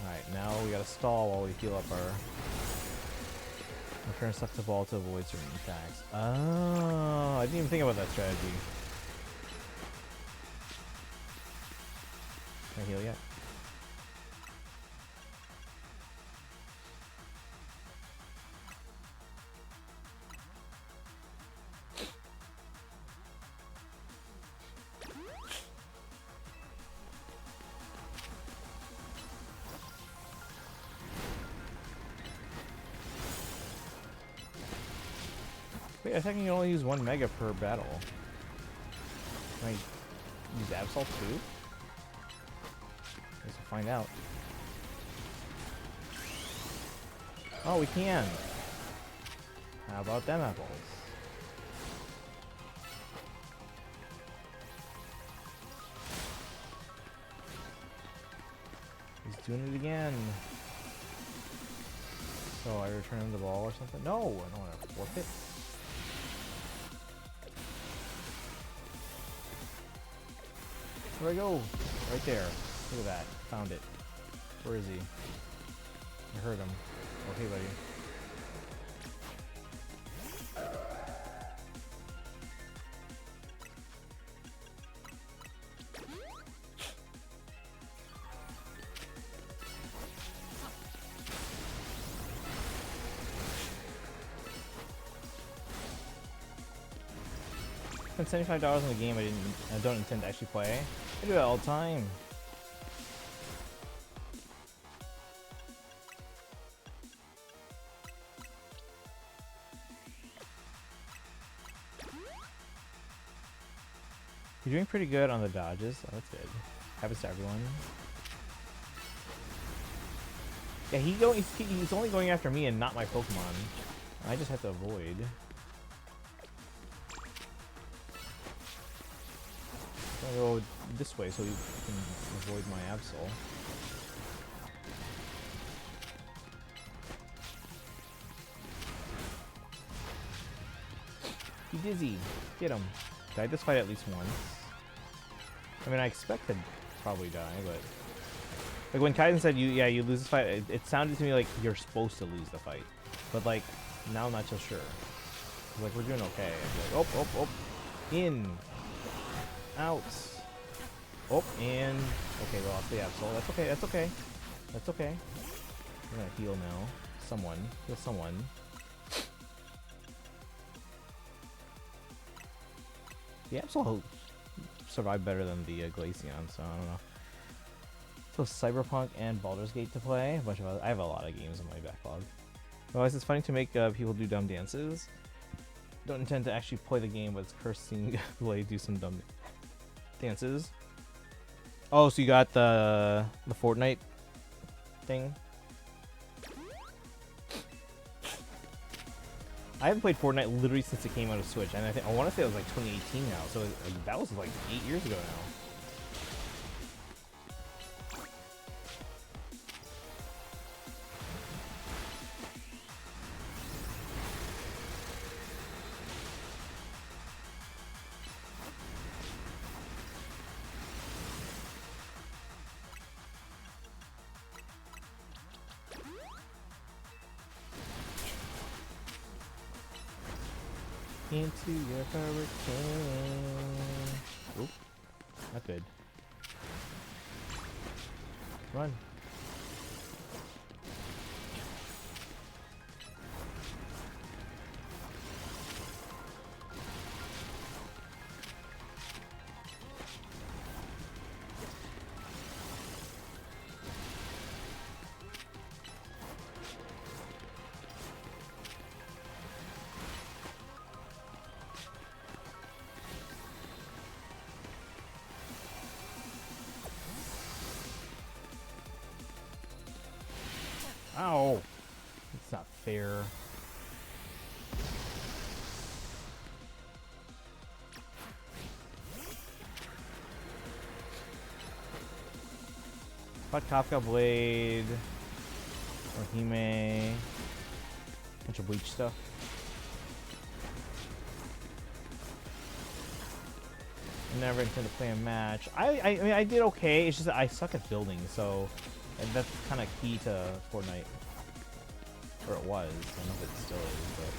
Alright, now we gotta stall while we heal up our Return stuff to ball to avoid certain attacks. Oh, I didn't even think about that strategy. Can I heal yet? Wait, I think you can only use 1 mega per battle. Can I use Absol too? Guess we'll find out. Oh, we can. How about them apples? He's doing it again. So I return him the ball or something? No, I don't want to forfeit. Where'd I go? Right there. Look at that. Found it. Where is he? I heard him. Oh, hey, buddy. Spent $75 on the game I don't intend to actually play. I do that all the time. You're doing pretty good on the dodges. Oh, that's good. Happens to everyone. Yeah, he's only going after me and not my Pokemon. I just have to avoid. I'll go this way so you can avoid my Absol. He dizzy. Get him. Died this fight at least once. I mean, I expect to probably die, but like when Kaiden said you lose this fight, it sounded to me like you're supposed to lose the fight, but like now I'm not so sure. Like we're doing okay. Like, oh, in. Out. Oh, and okay, we lost the Absol. That's okay, that's okay. That's okay. I'm gonna heal now. Someone. Heal someone. The Absol survived better than the Glaceon, so I don't know. So Cyberpunk and Baldur's Gate to play. A bunch of I have a lot of games in my backlog. Otherwise, it's funny to make people do dumb dances. Don't intend to actually play the game, but it's cursing Blade do some dumb dances. Oh, so you got the Fortnite thing? I haven't played Fortnite literally since it came out of Switch, and I want to say it was like 2018 now, so that was like 8 years ago now. Into your hurricane. Oop. Not good. Run. Ow! It's not fair. But Kafka Blade or Hime, bunch of Bleach stuff. I never intend to play a match. I mean I did okay. It's just that I suck at building, so and that's kind of key to Fortnite. Or it was. I don't know if it still is, but...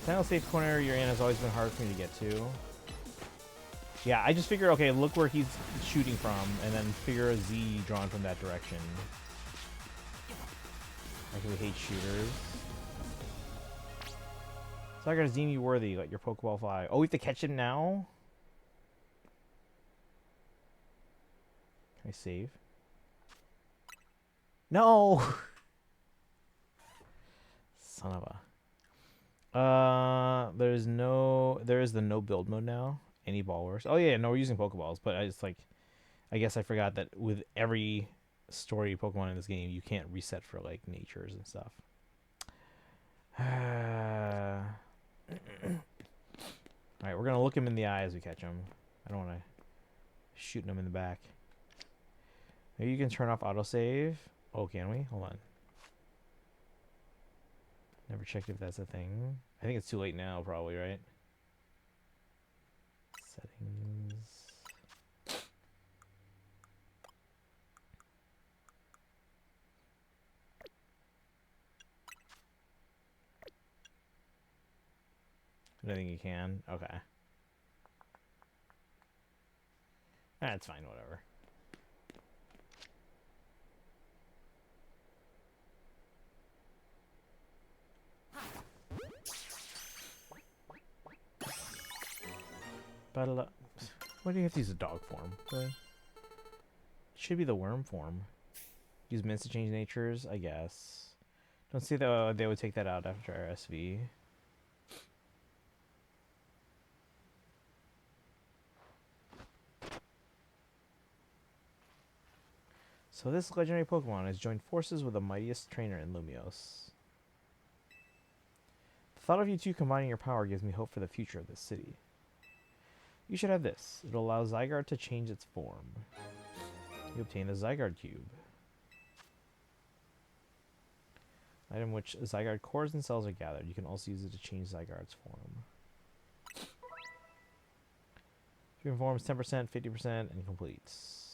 Final safe corner you're in has always been hard for me to get to. Yeah, I just figure, okay, look where he's shooting from, and then figure a Z drawn from that direction. Like, we hate shooters. So I gotta deem you worthy, let your Pokeball fly. Oh, we have to catch him now? Can I save? No! Son of a... there is the no build mode now. Any ball works. Oh yeah, no, we're using Pokeballs, but I just like... I guess I forgot that with every story Pokemon in this game, you can't reset for like natures and stuff. Alright, we're gonna look him in the eye as we catch him. I don't want to shoot him in the back. Maybe you can turn off autosave. Oh, can we? Hold on. Never checked if that's a thing. I think it's too late now, probably, right? Settings. I don't think you can. Okay. That's fine, whatever. Battle up. Why do you have to use a dog form? Really? Should be the worm form. Use mints to change natures, I guess. Don't see that they would take that out after RSV. So this legendary Pokemon has joined forces with the mightiest trainer in Lumios. The thought of you two combining your power gives me hope for the future of this city. You should have this. It will allow Zygarde to change its form. You obtain a Zygarde Cube. Item which Zygarde cores and cells are gathered. You can also use it to change Zygarde's form. Human forms 10%, 50%, and completes.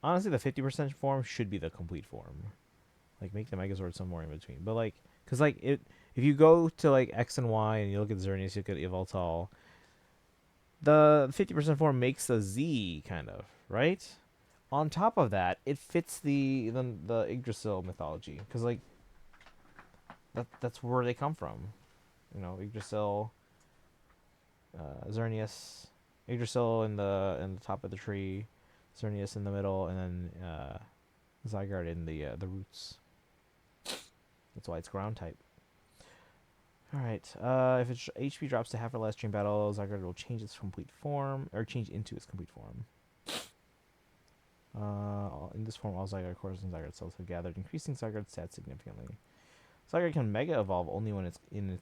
Honestly, the 50% form should be the complete form. Like, make the Megazord somewhere in between. But, like, because, like, if you go to, like, X and Y and you look at Xerneas, you look at Yveltal, the 50% form makes a Z, kind of, right? On top of that, it fits the Yggdrasil mythology. Because, like, that's where they come from. You know, Yggdrasil, Xerneas, Yggdrasil in the top of the tree, Xerneas in the middle, and then Zygarde in the roots. That's why it's ground type. Alright, if its HP drops to half or less during battle, Zygarde will change its complete form, or change into its complete form. In this form, all Zygarde cores and Zygarde cells have gathered, increasing Zygarde's stats significantly. Zygarde can Mega Evolve only when in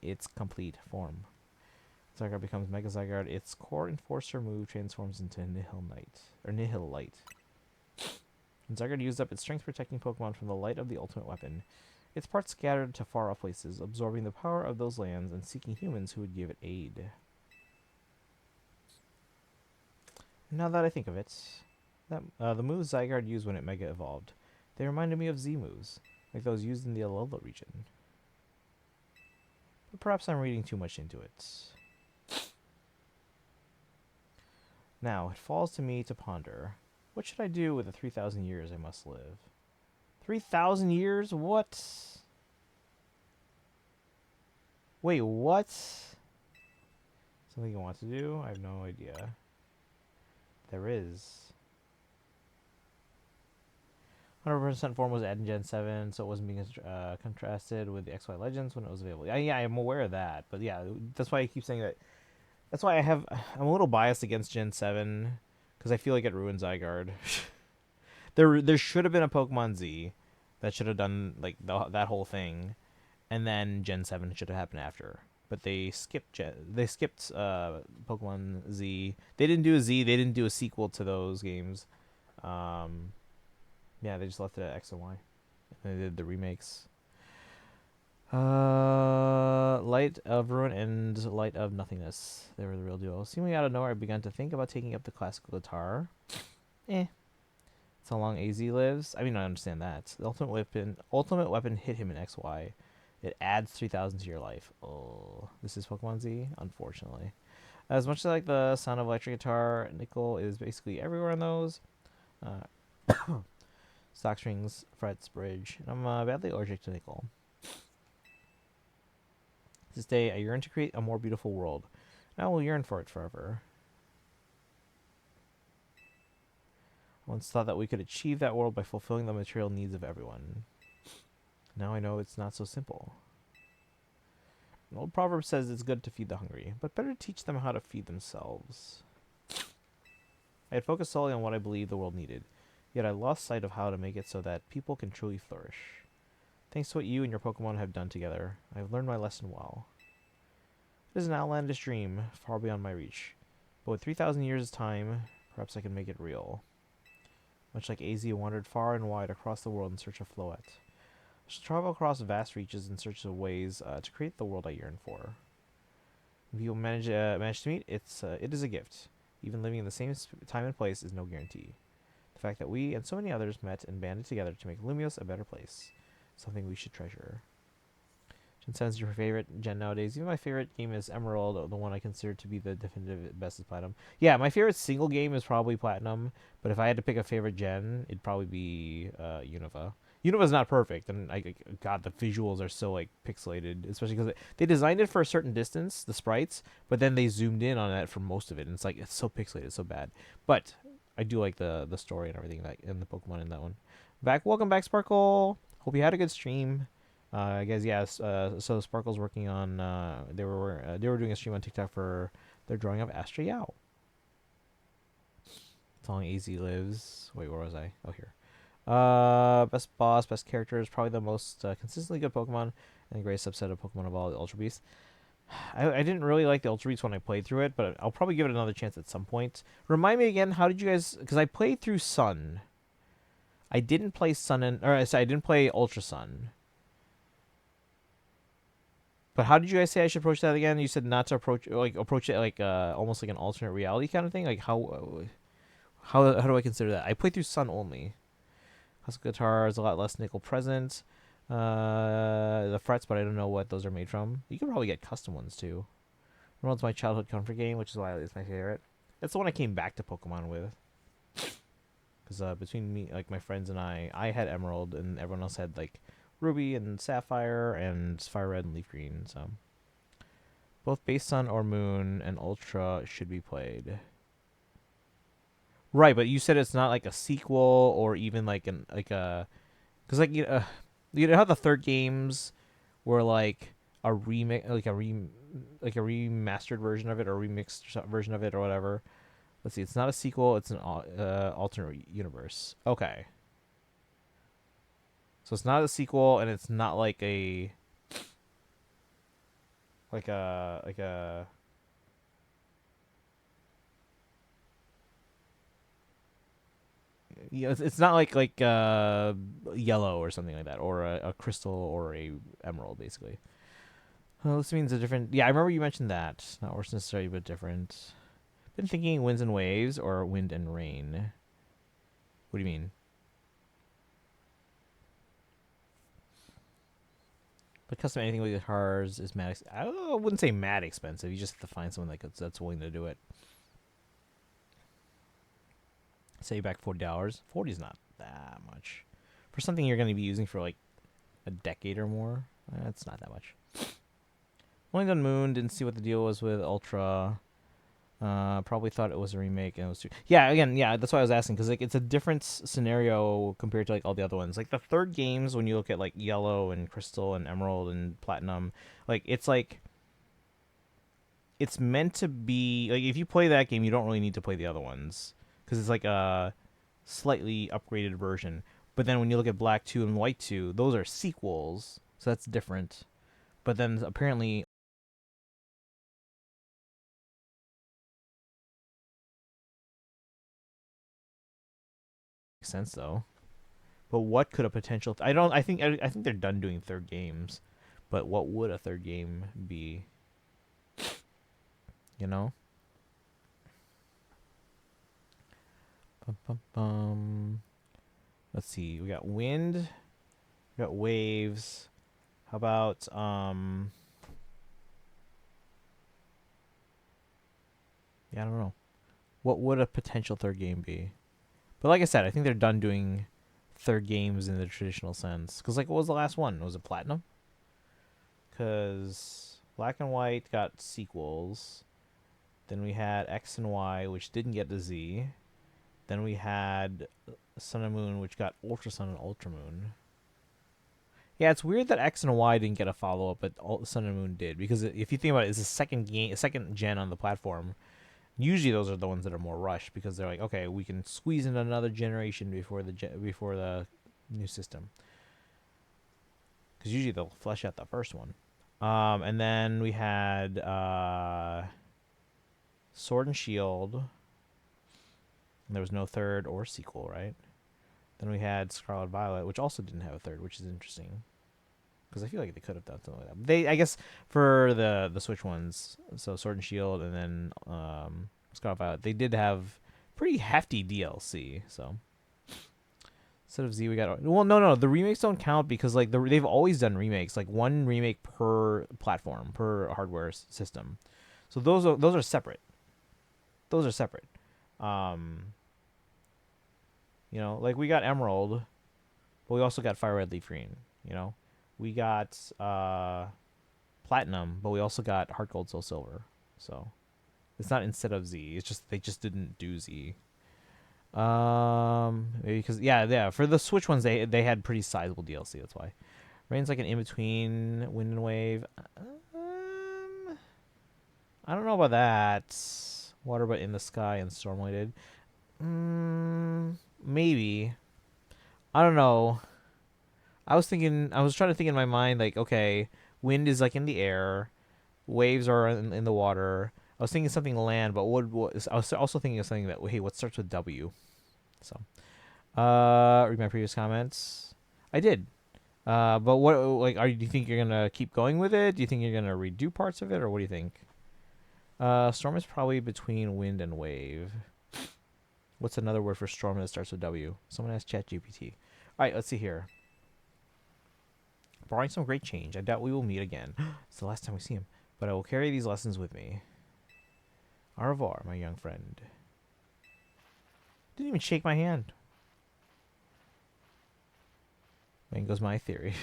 its complete form. Zygarde becomes Mega Zygarde. Its core enforcer move transforms into Nihilite. When Zygarde used up its strength protecting Pokemon from the light of the ultimate weapon, its parts scattered to far off places, absorbing the power of those lands and seeking humans who would give it aid. Now that I think of it, the moves Zygarde used when it Mega Evolved, they reminded me of Z moves, like those used in the Alola region. But perhaps I'm reading too much into it. Now, it falls to me to ponder. What should I do with the 3,000 years I must live? 3,000 years? What? Wait, what? Something you want to do? I have no idea. There is. 100% form was added in Gen 7, so it wasn't being contrasted with the XY Legends when it was available. Yeah, I'm aware of that, but yeah, that's why I keep saying that. That's why I'm a little biased against Gen 7, because I feel like it ruined Zygarde. There should have been a Pokemon Z that should have done like that whole thing, and then Gen 7 should have happened after. But they skipped Pokemon Z. They didn't do a Z. They didn't do a sequel to those games. Yeah, they just left it at X and Y. And they did the remakes. Light of Ruin and Light of Nothingness. They were the real deal. Seemingly out of nowhere, I began to think about taking up the classical guitar. Eh. It's how long AZ lives. I mean, I understand that. The ultimate weapon hit him in XY. It adds 3,000 to your life. Oh, this is Pokemon Z? Unfortunately. As much as I like the sound of electric guitar, nickel is basically everywhere in those. Stock strings, frets, bridge. I'm badly allergic to nickel. This day, I yearn to create a more beautiful world. And I will yearn for it forever. I once thought that we could achieve that world by fulfilling the material needs of everyone. Now I know it's not so simple. An old proverb says it's good to feed the hungry, but better to teach them how to feed themselves. I had focused solely on what I believed the world needed, yet I lost sight of how to make it so that people can truly flourish. Thanks to what you and your Pokemon have done together, I have learned my lesson well. It is an outlandish dream, far beyond my reach, but with 3,000 years' time, perhaps I can make it real. Much like AZ wandered far and wide across the world in search of Floette, I shall travel across vast reaches in search of ways to create the world I yearn for. If you will manage to meet, it is a gift. Even living in the same time and place is no guarantee. The fact that we and so many others met and banded together to make Lumios a better place, something we should treasure. Gen 7 is your favorite gen nowadays. Even my favorite game is Emerald, the one I consider to be the definitive best is Platinum. Yeah, my favorite single game is probably Platinum, but if I had to pick a favorite gen, it'd probably be Unova. Unova's not perfect, and God, the visuals are so like pixelated, especially because they designed it for a certain distance, the sprites, but then they zoomed in on that for most of it, and it's so pixelated, it's so bad. But I do like the story and everything and the Pokemon in that one. Welcome back, Sparkle. Hope you had a good stream. I guess yes. So Sparkle's working on. They were doing a stream on TikTok for their drawing of Astra Yao. As long as AZ lives. Wait, where was I? Oh, here. Best boss, best character is probably the most consistently good Pokemon, and the greatest subset of Pokemon of all, the Ultra Beast. I didn't really like the Ultra Beast when I played through it, but I'll probably give it another chance at some point. Remind me again, how did you guys? Because I played through Sun. I didn't play Sun I didn't play Ultra Sun. But how did you guys say I should approach that again? You said not to approach it like almost like an alternate reality kind of thing. Like how do I consider that? I played through Sun only. Classical guitar is a lot less nickel present. The frets, but I don't know what those are made from. You can probably get custom ones too. Emerald's my childhood comfort game, which is why it's my favorite. That's the one I came back to Pokemon with. Because between me, like my friends and I had Emerald, and everyone else had like Ruby and Sapphire and Fire Red and Leaf Green. So both Base Sun or Moon and Ultra should be played. Right, but you said it's not like a sequel or even like because like you know how the third games were like a remake, like a remastered version of it or remixed version of it or whatever. Let's see, it's not a sequel; it's an alternate universe. Okay, so it's not a sequel, and it's not like a it's not like yellow or something like that, or a crystal or a emerald, basically. Well, this means a different. Yeah, I remember you mentioned that. Not worse necessarily, but different. Been thinking winds and waves or wind and rain. What do you mean? But custom anything with guitars is mad. I wouldn't say mad expensive. You just have to find someone that's willing to do it. Say back $40. 40 is not that much for something you're going to be using for like a decade or more. That's not that much. Only done Moon. Didn't see what the deal was with Ultra. Probably thought it was a remake and it was too. Yeah, again, yeah, that's why I was asking because like it's a different scenario compared to like all the other ones. Like the third games, when you look at like Yellow and Crystal and Emerald and Platinum, like it's meant to be like if you play that game, you don't really need to play the other ones because it's like a slightly upgraded version. But then when you look at Black 2 and White 2, those are sequels, so that's different. But then apparently makes sense though. But what could a potential I think they're done doing third games. But what would a third game be? You know? Bum, bum, bum. Let's see. We got wind. We got waves. How about yeah, I don't know. What would a potential third game be? But like I said, I think they're done doing third games in the traditional sense. Because, like, what was the last one? Was it Platinum? Because Black and White got sequels. Then we had X and Y, which didn't get the Z. Then we had Sun and Moon, which got Ultra Sun and Ultra Moon. Yeah, it's weird that X and Y didn't get a follow-up, but Sun and Moon did. Because if you think about it, it's a second gen on the platform. Usually those are the ones that are more rushed because they're like, okay, we can squeeze in another generation before the new system. Because usually they'll flesh out the first one. And then we had Sword and Shield. And there was no third or sequel, right? Then we had Scarlet Violet, which also didn't have a third, which is interesting. Because I feel like they could have done something like that. I guess, for the Switch ones, so Sword and Shield and then Scarlet Violet, they did have pretty hefty DLC. So instead of Z, we got no, the remakes don't count because like they've always done remakes, like one remake per platform, per hardware system. So those are separate. Those are separate. You know, like we got Emerald, but we also got Fire Red Leaf Green. You know. We got Platinum, but we also got Heart Gold Soul Silver. So it's not instead of Z. It's just they just didn't do Z. Maybe because yeah. For the Switch ones, they had pretty sizable DLC. That's why. Rain's like an in between Wind and Wave. I don't know about that. Water, but in the sky and storm-weighted. Maybe. I don't know. I was trying to think in my mind, like, okay, wind is like in the air, waves are in the water. I was thinking something land, but I was also thinking of something that, hey, what starts with W? So, read my previous comments. I did. But what, like, do you think you're gonna keep going with it? Do you think you're gonna redo parts of it, or what do you think? Storm is probably between wind and wave. What's another word for storm that starts with W? Someone asked ChatGPT. All right, let's see here. Barring some great change, I doubt we will meet again. It's the last time we see him. But I will carry these lessons with me. Au revoir, my young friend. Didn't even shake my hand. Then goes my theory.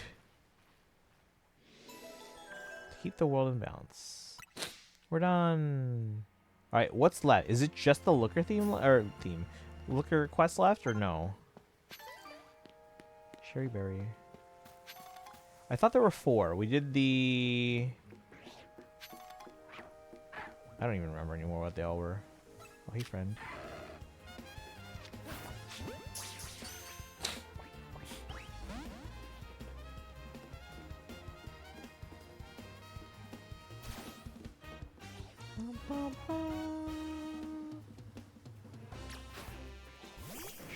To keep the world in balance. We're done. Alright, what's left? Is it just the Looker Looker quest left, or no? Sherry Berry. I thought there were 4. We did the... I don't even remember anymore what they all were. Oh, hey, friend.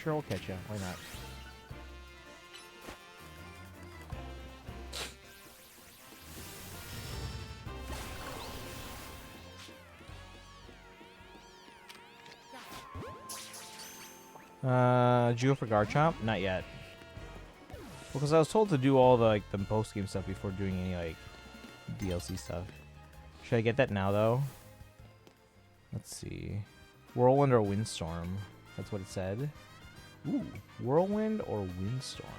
Sure, we'll catch ya. Why not? Jewel for Garchomp? Not yet. Because I was told to do all the post-game stuff before doing any like DLC stuff. Should I get that now though? Let's see. Whirlwind or Windstorm? That's what it said. Ooh, Whirlwind or Windstorm?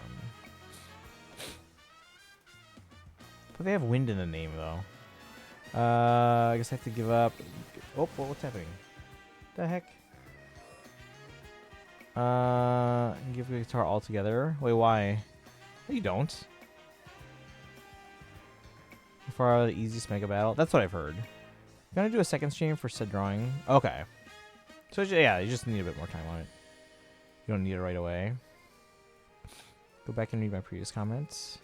But they have wind in the name though. I guess I have to give up. Oh, what's happening? The heck? Give the guitar altogether. Wait, why? No, you don't. For the easiest mega battle. That's what I've heard. Gonna do a second stream for said drawing. Okay. So yeah, you just need a bit more time on it. You don't need it right away. Go back and read my previous comments.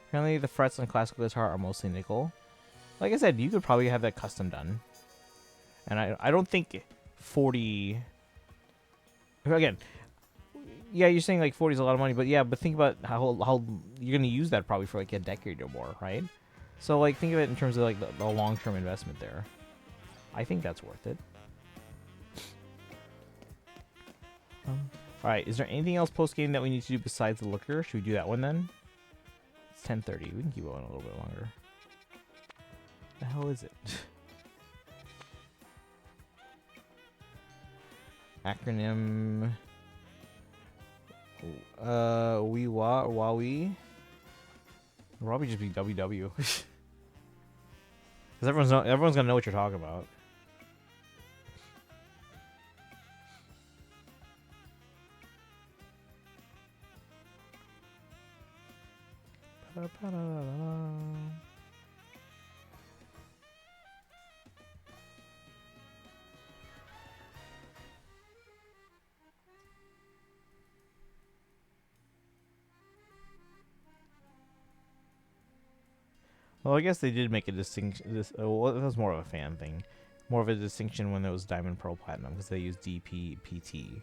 Apparently the frets on classical guitar are mostly nickel. Like I said, you could probably have that custom done. And I don't think 40... Again, Yeah, you're saying like 40 is a lot of money, but yeah, but think about how you're gonna use that probably for like a decade or more, right? So like think of it in terms of like the long-term investment there. I think that's worth it. All right, is there anything else post-game that we need to do besides the looker? Should we do that one then? It's 10:30. We can keep going a little bit longer. The hell is it? Acronym. Wowie. It'll probably just be WW. Because everyone's gonna know what you're talking about. Well, I guess they did make a distinction. Well, that was more of a fan thing, more of a distinction when it was Diamond, Pearl, Platinum, because they used DPPT.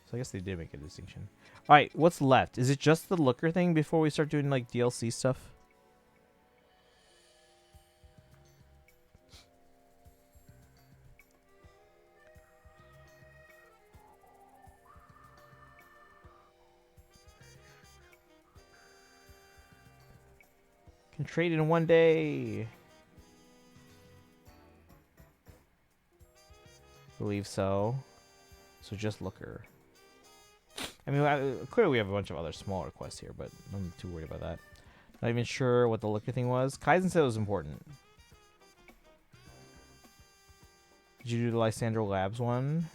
So I guess they did make a distinction. All right, what's left? Is it just the looker thing before we start doing like DLC stuff? Can trade in one day. Believe so. So just looker. I mean, clearly we have a bunch of other smaller quests here, but I'm not too worried about that. Not even sure what the looker thing was. Kaizen said it was important. Did you do the Lysandro Labs one?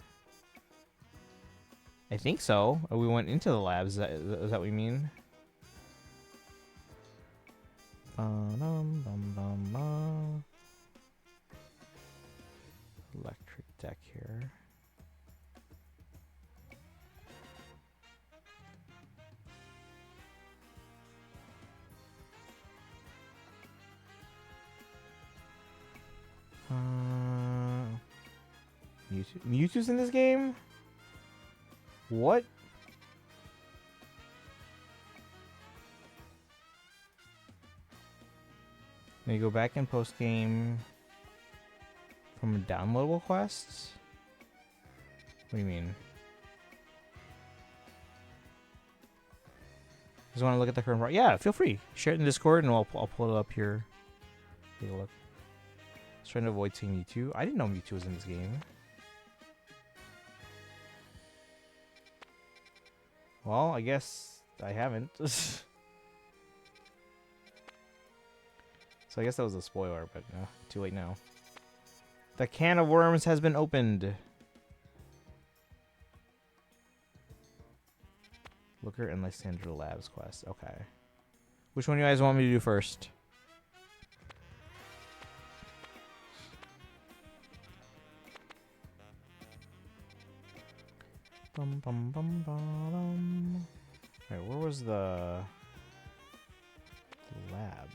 I think so. We went into the labs. Is that what we mean? Electric deck here. Mewtwo's in this game? What? Then you go back in post game from downloadable quests? What do you mean? Just want to look at the current part? Yeah, feel free. Share it in Discord and I'll pull it up here. Take a look. I was trying to avoid seeing Mewtwo. I didn't know Mewtwo was in this game. Well, I guess I haven't. So I guess that was a spoiler, but too late now. The can of worms has been opened. Looker and Lysandro Labs quest. Okay. Which one do you guys want me to do first? Bum, bum, bum, bum. Alright, where was the lab?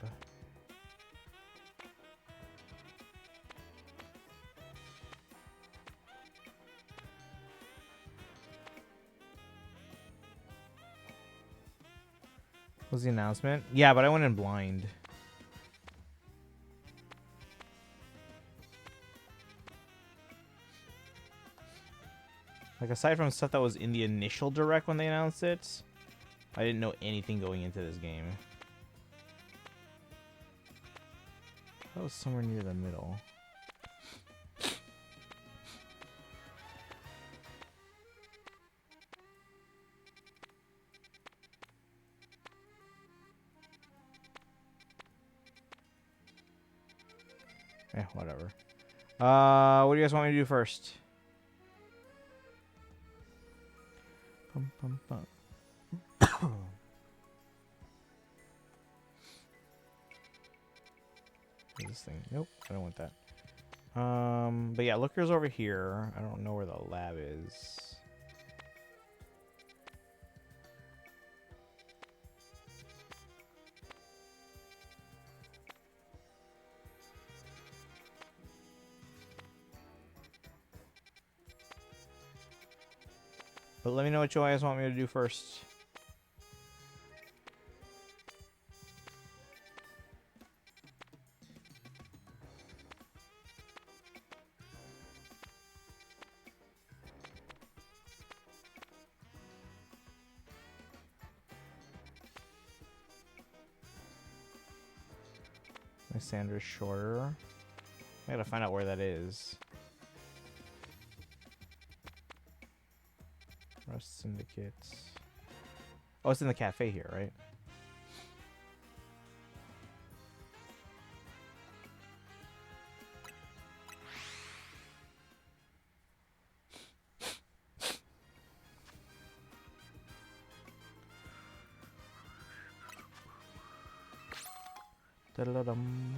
Was the announcement? Yeah, but I went in blind. Like, aside from stuff that was in the initial direct when they announced it, I didn't know anything going into this game. That was somewhere near the middle. Whatever. What do you guys want me to do first? Bum, bum, bum. What is this thing? Nope, I don't want that. But yeah, Looker's over here. I don't know where the lab is. But let me know what you guys want me to do first. My Sandra's shorter. I gotta find out where that is. Rust Syndicates. Oh, it's in the cafe here, right? Da-da-da-dum.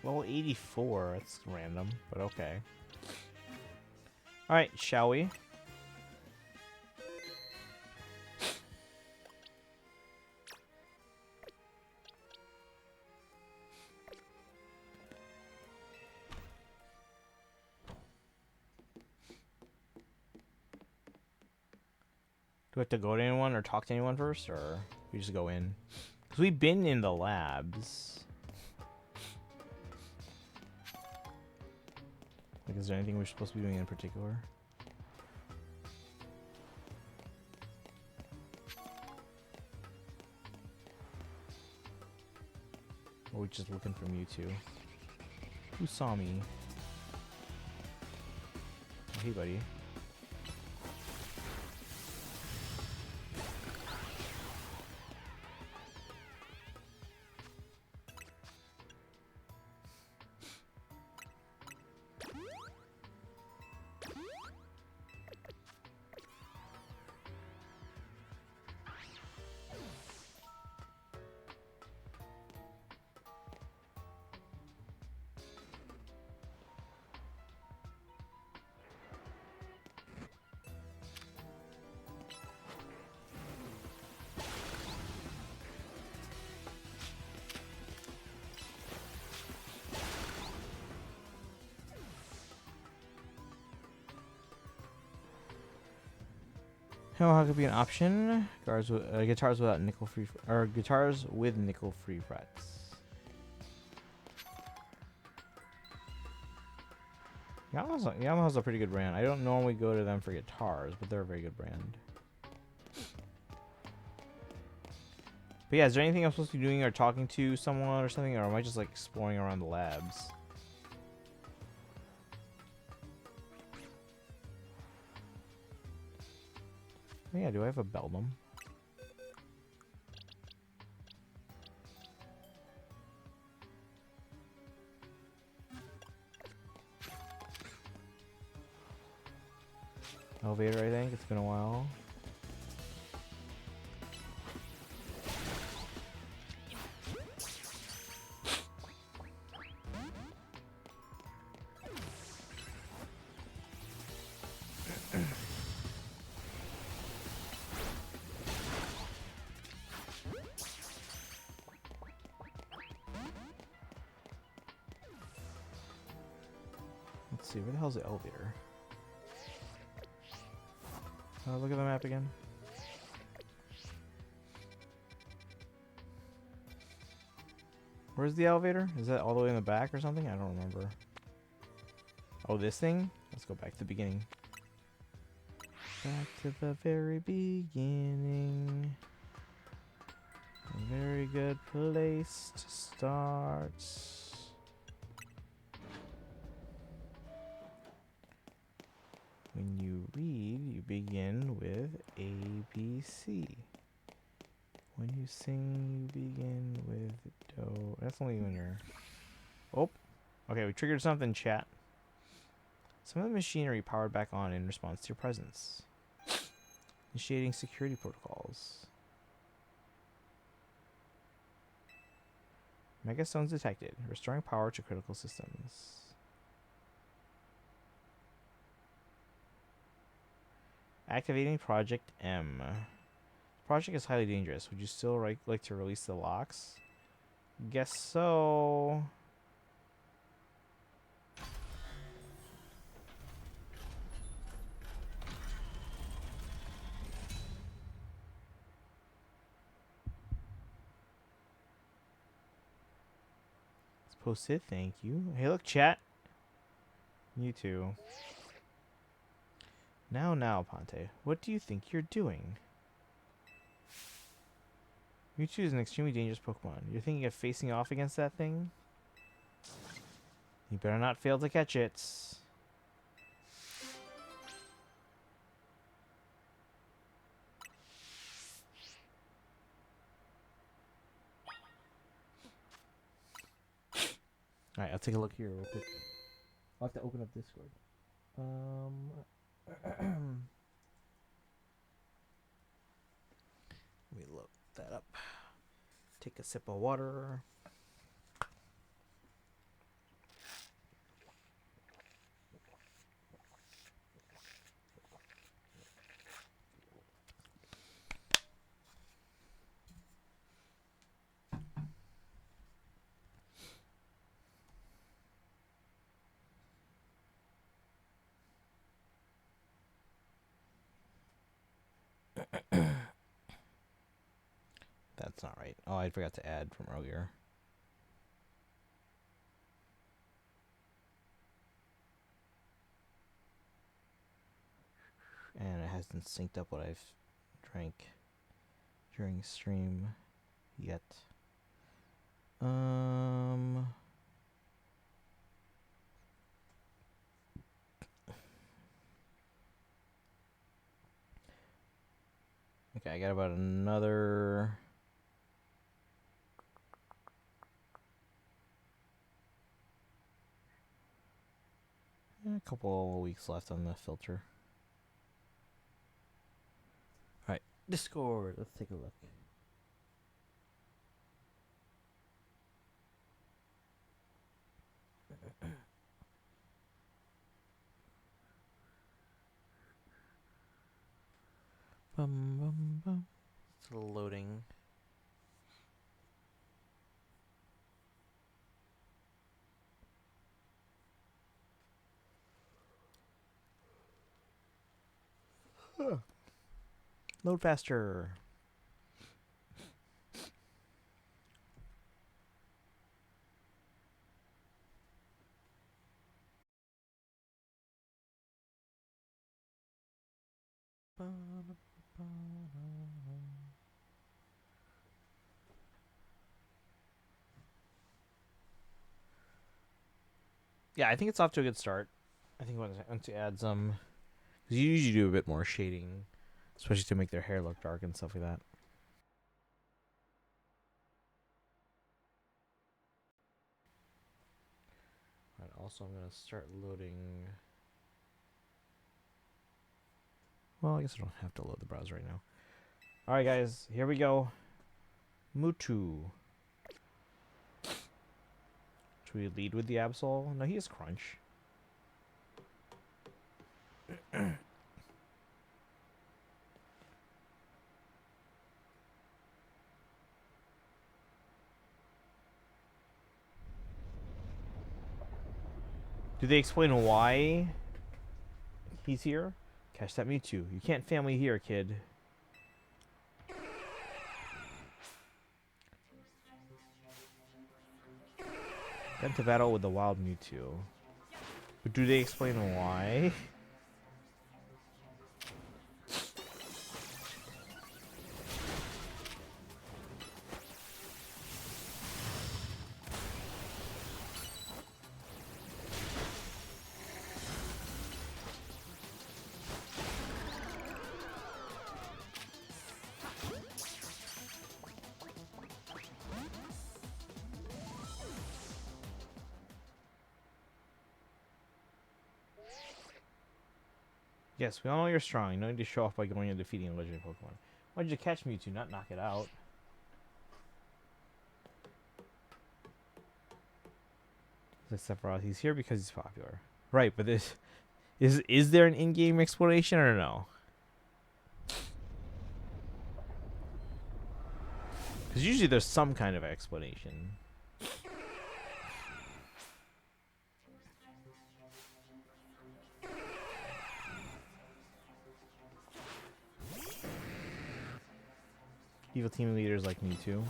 Level 84, that's random, but okay. Alright, shall we? Do we have to go to anyone or talk to anyone first, or we just go in? Because we've been in the labs. Like, is there anything we're supposed to be doing in particular? Or are we just looking for Mewtwo? Who saw me? Oh, hey, buddy. Oh, how could be an option? Guitars without nickel free, or guitars with nickel free frets. Yamaha's a pretty good brand. I don't normally go to them for guitars, but they're a very good brand. But yeah, is there anything I'm supposed to be doing or talking to someone or something, or am I just like exploring around the labs? Oh yeah, do I have a Beldum? Elevator, I think. It's been a while. Let's see, where the hell's the elevator? Look at the map again. Where's the elevator? Is that all the way in the back or something? I don't remember. Oh, this thing? Let's go back to the beginning. Back to the very beginning. A very good place to start. When you read, you begin with A, B, C. When you sing, you begin with Do. That's only when you're... Oh! Okay, we triggered something, chat. Some of the machinery powered back on in response to your presence. Initiating security protocols. Megastones detected. Restoring power to critical systems. Activating Project M. Project is highly dangerous. Would you still like to release the locks? Guess so. It's posted. Thank you. Hey, look, chat. You too. Now, Ponte. What do you think you're doing? Mewtwo is an extremely dangerous Pokemon. You're thinking of facing off against that thing? You better not fail to catch it. Alright, I'll take a look here real quick. I'll have to open up Discord. Let me load that up. Take a sip of water. That's not right. Oh, I forgot to add from earlier. And it hasn't synced up what I've drank during stream yet. Okay, I got about another a couple of weeks left on the filter. Alright, Discord, let's take a look. Still loading. Load faster. Yeah, I think it's off to a good start. I think once you add some, because you usually do a bit more shading, especially to make their hair look dark and stuff like that. Alright, also I'm gonna start loading. Well, I guess I don't have to load the browser right now. Alright guys, here we go. Mewtwo. Should we lead with the Absol? No, he has Crunch. Do they explain why he's here? Catch that Mewtwo. You can't family here, kid. Got to battle with the wild Mewtwo. But do they explain why? Yes, we all know you're strong. No need to show off by going and defeating a legendary Pokemon. Why did you catch Mewtwo, not knock it out? Sephiroth, he's here because he's popular. Right, but this is there an in-game explanation or no? Because usually there's some kind of explanation. Evil team leaders like me too.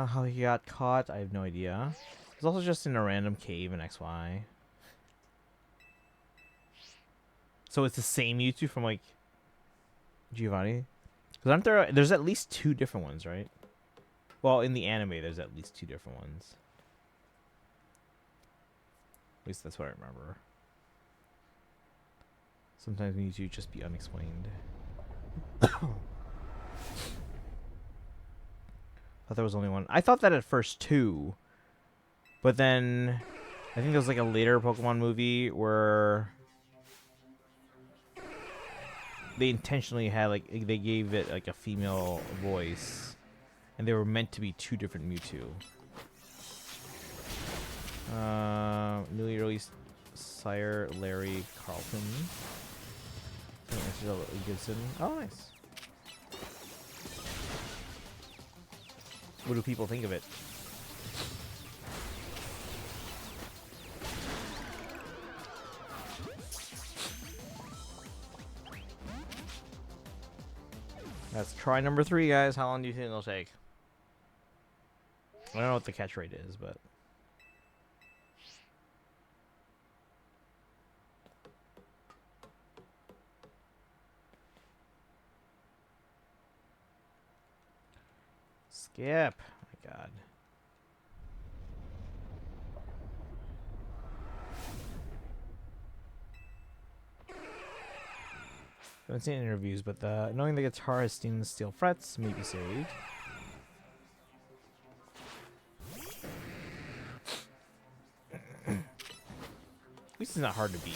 How he got caught, I have no idea. It's also just in a random cave in XY. So it's the same Mewtwo from like Giovanni? Because aren't there's at least 2 different ones, right? Well, in the anime, there's at least 2 different ones. At least that's what I remember. Sometimes Mewtwo just be unexplained. Thought there was only one. I thought that at first too, but then I think there was like a later Pokemon movie where they intentionally had like they gave it like a female voice, and they were meant to be 2 different Mewtwo. Newly released Sire Larry Carlton. Gibson. Oh, nice. What do people think of it? That's try number 3, guys. How long do you think it'll take? I don't know what the catch rate is, but... Skip. Oh my god. Haven't seen interviews, but knowing the guitar has stainless steel frets may be saved. At least it's not hard to beat.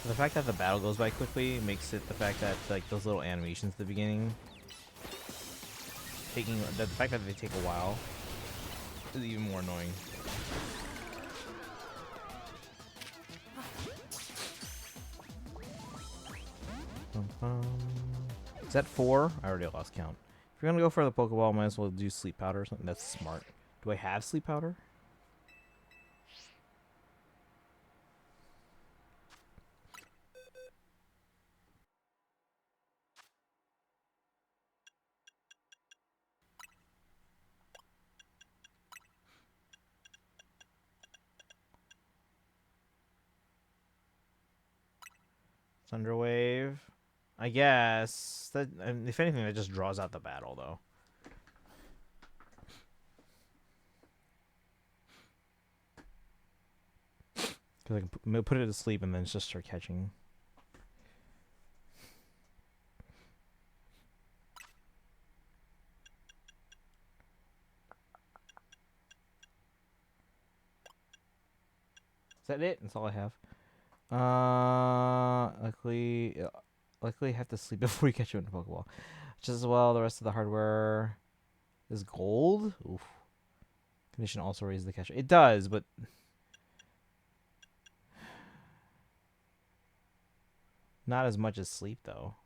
The fact that the battle goes by quickly makes it the fact that like those little animations at the beginning the fact that they take a while is even more annoying. Is that 4? I already lost count. If you're gonna go for the Pokeball, might as well do sleep powder or something. That's smart. Do I have sleep powder? Thunderwave. I guess that if anything, that just draws out the battle, though. Because I can put it to sleep and then just start catching. Is that it? That's all I have. Luckily I have to sleep before you catch you in a Pokeball. Just as well, the rest of the hardware is gold. Oof. Condition also raises the catch. It does, but not as much as sleep, though.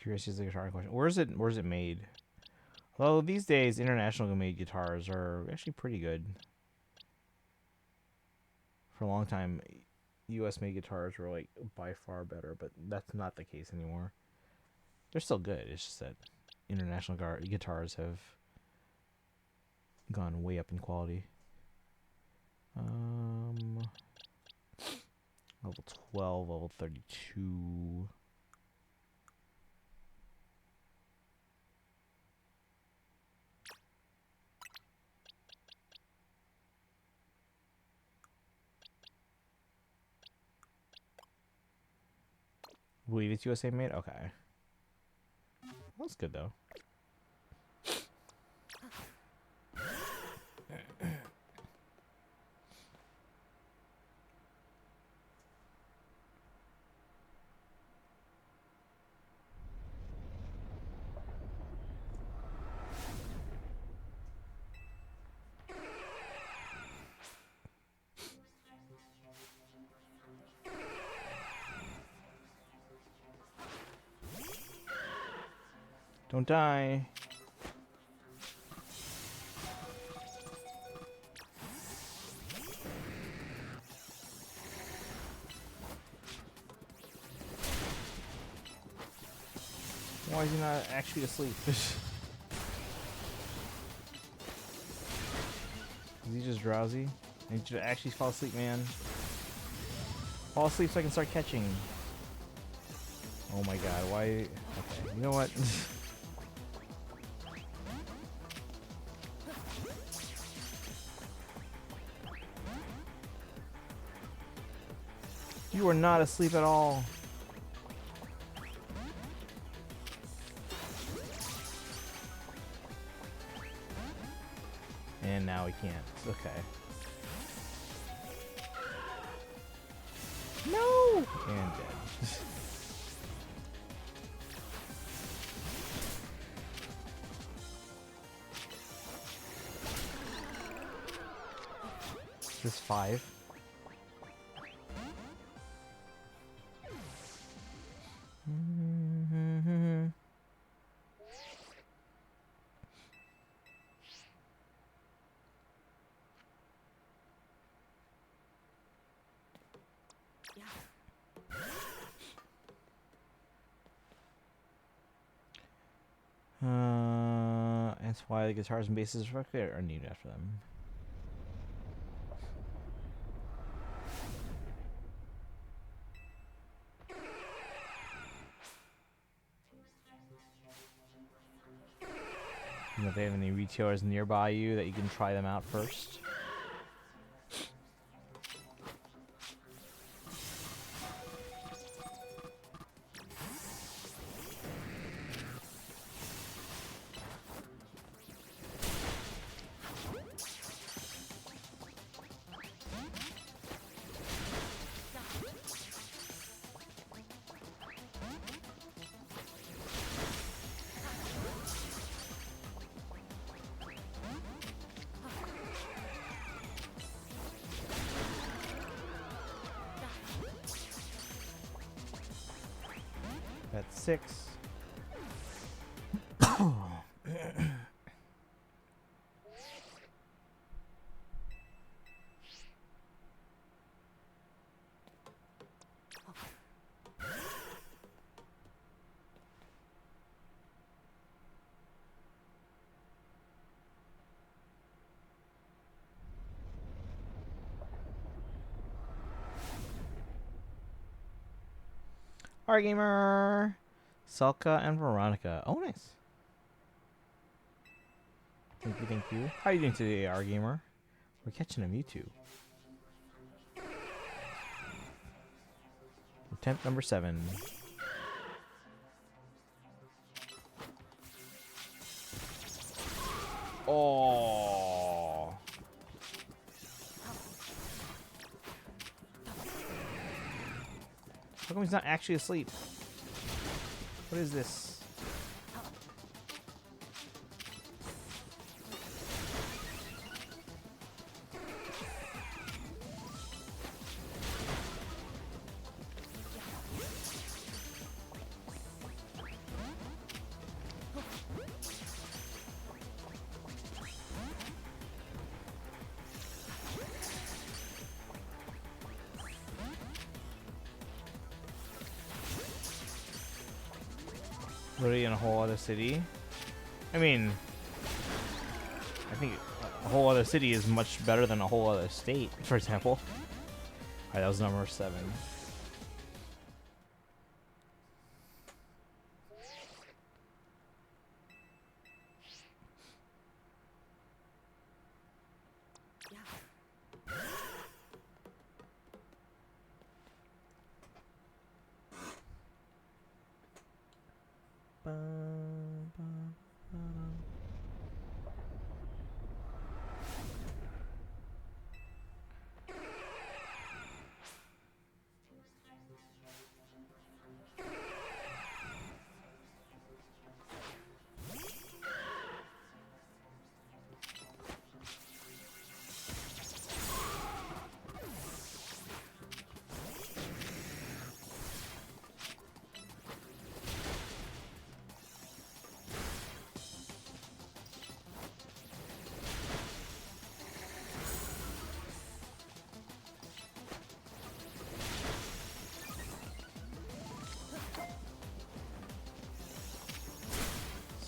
Curious is the guitar question. Where's it made? Well, these days, international made guitars are actually pretty good. For a long time, US made guitars were like by far better, but that's not the case anymore. They're still good. It's just that international guitars have gone way up in quality. Level 12, level 32. believe it's USA made. Okay, that's good though. Don't die. Why is he not actually asleep? Is he just drowsy? I need you to actually fall asleep, man. Fall asleep so I can start catching. Oh my god, why? Okay, you know what? You are not asleep at all. And now we can't. Okay. No! And dead. This is 5. That's why the guitars and basses are named after them. You know, if they have any retailers nearby you that you can try them out first. That's 6. Our gamer, Salka and Veronica. Oh, nice. Thank you, thank you. How are you doing today, our gamer? We're catching a Mewtwo. Attempt number 7. Oh. How come he's not actually asleep? What is this? Literally in a whole other city. I mean, I think a whole other city is much better than a whole other state, for example. Alright, that was number 7.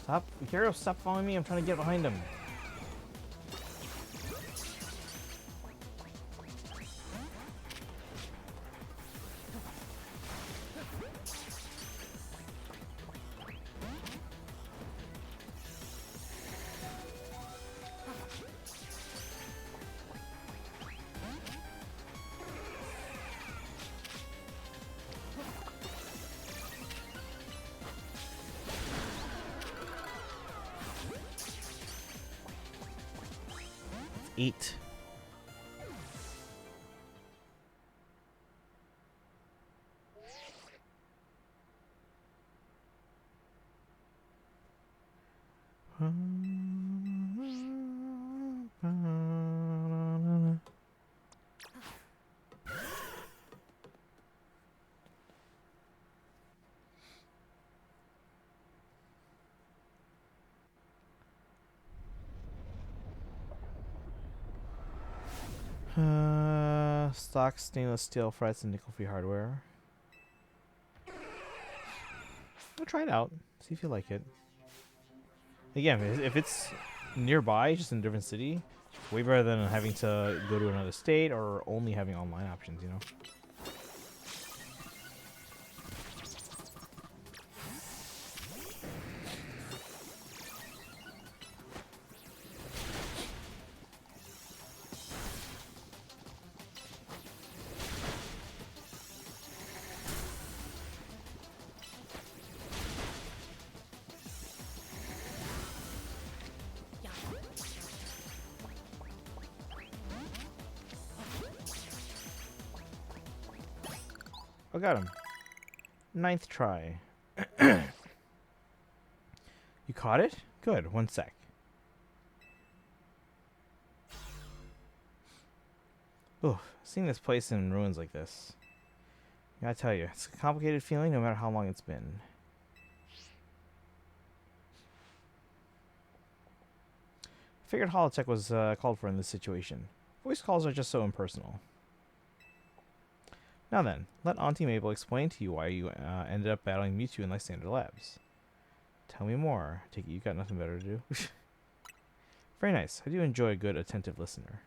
Stop. Hero, stop following me. I'm trying to get behind him. Eat. Stock stainless steel frets and nickel-free hardware. I'll try it out. See if you like it. Again, if it's nearby, just in a different city, way better than having to go to another state or only having online options, you know? I got him. 9th try. You caught it? Good. 1 sec. Ooh, seeing this place in ruins like this. I gotta tell you, it's a complicated feeling no matter how long it's been. I figured holotech was called for in this situation. Voice calls are just so impersonal. Now then, let Auntie Mabel explain to you why you ended up battling Mewtwo in Lysander Labs. Tell me more. Take it you got nothing better to do. Very nice. I do enjoy a good, attentive listener.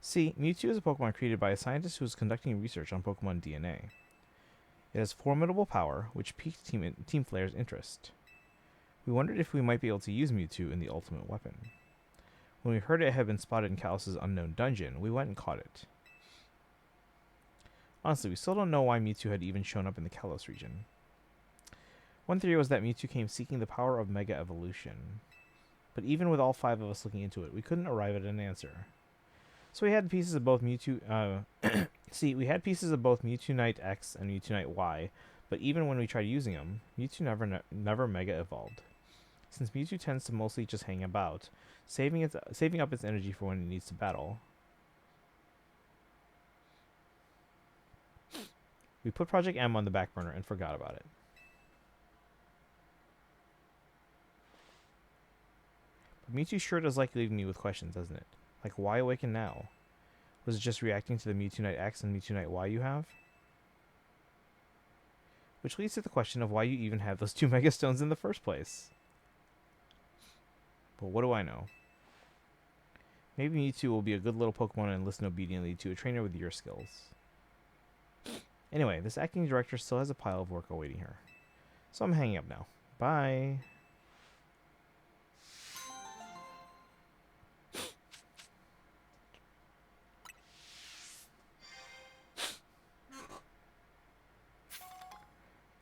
See, Mewtwo is a Pokemon created by a scientist who was conducting research on Pokemon DNA. It has formidable power, which piqued Team Flare's interest. We wondered if we might be able to use Mewtwo in the ultimate weapon. When we heard it had been spotted in Kalos' unknown dungeon, we went and caught it. Honestly, we still don't know why Mewtwo had even shown up in the Kalos region. One theory was that Mewtwo came seeking the power of Mega Evolution. But even with all 5 of us looking into it, we couldn't arrive at an answer. So we had pieces of both Mewtwo... we had pieces of both Mewtwo Knight X and Mewtwo Knight Y, but even when we tried using them, Mewtwo never Mega Evolved. Since Mewtwo tends to mostly just hang about, saving up its energy for when it needs to battle, we put Project M on the back burner and forgot about it. But Mewtwo sure does like leaving me with questions, doesn't it? Like, why awaken now? Was it just reacting to the Mewtwo Knight X and Mewtwo Knight Y you have? Which leads to the question of why you even have those 2 Mega Stones in the first place. But what do I know? Maybe Mewtwo will be a good little Pokemon and listen obediently to a trainer with your skills. Anyway, this acting director still has a pile of work awaiting her. So I'm hanging up now. Bye.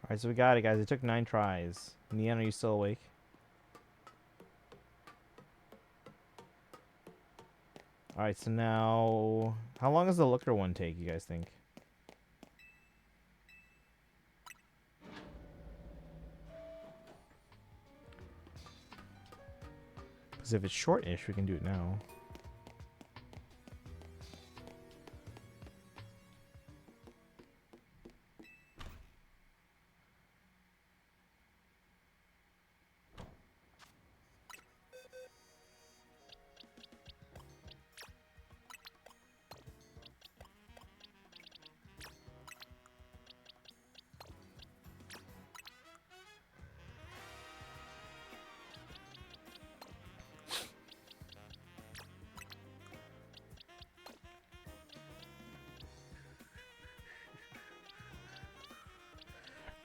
Alright, so we got it, guys. It took 9 tries. Neon, are you still awake? Alright, so now... How long does the Looker one take, you guys think? Because if it's short-ish, we can do it now.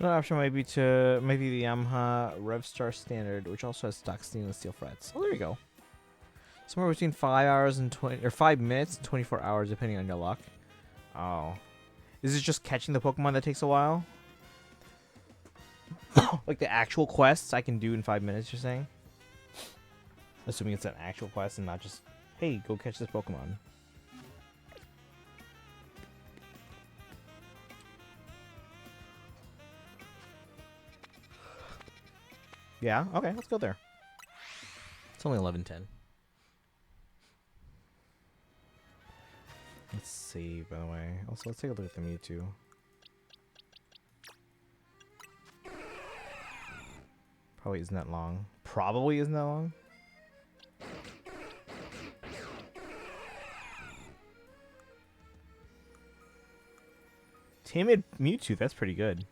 Another option might be maybe the Yamaha Revstar Standard, which also has stock stainless steel frets. Oh, there you go. Somewhere between 5 hours and 5 minutes and 24 hours, depending on your luck. Oh, is it just catching the Pokemon that takes a while? Like the actual quests I can do in 5 minutes? You're saying? Assuming it's an actual quest and not just, hey, go catch this Pokemon. Yeah, okay, let's go there. It's only 11:10. Let's see, by the way. Also, let's take a look at the Mewtwo. Probably isn't that long. Probably isn't that long. Timid Mewtwo, that's pretty good.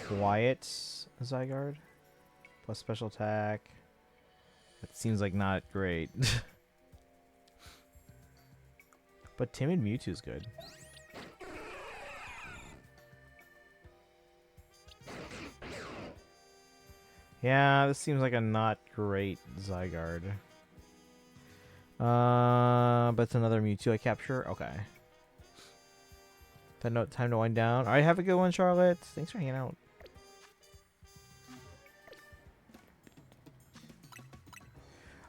Quiet Zygarde. Plus special attack. That seems like not great. But Timid Mewtwo's good. Yeah, this seems like a not great Zygarde. But it's another Mewtwo I capture. Okay. Time to wind down. Alright, have a good one, Charlotte. Thanks for hanging out.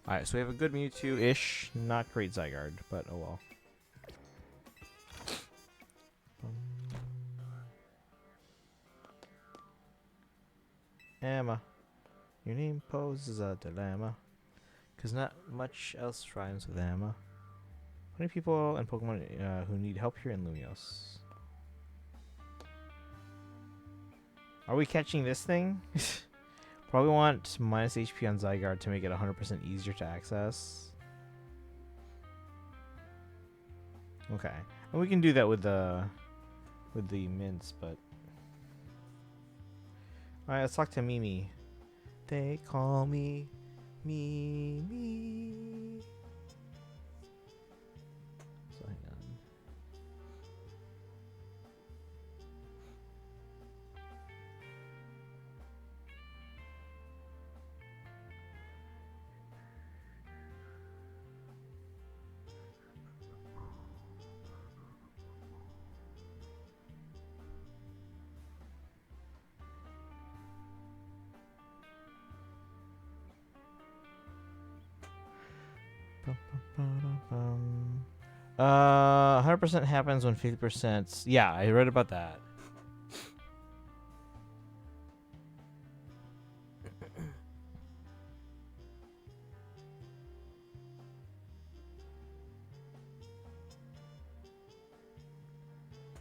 Alright, so we have a good Mewtwo-ish. Not great Zygarde, but oh well. Emma, your name poses a dilemma, 'cause not much else rhymes with Emma. Plenty of people and Pokemon who need help here in Lumios. Are we catching this thing? Probably want minus HP on Zygarde to make it 100% easier to access. Okay, and we can do that with the mints, but. Alright, let's talk to Mimi. They call me Mimi. So hang on. Bum, bum, bum, bum. 100% happens when 50%. Yeah, I read about that.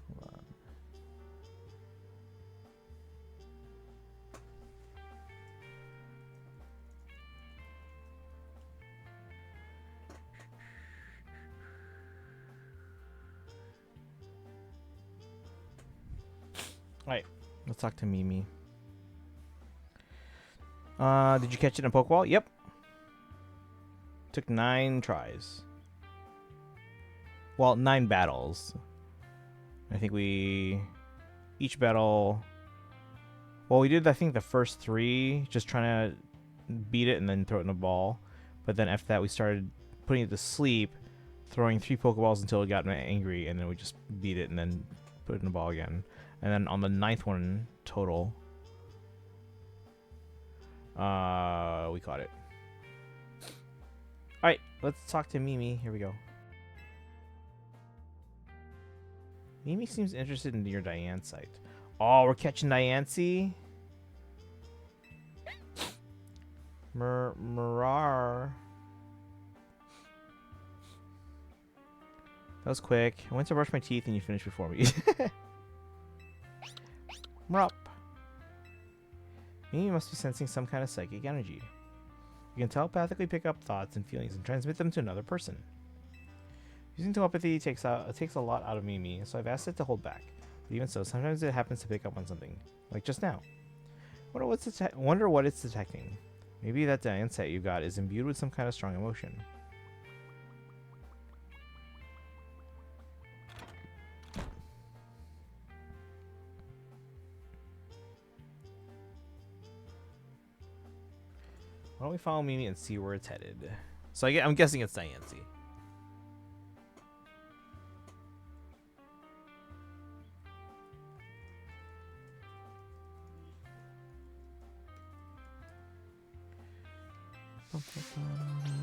Hold on. Alright, let's talk to Mimi. Did you catch it in a Pokeball? Yep. Took 9 tries. Well, 9 battles. I think each battle. Well, we did, I think, the first 3, just trying to beat it and then throw it in a ball. But then after that, we started putting it to sleep, throwing 3 Pokeballs until it got angry, and then we just beat it and then put it in a ball again. And then on the 9th one total, we caught it. Alright, let's talk to Mimi. Here we go. Mimi seems interested in your Diane site. Oh, we're catching Diancie? Marar. That was quick. I went to brush my teeth and you finished before me. Mrup. Mimi must be sensing some kind of psychic energy. You can telepathically pick up thoughts and feelings and transmit them to another person. Using telepathy takes a lot out of Mimi, so I've asked it to hold back. But even so, sometimes it happens to pick up on something, like just now. Wonder what it's detecting. Maybe that insight you got is imbued with some kind of strong emotion. we follow Mimi and see where it's headed? So I'm guessing it's Diancie.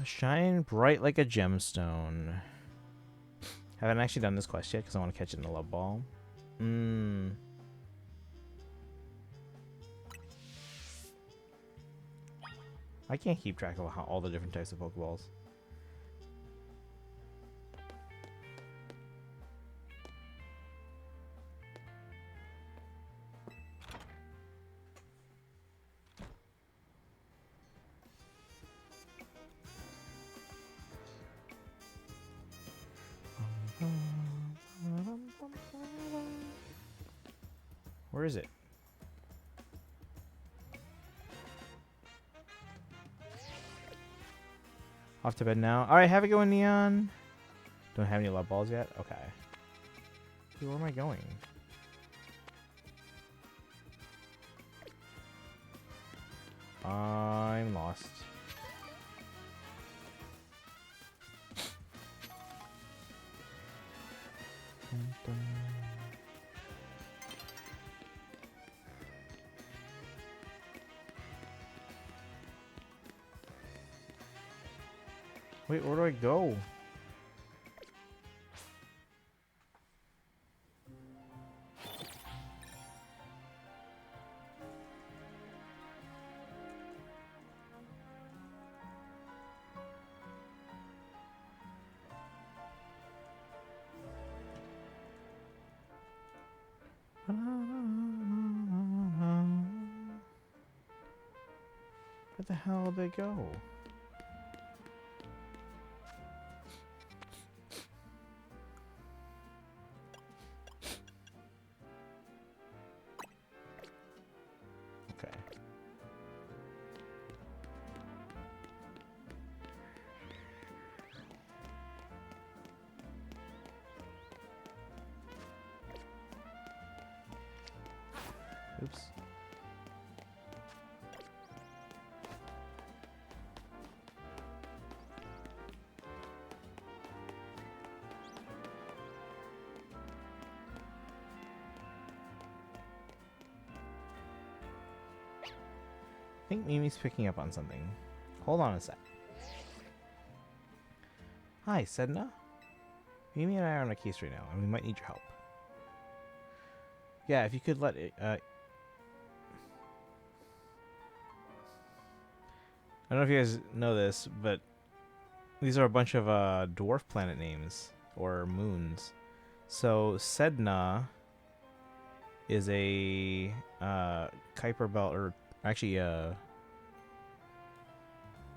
Shine bright like a gemstone. Haven't actually done this quest yet because I want to catch it in a love ball. I can't keep track of all the different types of Pokeballs. Where is it? Off to bed now. All right, have a go, Neon. Don't have any love balls yet. Okay. Dude, where am I going? I'm lost. Wait, where do I go? Where the hell did they go? Okay. Oops. I think Mimi's picking up on something. Hold on a sec. Hi, Sedna. Mimi and I are on a case right now, and we might need your help. Yeah, if you could let it... I don't know if you guys know this, but these are a bunch of dwarf planet names, or moons. So, Sedna is a Kuiper Belt, or actually, I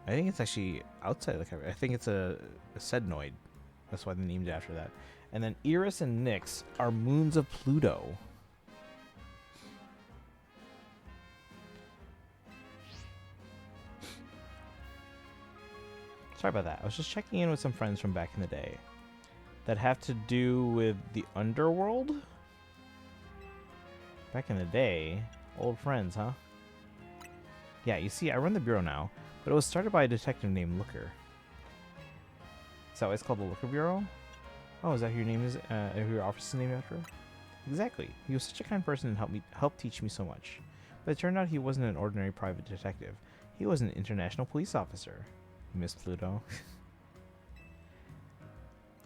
think it's actually outside of the Kuiper. I think it's a Sednoid. That's why they named it after that. And then Eris and Nyx are moons of Pluto. Sorry about that. I was just checking in with some friends from back in the day that have to do with the underworld. Back in the day. Old friends, huh? Yeah, you see, I run the bureau now, but it was started by a detective named Looker. Is that why it's called the Looker Bureau? Oh, is that who your name is? Who your office is named after? Exactly. He was such a kind person and helped teach me so much. But it turned out he wasn't an ordinary private detective. He was an international police officer. Miss Pluto.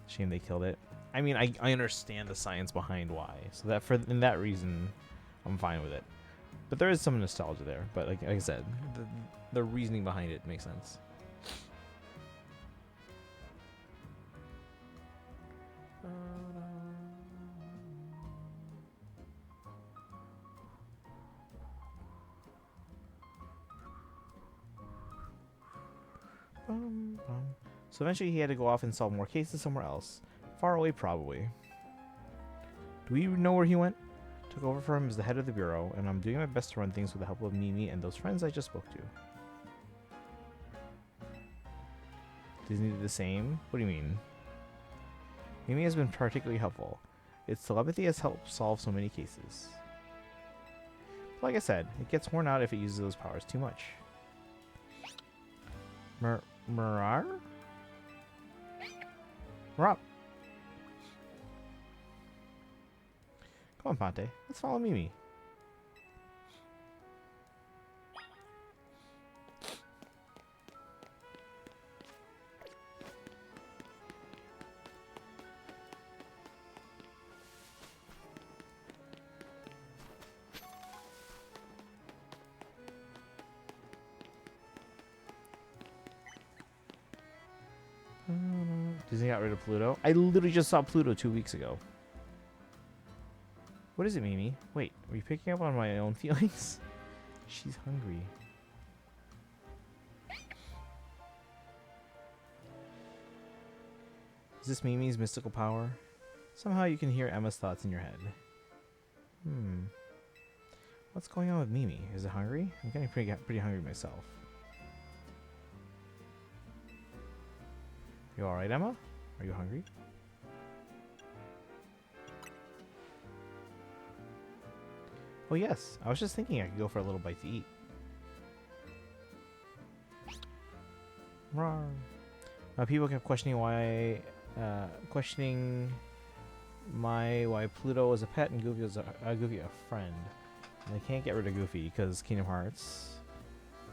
Shame they killed it. I mean, I understand the science behind why. So that in that reason, I'm fine with it. But there is some nostalgia there. But like I said, the reasoning behind it makes sense. So eventually he had to go off and solve more cases somewhere else. Far away, probably. Do we know where he went? Took over for him as the head of the bureau, and I'm doing my best to run things with the help of Mimi and those friends I just spoke to. Disney did the same? What do you mean? Mimi has been particularly helpful. Its telepathy has helped solve so many cases. But like I said, it gets worn out if it uses those powers too much. Mirar? Rob. Come on, Ponte. Let's follow Mimi. Disney got rid of Pluto. I literally just saw Pluto 2 weeks ago. What is it, Mimi? Wait, are you picking up on my own feelings? She's hungry. Is this Mimi's mystical power? Somehow you can hear Emma's thoughts in your head. What's going on with Mimi? Is it hungry? I'm getting pretty hungry myself. You alright, Emma? Are you hungry? Oh yes, I was just thinking I could go for a little bite to eat. Rawr. People kept questioning why Pluto was a pet and Goofy was Goofy a friend. And they can't get rid of Goofy because Kingdom Hearts.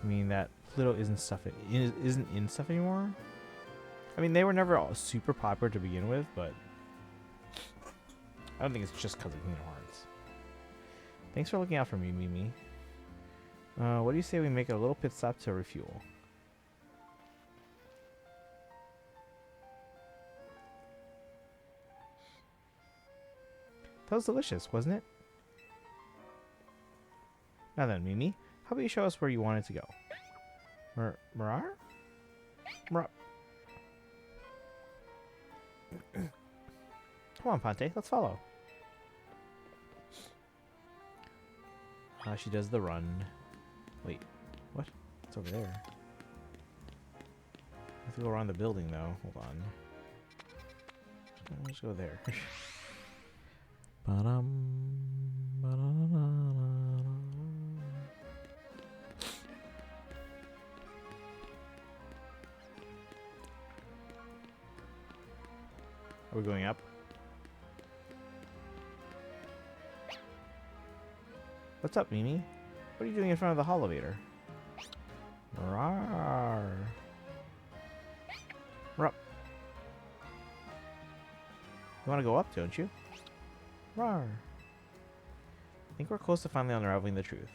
I mean that Pluto isn't in stuff anymore. I mean they were never all super popular to begin with, but I don't think it's just because of Kingdom Hearts. Thanks for looking out for me, Mimi. What do you say we make a little pit stop to refuel? That was delicious, wasn't it? Now then, Mimi, how about you show us where you wanted to go? Mirar? Come on, Ponte, let's follow. She does the run. Wait, what? It's over there. I have to go around the building, though. Hold on. Let's go there. Are we going up? What's up, Mimi? What are you doing in front of the elevator? Rawr. Rup. You want to go up, don't you? Rawr. I think we're close to finally unraveling the truth.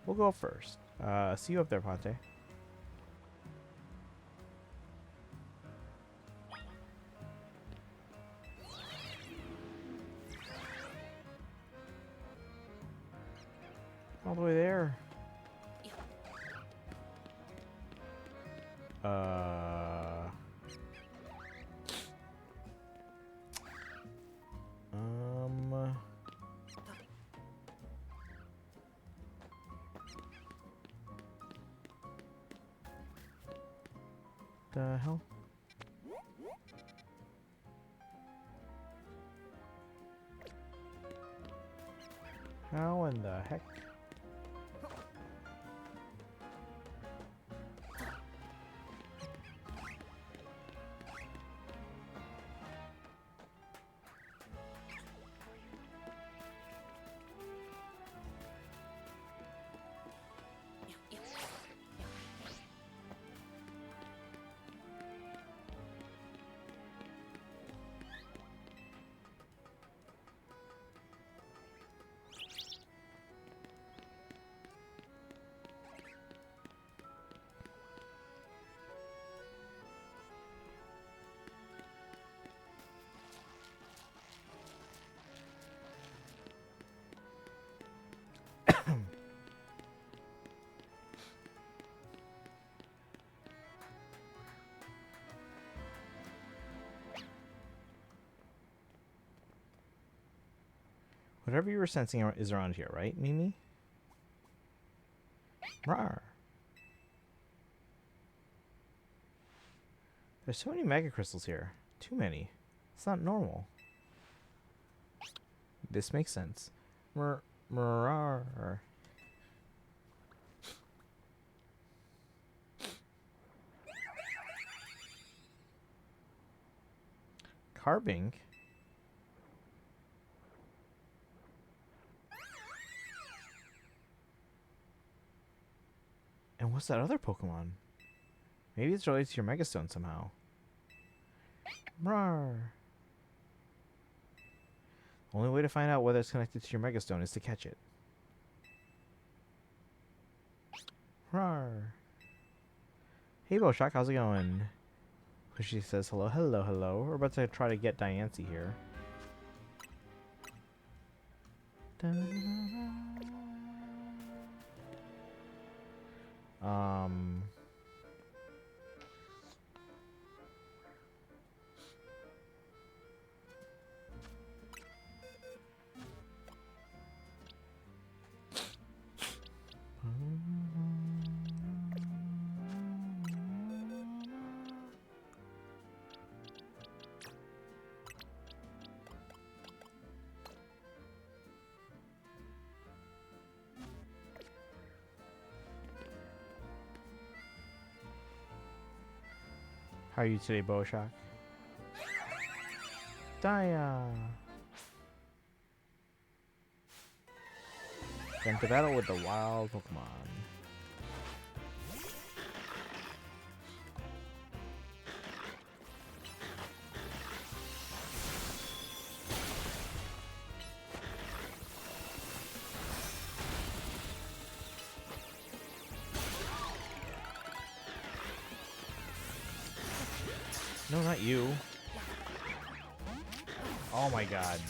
We'll go up first. See you up there, Ponte. All the way there. The hell? How in the heck? Whatever you were sensing is around here, right, Mimi? Rawr. There's so many mega crystals here. Too many. It's not normal. This makes sense. Rawr. Carbink. And what's that other Pokemon? Maybe it's related to your Megastone somehow. Rawr. Only way to find out whether it's connected to your Megastone is to catch it. Rawr. Hey Boshock, how's it going? Pushy says hello, hello, hello. We're about to try to get Diancie here. How are you today, Boshock? Dia! Then to battle with the wild Pokemon. No, not you. Oh my god.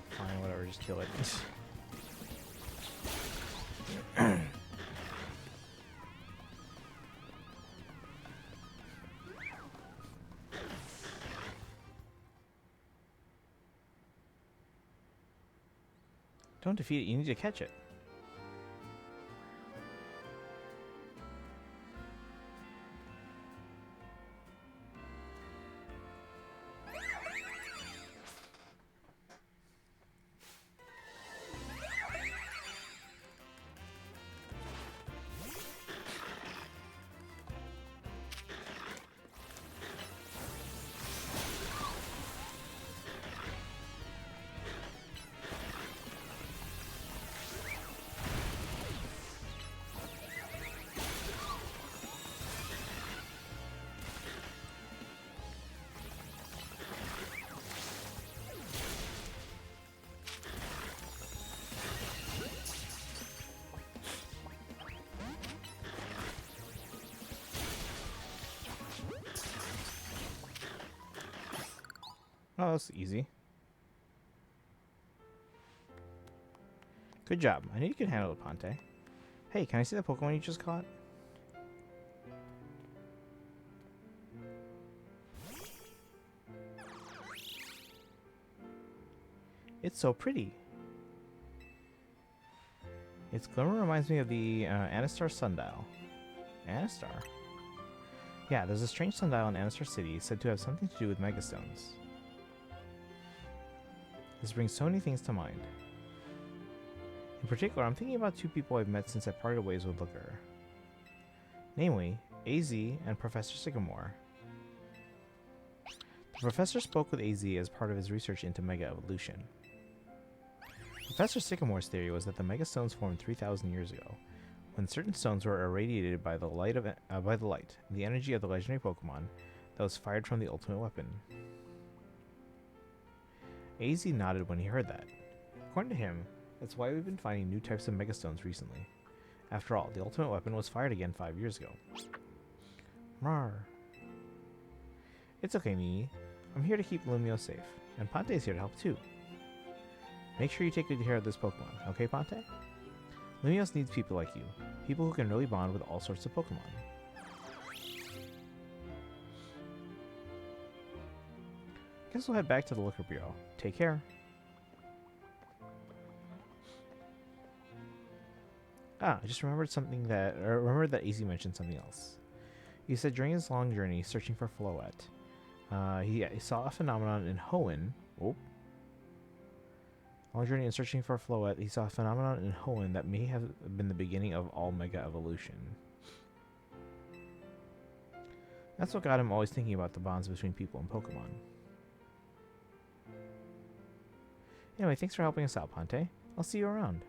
Fine, whatever, just kill it. Don't defeat it, you need to catch it. Oh, that's easy. Good job. I knew you could handle it, Ponte. Hey, can I see the Pokemon you just caught? It's so pretty. Its glimmer reminds me of the Anastar sundial. Anastar? Yeah, there's a strange sundial in Anastar City said to have something to do with Megastones. This brings so many things to mind. In particular, I'm thinking about two people I've met since I parted ways with Looker. Namely, AZ and Professor Sycamore. The professor spoke with AZ as part of his research into Mega Evolution. Professor Sycamore's theory was that the Megastones formed 3,000 years ago, when certain stones were irradiated by the light, the energy of the legendary Pokemon that was fired from the ultimate weapon. AZ nodded when he heard that. According to him, that's why we've been finding new types of Megastones recently. After all, the ultimate weapon was fired again 5 years ago. Rawr. It's okay, Mimi. I'm here to keep Lumio safe, and Ponte's here to help too. Make sure you take good care of this Pokemon, okay, Ponte? Lumios needs people like you, people who can really bond with all sorts of Pokemon. Guess we'll head back to the Liquor Bureau. Take care. Ah, I just remembered that AZ mentioned something else. He said during his long journey searching for Floette, he saw a phenomenon in Hoenn. Long journey in searching for Floette, he saw a phenomenon in Hoenn that may have been the beginning of all Mega Evolution. That's what got him always thinking about the bonds between people and Pokemon. Anyway, thanks for helping us out, Ponte. I'll see you around.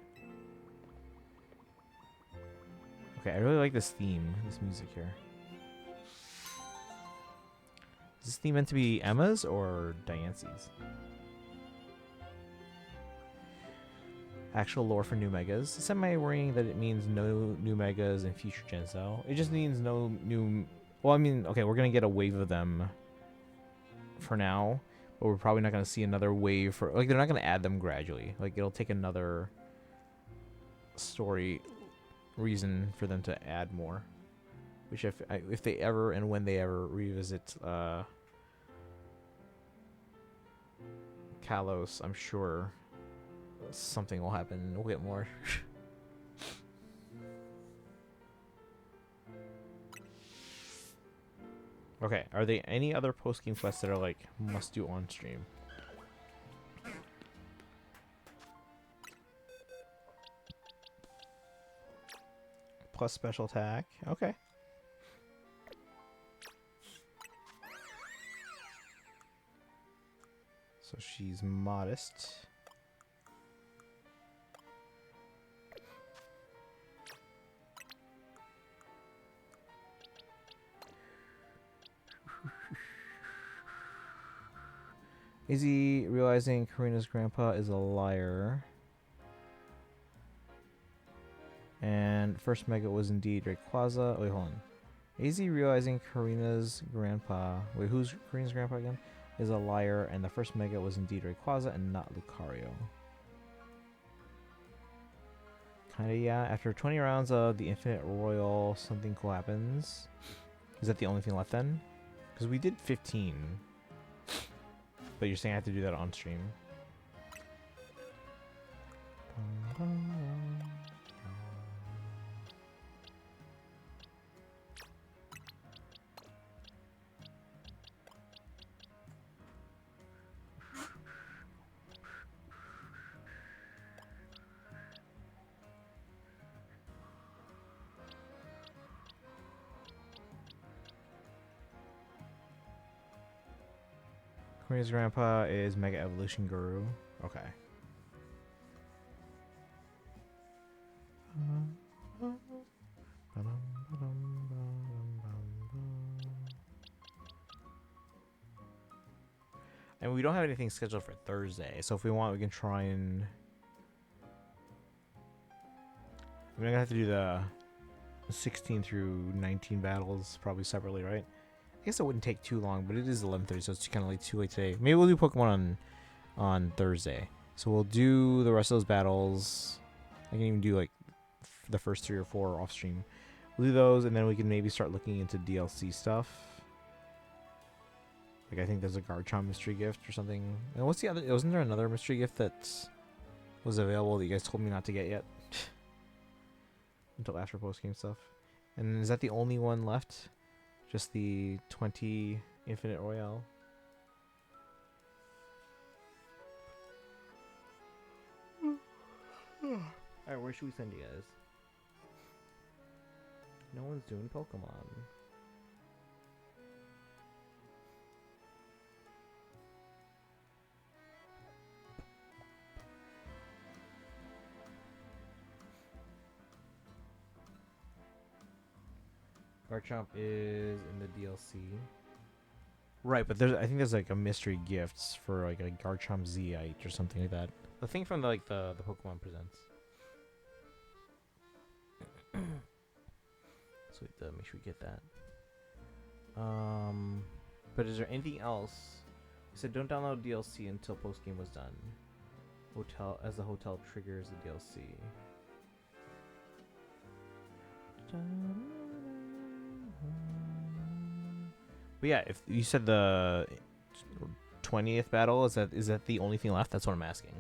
Okay, I really like this theme, this music here. Is this theme meant to be Emma's or Diance's? Actual lore for new megas. Semi-worrying that it means no new megas in future gens, though. It just means no new... Well, I mean, okay, we're going to get a wave of them for now, but we're probably not going to see another wave for... Like, they're not going to add them gradually. Like, it'll take another story reason for them to add more. Which, if they ever and when they ever revisit Kalos, I'm sure something will happen and we'll get more. Okay, are there any other post-game quests that are like must do on stream? Plus special attack. Okay. So she's modest. Izzy realizing Karina's grandpa is a liar. And first mega was indeed Rayquaza. Wait, hold on. Izzy realizing Karina's grandpa... Wait, who's Karina's grandpa again? Is a liar, and the first mega was indeed Rayquaza and not Lucario. Kinda, yeah. After 20 rounds of the Infinite Royal, something cool happens. Is that the only thing left then? Because we did 15. But you're saying I have to do that on stream. Karina's grandpa is Mega Evolution Guru. Okay. And we don't have anything scheduled for Thursday, so if we want, we can try and... I'm gonna have to do the 16 through 19 battles probably separately, right? I guess it wouldn't take too long, but it is 11:30, so it's kind of like too late today. Maybe we'll do Pokemon on Thursday. So we'll do the rest of those battles. I can even do like the first 3 or 4 off stream. We'll do those, and then we can maybe start looking into DLC stuff. Like I think there's a Garchomp mystery gift or something. And what's the other? Wasn't there another mystery gift that was available that you guys told me not to get yet? Until after post game stuff. And is that the only one left? Just the 20 Infinite Royale. Alright, where should we send you guys? No one's doing Pokemon. Garchomp is in the DLC. Right, but I think there's like a mystery gifts for like a Garchomp Z-ite or something like that. The thing from the Pokemon Presents. So we have to make sure we get that. But is there anything else? It said don't download DLC until post game was done. As the hotel triggers the DLC. But yeah, if you said the 20th battle, is that the only thing left? That's what I'm asking.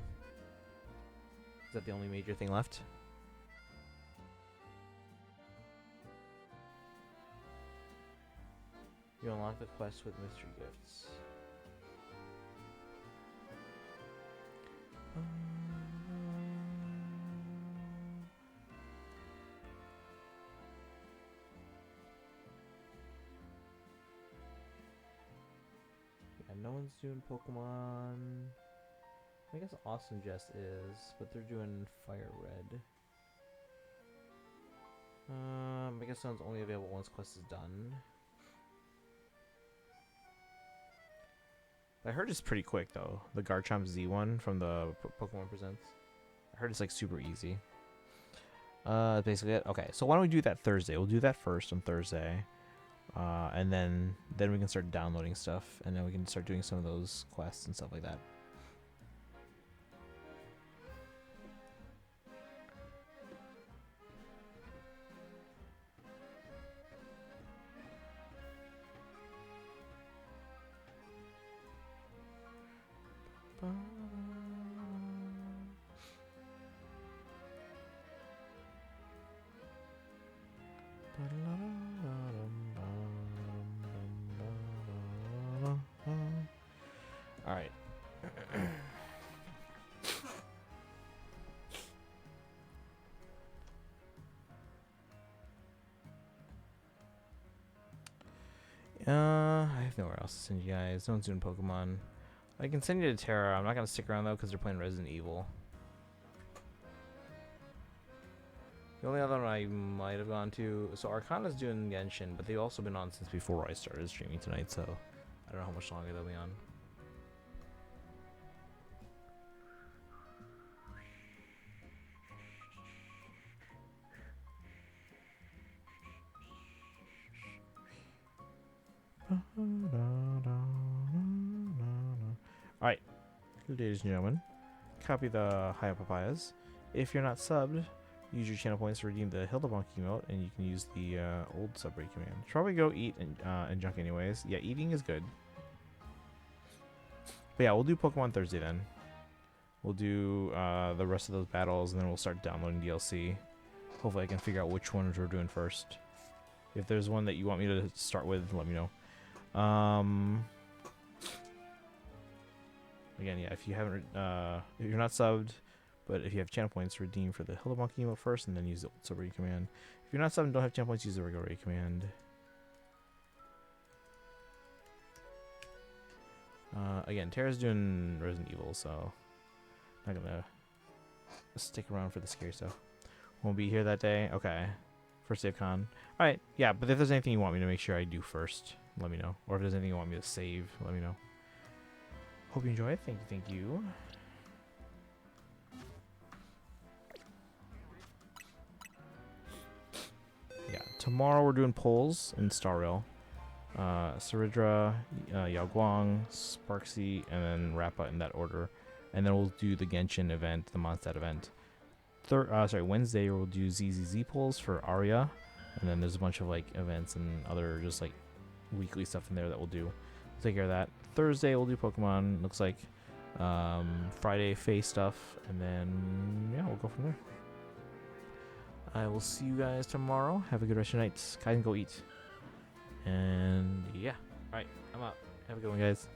Is that the only major thing left? You unlock the quest with mystery gifts. one's doing Pokemon. I guess Awesome Jess is, but they're doing Fire Red. I guess that one's only available once quest is done. I heard it's pretty quick though. The Garchomp Z one from the Pokemon Presents. I heard it's like super easy. Basically it. Okay, so why don't we do that Thursday? We'll do that first on Thursday, and then we can start downloading stuff, and then we can start doing some of those quests and stuff like that. All right. I have nowhere else to send you guys. No one's doing Pokemon. I can send you to Terra. I'm not gonna stick around though because they're playing Resident Evil. The only other one I might have gone to, so Arcana's doing Genshin, but they've also been on since before I started streaming tonight, so I don't know how much longer they'll be on. Alright, ladies and gentlemen, copy the Hoyo Papayas. If you're not subbed, use your channel points to redeem the Hildebonk emote, and you can use the old subrate command. Should probably go eat and junk anyways. Yeah, eating is good. But yeah, we'll do Pokemon Thursday then. We'll do the rest of those battles, and then we'll start downloading DLC. Hopefully I can figure out which ones we're doing first. If there's one that you want me to start with, let me know. Again, yeah, if you haven't, if you're not subbed, but if you have channel points, redeem for the Hildebonk emote first, and then use the subrate command. If you're not subbed and don't have channel points, use the regular raid command. Again, Terra's doing Resident Evil, so not gonna stick around for the scary stuff. Won't be here that day. Okay, first day of con. All right, yeah. But if there's anything you want me to make sure I do first, let me know. Or if there's anything you want me to save, let me know. Hope you enjoy it. Thank you. Thank you. Yeah, tomorrow we're doing polls in Star Rail. Saridra, Yaoguang, Sparksy, and then Rappa in that order. And then we'll do the Genshin event, the Mondstadt event. Wednesday we'll do ZZZ polls for Arya. And then there's a bunch of like events and other just like weekly stuff in there that we'll do. We'll take care of that. Thursday we'll do Pokemon, looks like. Friday Fae stuff. And then, yeah, we'll go from there. I will see you guys tomorrow. Have a good rest of your night. Guys, can go eat. And yeah. Alright, I'm out. Have a good one, guys.